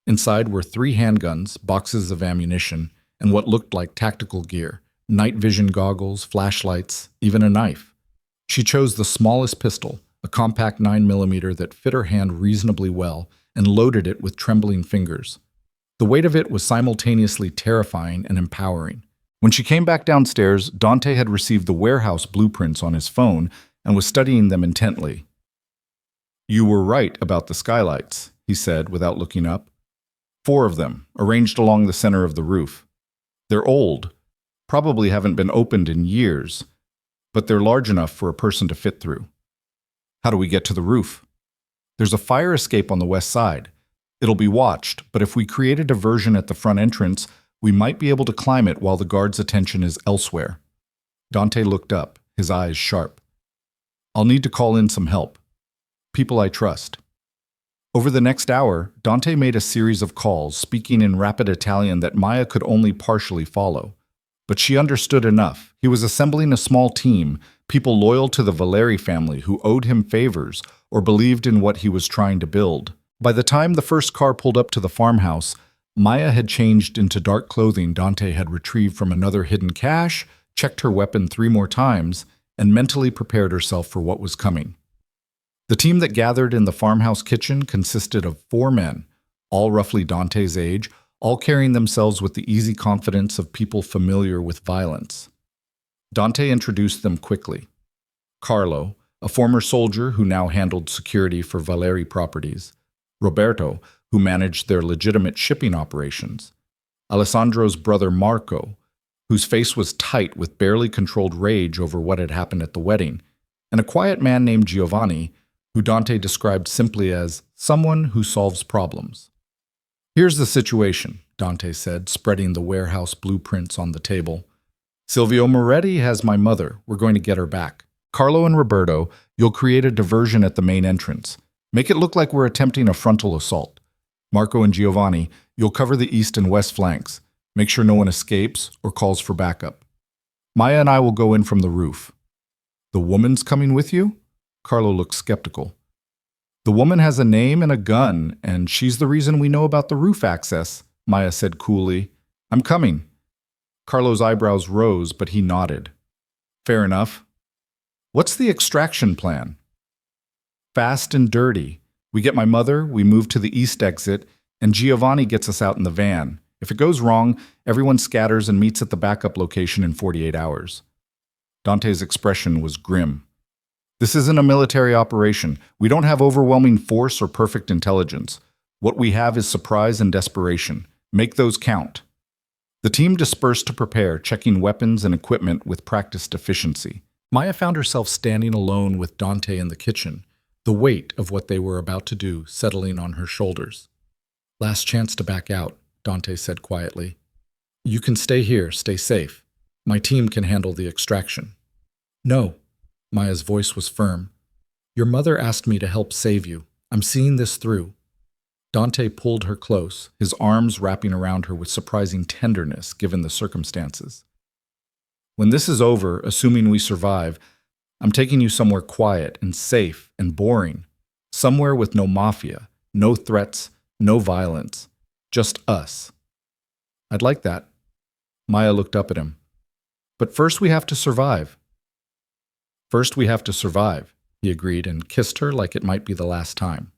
Inside were 3 handguns, boxes of ammunition, and what looked like tactical gear, night vision goggles, flashlights, even a knife. She chose the smallest pistol, a compact 9mm that fit her hand reasonably well, and loaded it with trembling fingers. The weight of it was simultaneously terrifying and empowering. When she came back downstairs, Dante had received the warehouse blueprints on his phone and was studying them intently. You were right about the skylights, he said without looking up. 4 of them, arranged along the center of the roof. They're old, probably haven't been opened in years, but they're large enough for a person to fit through. How do we get to the roof? There's a fire escape on the west side. It'll be watched, but if we create a diversion at the front entrance, we might be able to climb it while the guard's attention is elsewhere. Dante looked up, his eyes sharp. I'll need to call in some help. People I trust. Over the next hour, Dante made a series of calls, speaking in rapid Italian that Maya could only partially follow. But she understood enough. He was assembling a small team, people loyal to the Valeri family who owed him favors or believed in what he was trying to build. By the time the first car pulled up to the farmhouse, Maya had changed into dark clothing Dante had retrieved from another hidden cache, checked her weapon 3 more times, and mentally prepared herself for what was coming. The team that gathered in the farmhouse kitchen consisted of 4 men, all roughly Dante's age, all carrying themselves with the easy confidence of people familiar with violence. Dante introduced them quickly. Carlo, a former soldier who now handled security for Valeri properties. Roberto, who managed their legitimate shipping operations. Alessandro's brother Marco, whose face was tight with barely controlled rage over what had happened at the wedding, and a quiet man named Giovanni, who Dante described simply as someone who solves problems. Here's the situation, Dante said, spreading the warehouse blueprints on the table. Silvio Moretti has my mother. We're going to get her back. Carlo and Roberto, you'll create a diversion at the main entrance. Make it look like we're attempting a frontal assault. Marco and Giovanni, you'll cover the east and west flanks. Make sure no one escapes or calls for backup. Maya and I will go in from the roof. The woman's coming with you? Carlo looked skeptical. The woman has a name and a gun, and she's the reason we know about the roof access, Maya said coolly. I'm coming. Carlo's eyebrows rose, but he nodded. Fair enough. What's the extraction plan? Fast and dirty. We get my mother, we move to the east exit, and Giovanni gets us out in the van. If it goes wrong, everyone scatters and meets at the backup location in 48 hours. Dante's expression was grim. This isn't a military operation. We don't have overwhelming force or perfect intelligence. What we have is surprise and desperation. Make those count. The team dispersed to prepare, checking weapons and equipment with practiced efficiency. Maya found herself standing alone with Dante in the kitchen, the weight of what they were about to do settling on her shoulders. Last chance to back out, Dante said quietly. You can stay here, stay safe. My team can handle the extraction. No, Maya's voice was firm. Your mother asked me to help save you. I'm seeing this through. Dante pulled her close, his arms wrapping around her with surprising tenderness given the circumstances. When this is over, assuming we survive, I'm taking you somewhere quiet and safe and boring. Somewhere with no mafia, no threats, no violence. Just us. I'd like that. Maya looked up at him. But first we have to survive. First we have to survive, he agreed and kissed her like it might be the last time.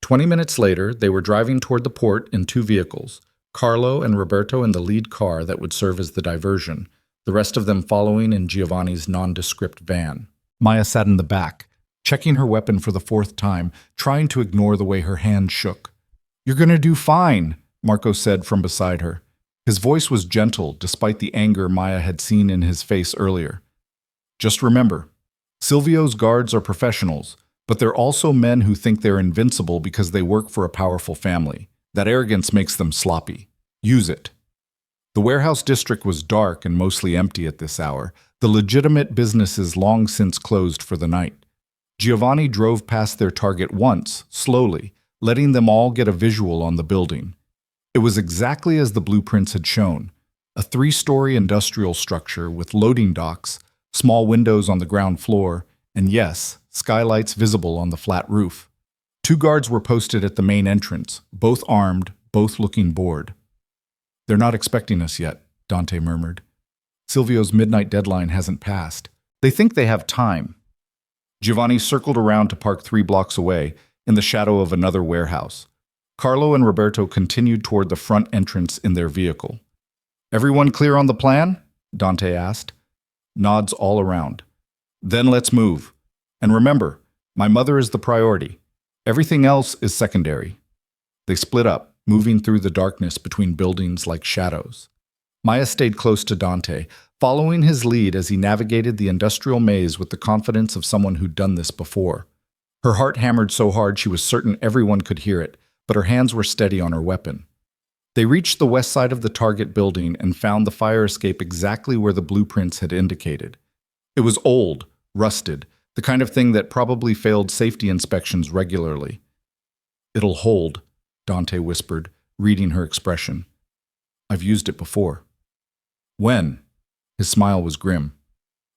20 minutes later, they were driving toward the port in two vehicles, Carlo and Roberto in the lead car that would serve as the diversion, the rest of them following in Giovanni's nondescript van. Maya sat in the back, checking her weapon for the fourth time, trying to ignore the way her hand shook. You're gonna do fine, Marco said from beside her. His voice was gentle, despite the anger Maya had seen in his face earlier. Just remember, Silvio's guards are professionals, but they're also men who think they're invincible because they work for a powerful family. That arrogance makes them sloppy. Use it. The warehouse district was dark and mostly empty at this hour, the legitimate businesses long since closed for the night. Giovanni drove past their target once, slowly, letting them all get a visual on the building. It was exactly as the blueprints had shown, a 3-story industrial structure with loading docks, small windows on the ground floor, and yes, skylights visible on the flat roof. 2 guards were posted at the main entrance, both armed, both looking bored. They're not expecting us yet, Dante murmured. Silvio's midnight deadline hasn't passed. They think they have time. Giovanni circled around to park 3 blocks away, in the shadow of another warehouse. Carlo and Roberto continued toward the front entrance in their vehicle. Everyone clear on the plan? Dante asked. Nods all around. Then let's move. And remember, my mother is the priority. Everything else is secondary. They split up, moving through the darkness between buildings like shadows. Maya stayed close to Dante, following his lead as he navigated the industrial maze with the confidence of someone who'd done this before. Her heart hammered so hard she was certain everyone could hear it, but her hands were steady on her weapon. They reached the west side of the target building and found the fire escape exactly where the blueprints had indicated. It was old, rusted, the kind of thing that probably failed safety inspections regularly. It'll hold, Dante whispered, reading her expression. I've used it before. When? His smile was grim.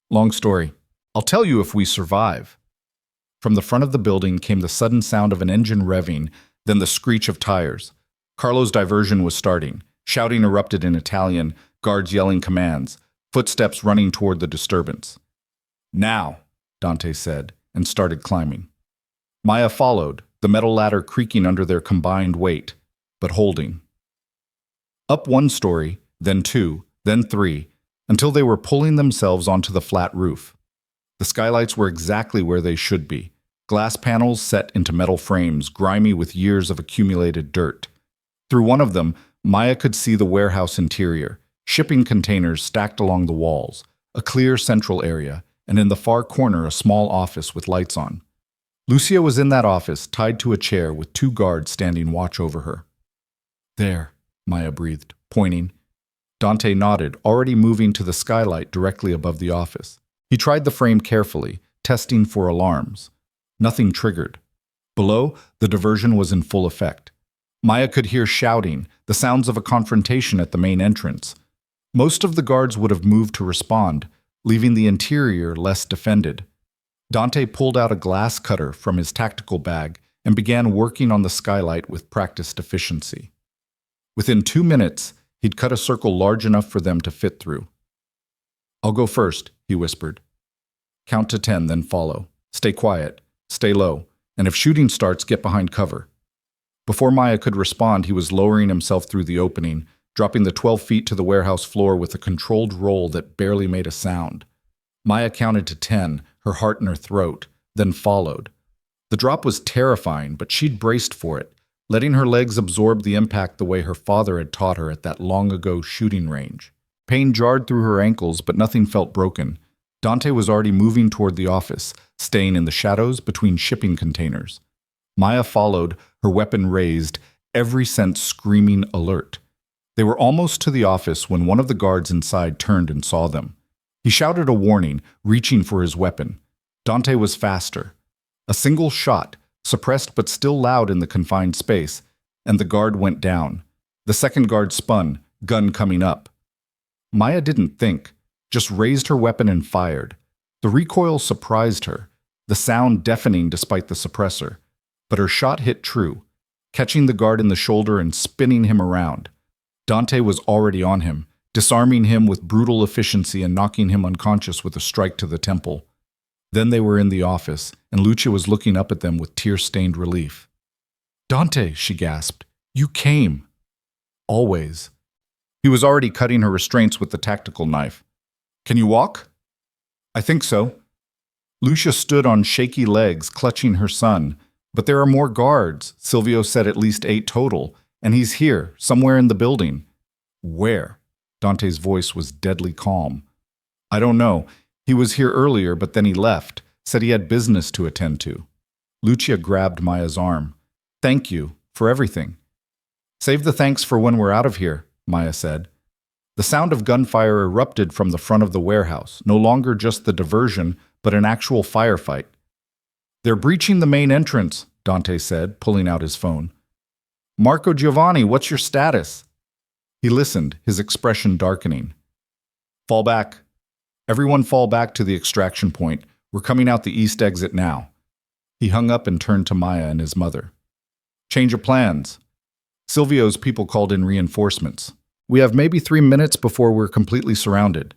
Long story. I'll tell you if we survive. From the front of the building came the sudden sound of an engine revving, then the screech of tires. Carlo's diversion was starting. Shouting erupted in Italian, guards yelling commands, footsteps running toward the disturbance. Now, Dante said, and started climbing. Maya followed, the metal ladder creaking under their combined weight, but holding. Up 1 story, then 2, then 3, until they were pulling themselves onto the flat roof. The skylights were exactly where they should be, glass panels set into metal frames, grimy with years of accumulated dirt. Through one of them, Maya could see the warehouse interior, shipping containers stacked along the walls, a clear central area, and in the far corner a small office with lights on. Lucia was in that office, tied to a chair with 2 guards standing watch over her. There, Maya breathed, pointing. Dante nodded, already moving to the skylight directly above the office. He tried the frame carefully, testing for alarms. Nothing triggered. Below, the diversion was in full effect. Maya could hear shouting, the sounds of a confrontation at the main entrance. Most of the guards would have moved to respond, leaving the interior less defended. Dante pulled out a glass cutter from his tactical bag and began working on the skylight with practiced efficiency. Within 2 minutes, He'd cut a circle large enough for them to fit through. "I'll go first," he whispered. "Count to 10, then follow. Stay quiet, stay low, and if shooting starts, get behind cover." Before Maya could respond, he was lowering himself through the opening, dropping the 12 feet to the warehouse floor with a controlled roll that barely made a sound. Maya counted to 10, her heart in her throat, then followed. The drop was terrifying, but she'd braced for it, letting her legs absorb the impact the way her father had taught her at that long-ago shooting range. Pain jarred through her ankles, but nothing felt broken. Dante was already moving toward the office, staying in the shadows between shipping containers. Maya followed, her weapon raised, every sense screaming alert. They were almost to the office when one of the guards inside turned and saw them. He shouted a warning, reaching for his weapon. Dante was faster. A single shot, suppressed but still loud in the confined space, and the guard went down. The second guard spun, gun coming up. Maya didn't think, just raised her weapon and fired. The recoil surprised her, the sound deafening despite the suppressor. But her shot hit true, catching the guard in the shoulder and spinning him around. Dante was already on him, disarming him with brutal efficiency and knocking him unconscious with a strike to the temple. Then they were in the office, and Lucia was looking up at them with tear-stained relief. "Dante," she gasped, "you came." "Always." He was already cutting her restraints with the tactical knife. "Can you walk?" "I think so." Lucia stood on shaky legs, clutching her son. "But there are more guards," Silvio said, "at least 8 total, and he's here, somewhere in the building." "Where?" Dante's voice was deadly calm. "I don't know. He was here earlier, but then he left, said he had business to attend to." Lucia grabbed Maya's arm. "Thank you, for everything." "Save the thanks for when we're out of here," Maya said. The sound of gunfire erupted from the front of the warehouse, no longer just the diversion, but an actual firefight. "They're breaching the main entrance," Dante said, pulling out his phone. "Marco Giovanni, what's your status?" He listened, his expression darkening. "Fall back. Everyone fall back to the extraction point. We're coming out the east exit now." He hung up and turned to Maya and his mother. "Change of plans." Silvio's people called in reinforcements. "We have maybe 3 minutes before we're completely surrounded."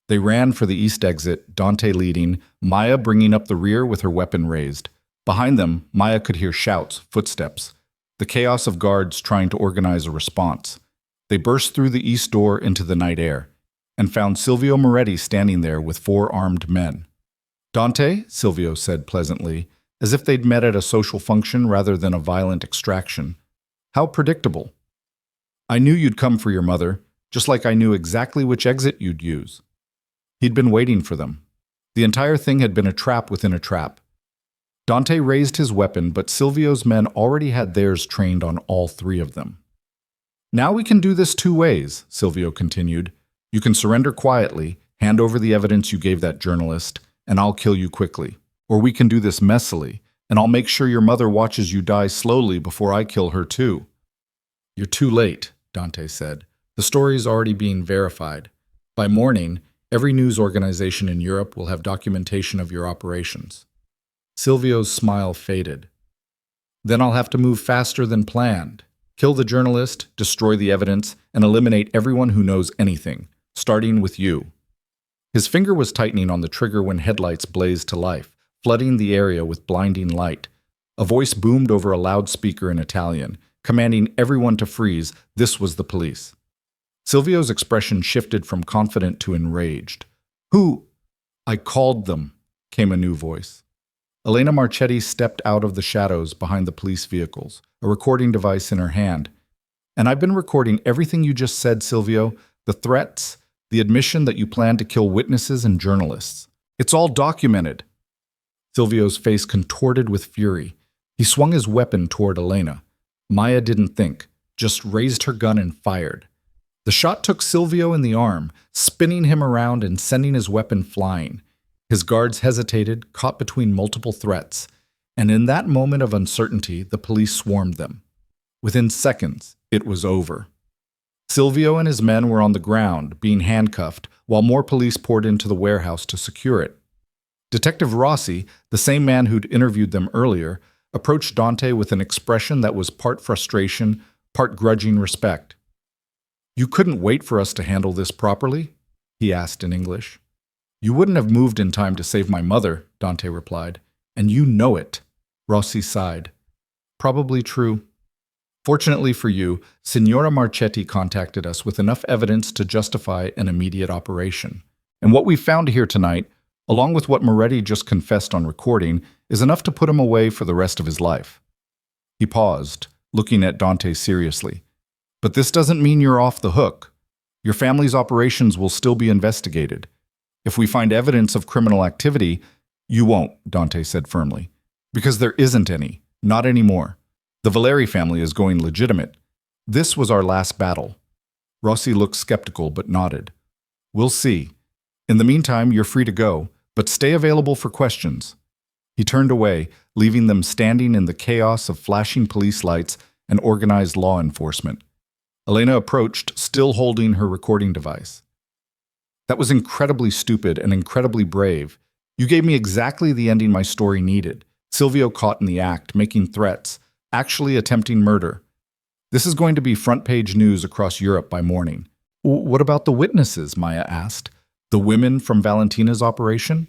They ran for the east exit, Dante leading, Maya bringing up the rear with her weapon raised. Behind them, Maya could hear shouts, footsteps, the chaos of guards trying to organize a response. They burst through the east door into the night air, and found Silvio Moretti standing there with 4 armed men. "Dante," Silvio said pleasantly, as if they'd met at a social function rather than a violent extraction. "How predictable." "I knew you'd come for your mother, just like I knew exactly which exit you'd use." He'd been waiting for them. The entire thing had been a trap within a trap. Dante raised his weapon, but Silvio's men already had theirs trained on all 3 of them. "Now we can do this 2 ways, Silvio continued. "You can surrender quietly, hand over the evidence you gave that journalist, and I'll kill you quickly. Or we can do this messily, and I'll make sure your mother watches you die slowly before I kill her too." "You're too late," Dante said. "The story's already being verified. By morning, every news organization in Europe will have documentation of your operations." Silvio's smile faded. "Then I'll have to move faster than planned. Kill the journalist, destroy the evidence, and eliminate everyone who knows anything, starting with you." His finger was tightening on the trigger when headlights blazed to life, flooding the area with blinding light. A voice boomed over a loudspeaker in Italian, commanding everyone to freeze. This was the police. Silvio's expression shifted from confident to enraged. "Who?" "I called them," came a new voice. Elena Marchetti stepped out of the shadows behind the police vehicles, a recording device in her hand. "And I've been recording everything you just said, Silvio, the threats, the admission that you plan to kill witnesses and journalists. It's all documented." Silvio's face contorted with fury. He swung his weapon toward Elena. Maya didn't think, just raised her gun and fired. The shot took Silvio in the arm, spinning him around and sending his weapon flying. His guards hesitated, caught between multiple threats, and in that moment of uncertainty, the police swarmed them. Within seconds, it was over. Silvio and his men were on the ground, being handcuffed, while more police poured into the warehouse to secure it. Detective Rossi, the same man who'd interviewed them earlier, approached Dante with an expression that was part frustration, part grudging respect. You couldn't wait for us to handle this properly? He asked in English. You wouldn't have moved in time to save my mother, Dante replied. And you know it. Rossi sighed. Probably true. Fortunately for you, Signora Marchetti contacted us with enough evidence to justify an immediate operation. And what we found here tonight, along with what Moretti just confessed on recording, is enough to put him away for the rest of his life. He paused, looking at Dante seriously. But this doesn't mean you're off the hook. Your family's operations will still be investigated. If we find evidence of criminal activity, you won't, Dante said firmly. Because there isn't any, not anymore. The Valeri family is going legitimate. This was our last battle. Rossi looked skeptical but nodded. We'll see. In the meantime, you're free to go, but stay available for questions. He turned away, leaving them standing in the chaos of flashing police lights and organized law enforcement. Elena approached, still holding her recording device. That was incredibly stupid and incredibly brave. You gave me exactly the ending my story needed. Silvio caught in the act, making threats, actually attempting murder. This is going to be front-page news across Europe by morning. What about the witnesses? Maya asked. The women from Valentina's operation?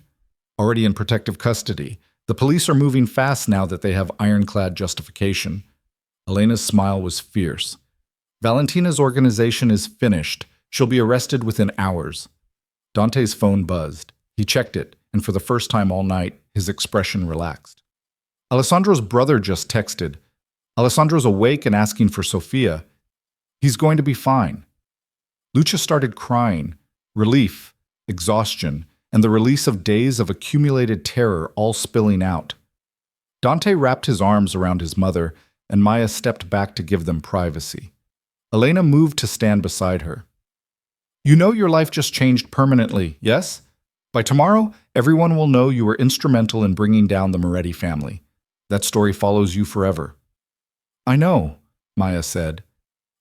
Already in protective custody. The police are moving fast now that they have ironclad justification. Elena's smile was fierce. Valentina's organization is finished. She'll be arrested within hours. Dante's phone buzzed. He checked it, and for the first time all night, his expression relaxed. Alessandro's brother just texted. Alessandro's awake and asking for Sofia. He's going to be fine. Lucia started crying. Relief, exhaustion, and the release of days of accumulated terror all spilling out. Dante wrapped his arms around his mother, and Maya stepped back to give them privacy. Elena moved to stand beside her. You know your life just changed permanently, yes? By tomorrow, everyone will know you were instrumental in bringing down the Moretti family. That story follows you forever. I know, Maya said,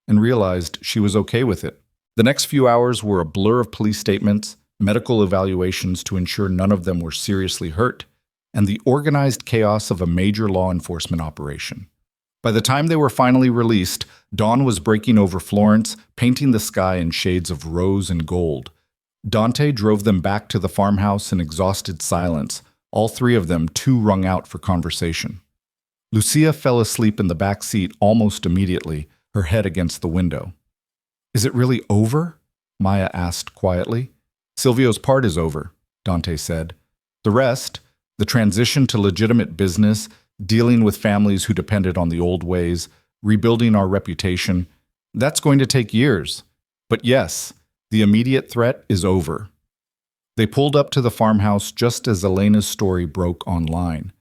and realized she was okay with it. The next few hours were a blur of police statements, medical evaluations to ensure none of them were seriously hurt, and the organized chaos of a major law enforcement operation. By the time they were finally released, dawn was breaking over Florence, painting the sky in shades of rose and gold. Dante drove them back to the farmhouse in exhausted silence, all three of them too wrung out for conversation. Lucia fell asleep in the back seat almost immediately, her head against the window. Is it really over? Maya asked quietly. Silvio's part is over, Dante said. The rest, the transition to legitimate business, dealing with families who depended on the old ways, rebuilding our reputation, that's going to take years. But yes, the immediate threat is over. They pulled up to the farmhouse just as Elena's story broke online.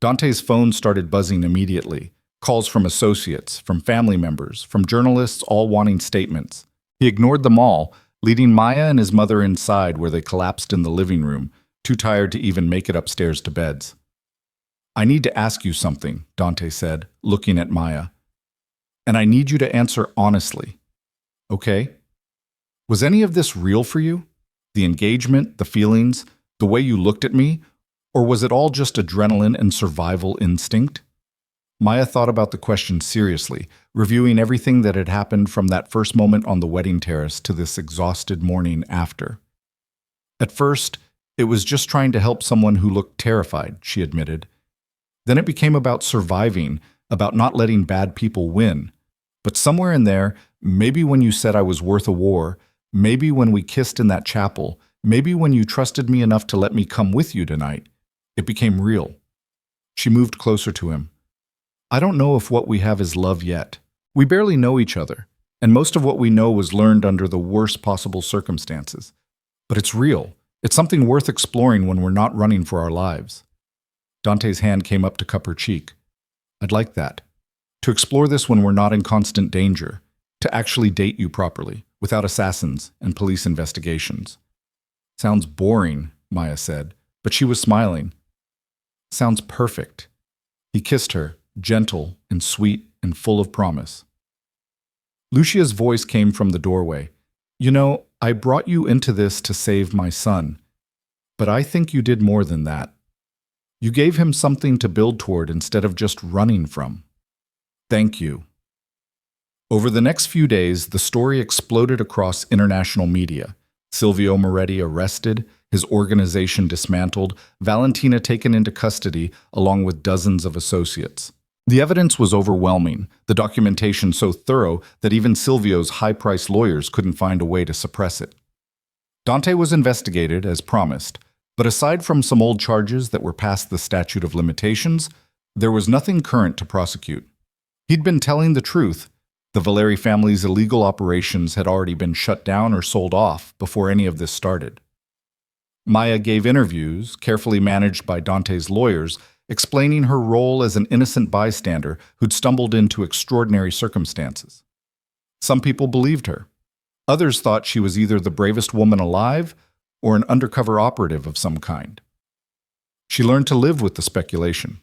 Dante's phone started buzzing immediately. Calls from associates, from family members, from journalists all wanting statements. He ignored them all, leading Maya and his mother inside where they collapsed in the living room, too tired to even make it upstairs to beds. I need to ask you something, Dante said, looking at Maya. And I need you to answer honestly. Okay? Was any of this real for you? The engagement, the feelings, the way you looked at me? Or was it all just adrenaline and survival instinct? Maya thought about the question seriously, reviewing everything that had happened from that first moment on the wedding terrace to this exhausted morning after. At first, it was just trying to help someone who looked terrified, she admitted. Then it became about surviving, about not letting bad people win. But somewhere in there, maybe when you said I was worth a war, maybe when we kissed in that chapel, maybe when you trusted me enough to let me come with you tonight, it became real. She moved closer to him. I don't know if what we have is love yet. We barely know each other, and most of what we know was learned under the worst possible circumstances. But it's real. It's something worth exploring when we're not running for our lives. Dante's hand came up to cup her cheek. I'd like that. To explore this when we're not in constant danger. To actually date you properly, without assassins and police investigations. Sounds boring, Maya said, but she was smiling. Sounds perfect. He kissed her, gentle and sweet and full of promise. Lucia's voice came from the doorway. You know, I brought you into this to save my son. But I think you did more than that. You gave him something to build toward instead of just running from. Thank you. Over the next few days, the story exploded across international media. Silvio Moretti arrested, his organization dismantled, Valentina taken into custody, along with dozens of associates. The evidence was overwhelming, the documentation so thorough that even Silvio's high-priced lawyers couldn't find a way to suppress it. Dante was investigated, as promised, but aside from some old charges that were past the statute of limitations, there was nothing current to prosecute. He'd been telling the truth. The Valeri family's illegal operations had already been shut down or sold off before any of this started. Maya gave interviews, carefully managed by Dante's lawyers, explaining her role as an innocent bystander who'd stumbled into extraordinary circumstances. Some people believed her. Others thought she was either the bravest woman alive or an undercover operative of some kind. She learned to live with the speculation.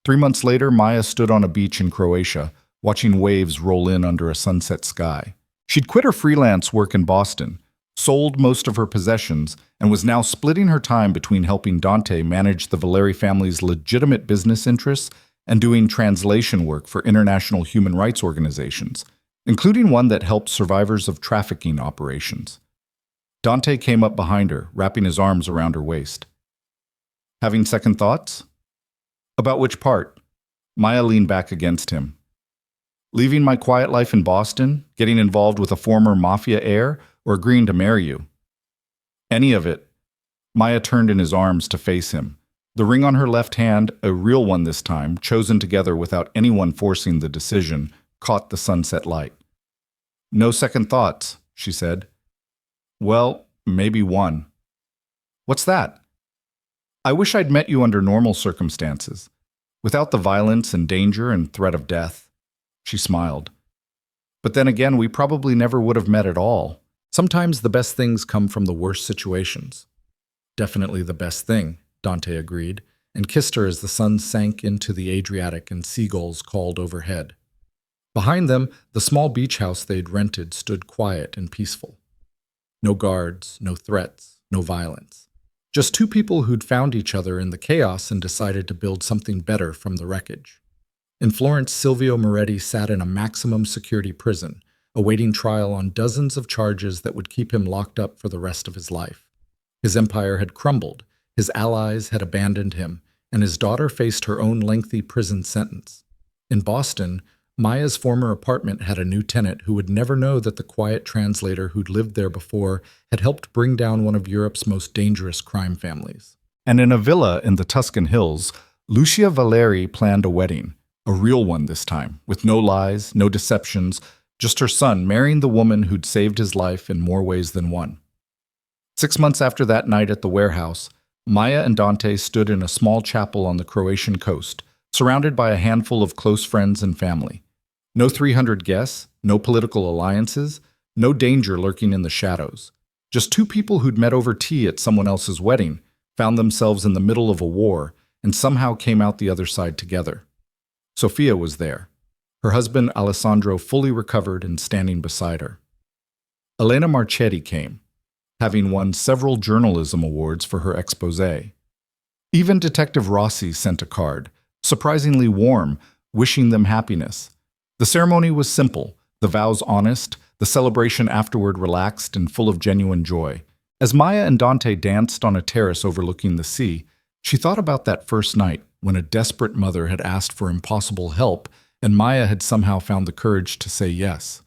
3 months later, Maya stood on a beach in Croatia, watching waves roll in under a sunset sky. She'd quit her freelance work in Boston, sold most of her possessions, and was now splitting her time between helping Dante manage the Valeri family's legitimate business interests and doing translation work for international human rights organizations, including one that helped survivors of trafficking operations. Dante came up behind her, wrapping his arms around her waist. Having second thoughts? About which part? Maya leaned back against him. Leaving my quiet life in Boston, getting involved with a former Mafia heir, or agreeing to marry you? Any of it. Maya turned in his arms to face him. The ring on her left hand, a real one this time, chosen together without anyone forcing the decision, caught the sunset light. No second thoughts, she said. Well, maybe one. What's that? I wish I'd met you under normal circumstances, without the violence and danger and threat of death. She smiled. But then again, we probably never would have met at all. Sometimes the best things come from the worst situations. Definitely the best thing, Dante agreed, and kissed her as the sun sank into the Adriatic and seagulls called overhead. Behind them, the small beach house they'd rented stood quiet and peaceful. No guards, no threats, no violence. Just two people who'd found each other in the chaos and decided to build something better from the wreckage. In Florence, Silvio Moretti sat in a maximum security prison, awaiting trial on dozens of charges that would keep him locked up for the rest of his life. His empire had crumbled, his allies had abandoned him, and his daughter faced her own lengthy prison sentence. In Boston, Maya's former apartment had a new tenant who would never know that the quiet translator who'd lived there before had helped bring down one of Europe's most dangerous crime families. And in a villa in the Tuscan hills, Lucia Valeri planned a wedding. A real one this time, with no lies, no deceptions, just her son marrying the woman who'd saved his life in more ways than one. 6 months after that night at the warehouse, Maya and Dante stood in a small chapel on the Croatian coast, surrounded by a handful of close friends and family. No 300 guests, no political alliances, no danger lurking in the shadows. Just two people who'd met over tea at someone else's wedding, found themselves in the middle of a war, and somehow came out the other side together. Sofia was there, her husband Alessandro fully recovered and standing beside her. Elena Marchetti came, having won several journalism awards for her exposé. Even Detective Rossi sent a card, surprisingly warm, wishing them happiness. The ceremony was simple, the vows honest, the celebration afterward relaxed and full of genuine joy. As Maya and Dante danced on a terrace overlooking the sea, she thought about that first night when a desperate mother had asked for impossible help and Maya had somehow found the courage to say yes.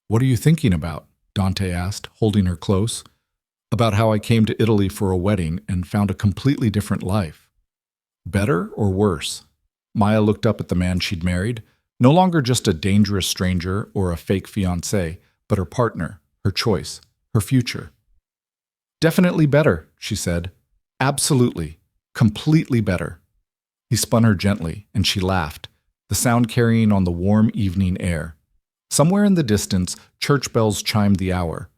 "What are you thinking about?" Dante asked, holding her close. "About how I came to Italy for a wedding and found a completely different life." Better or worse? Maya looked up at the man she'd married, no longer just a dangerous stranger or a fake fiancé, but her partner, her choice, her future. "Definitely better," she said. "Absolutely. Completely better." He spun her gently, and she laughed, the sound carrying on the warm evening air. Somewhere in the distance, church bells chimed the hour.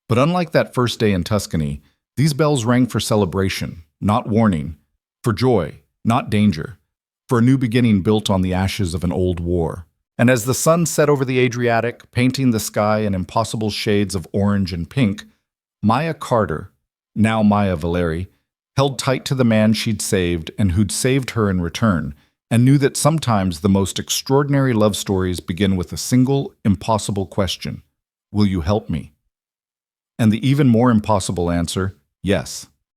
But unlike that first day in Tuscany, these bells rang for celebration, not warning, for joy, not danger, for a new beginning built on the ashes of an old war. And as the sun set over the Adriatic, painting the sky in impossible shades of orange and pink, Maya Carter, now Maya Valeri, held tight to the man she'd saved and who'd saved her in return, and knew that sometimes the most extraordinary love stories begin with a single, impossible question: will you help me? And the even more impossible answer: yes.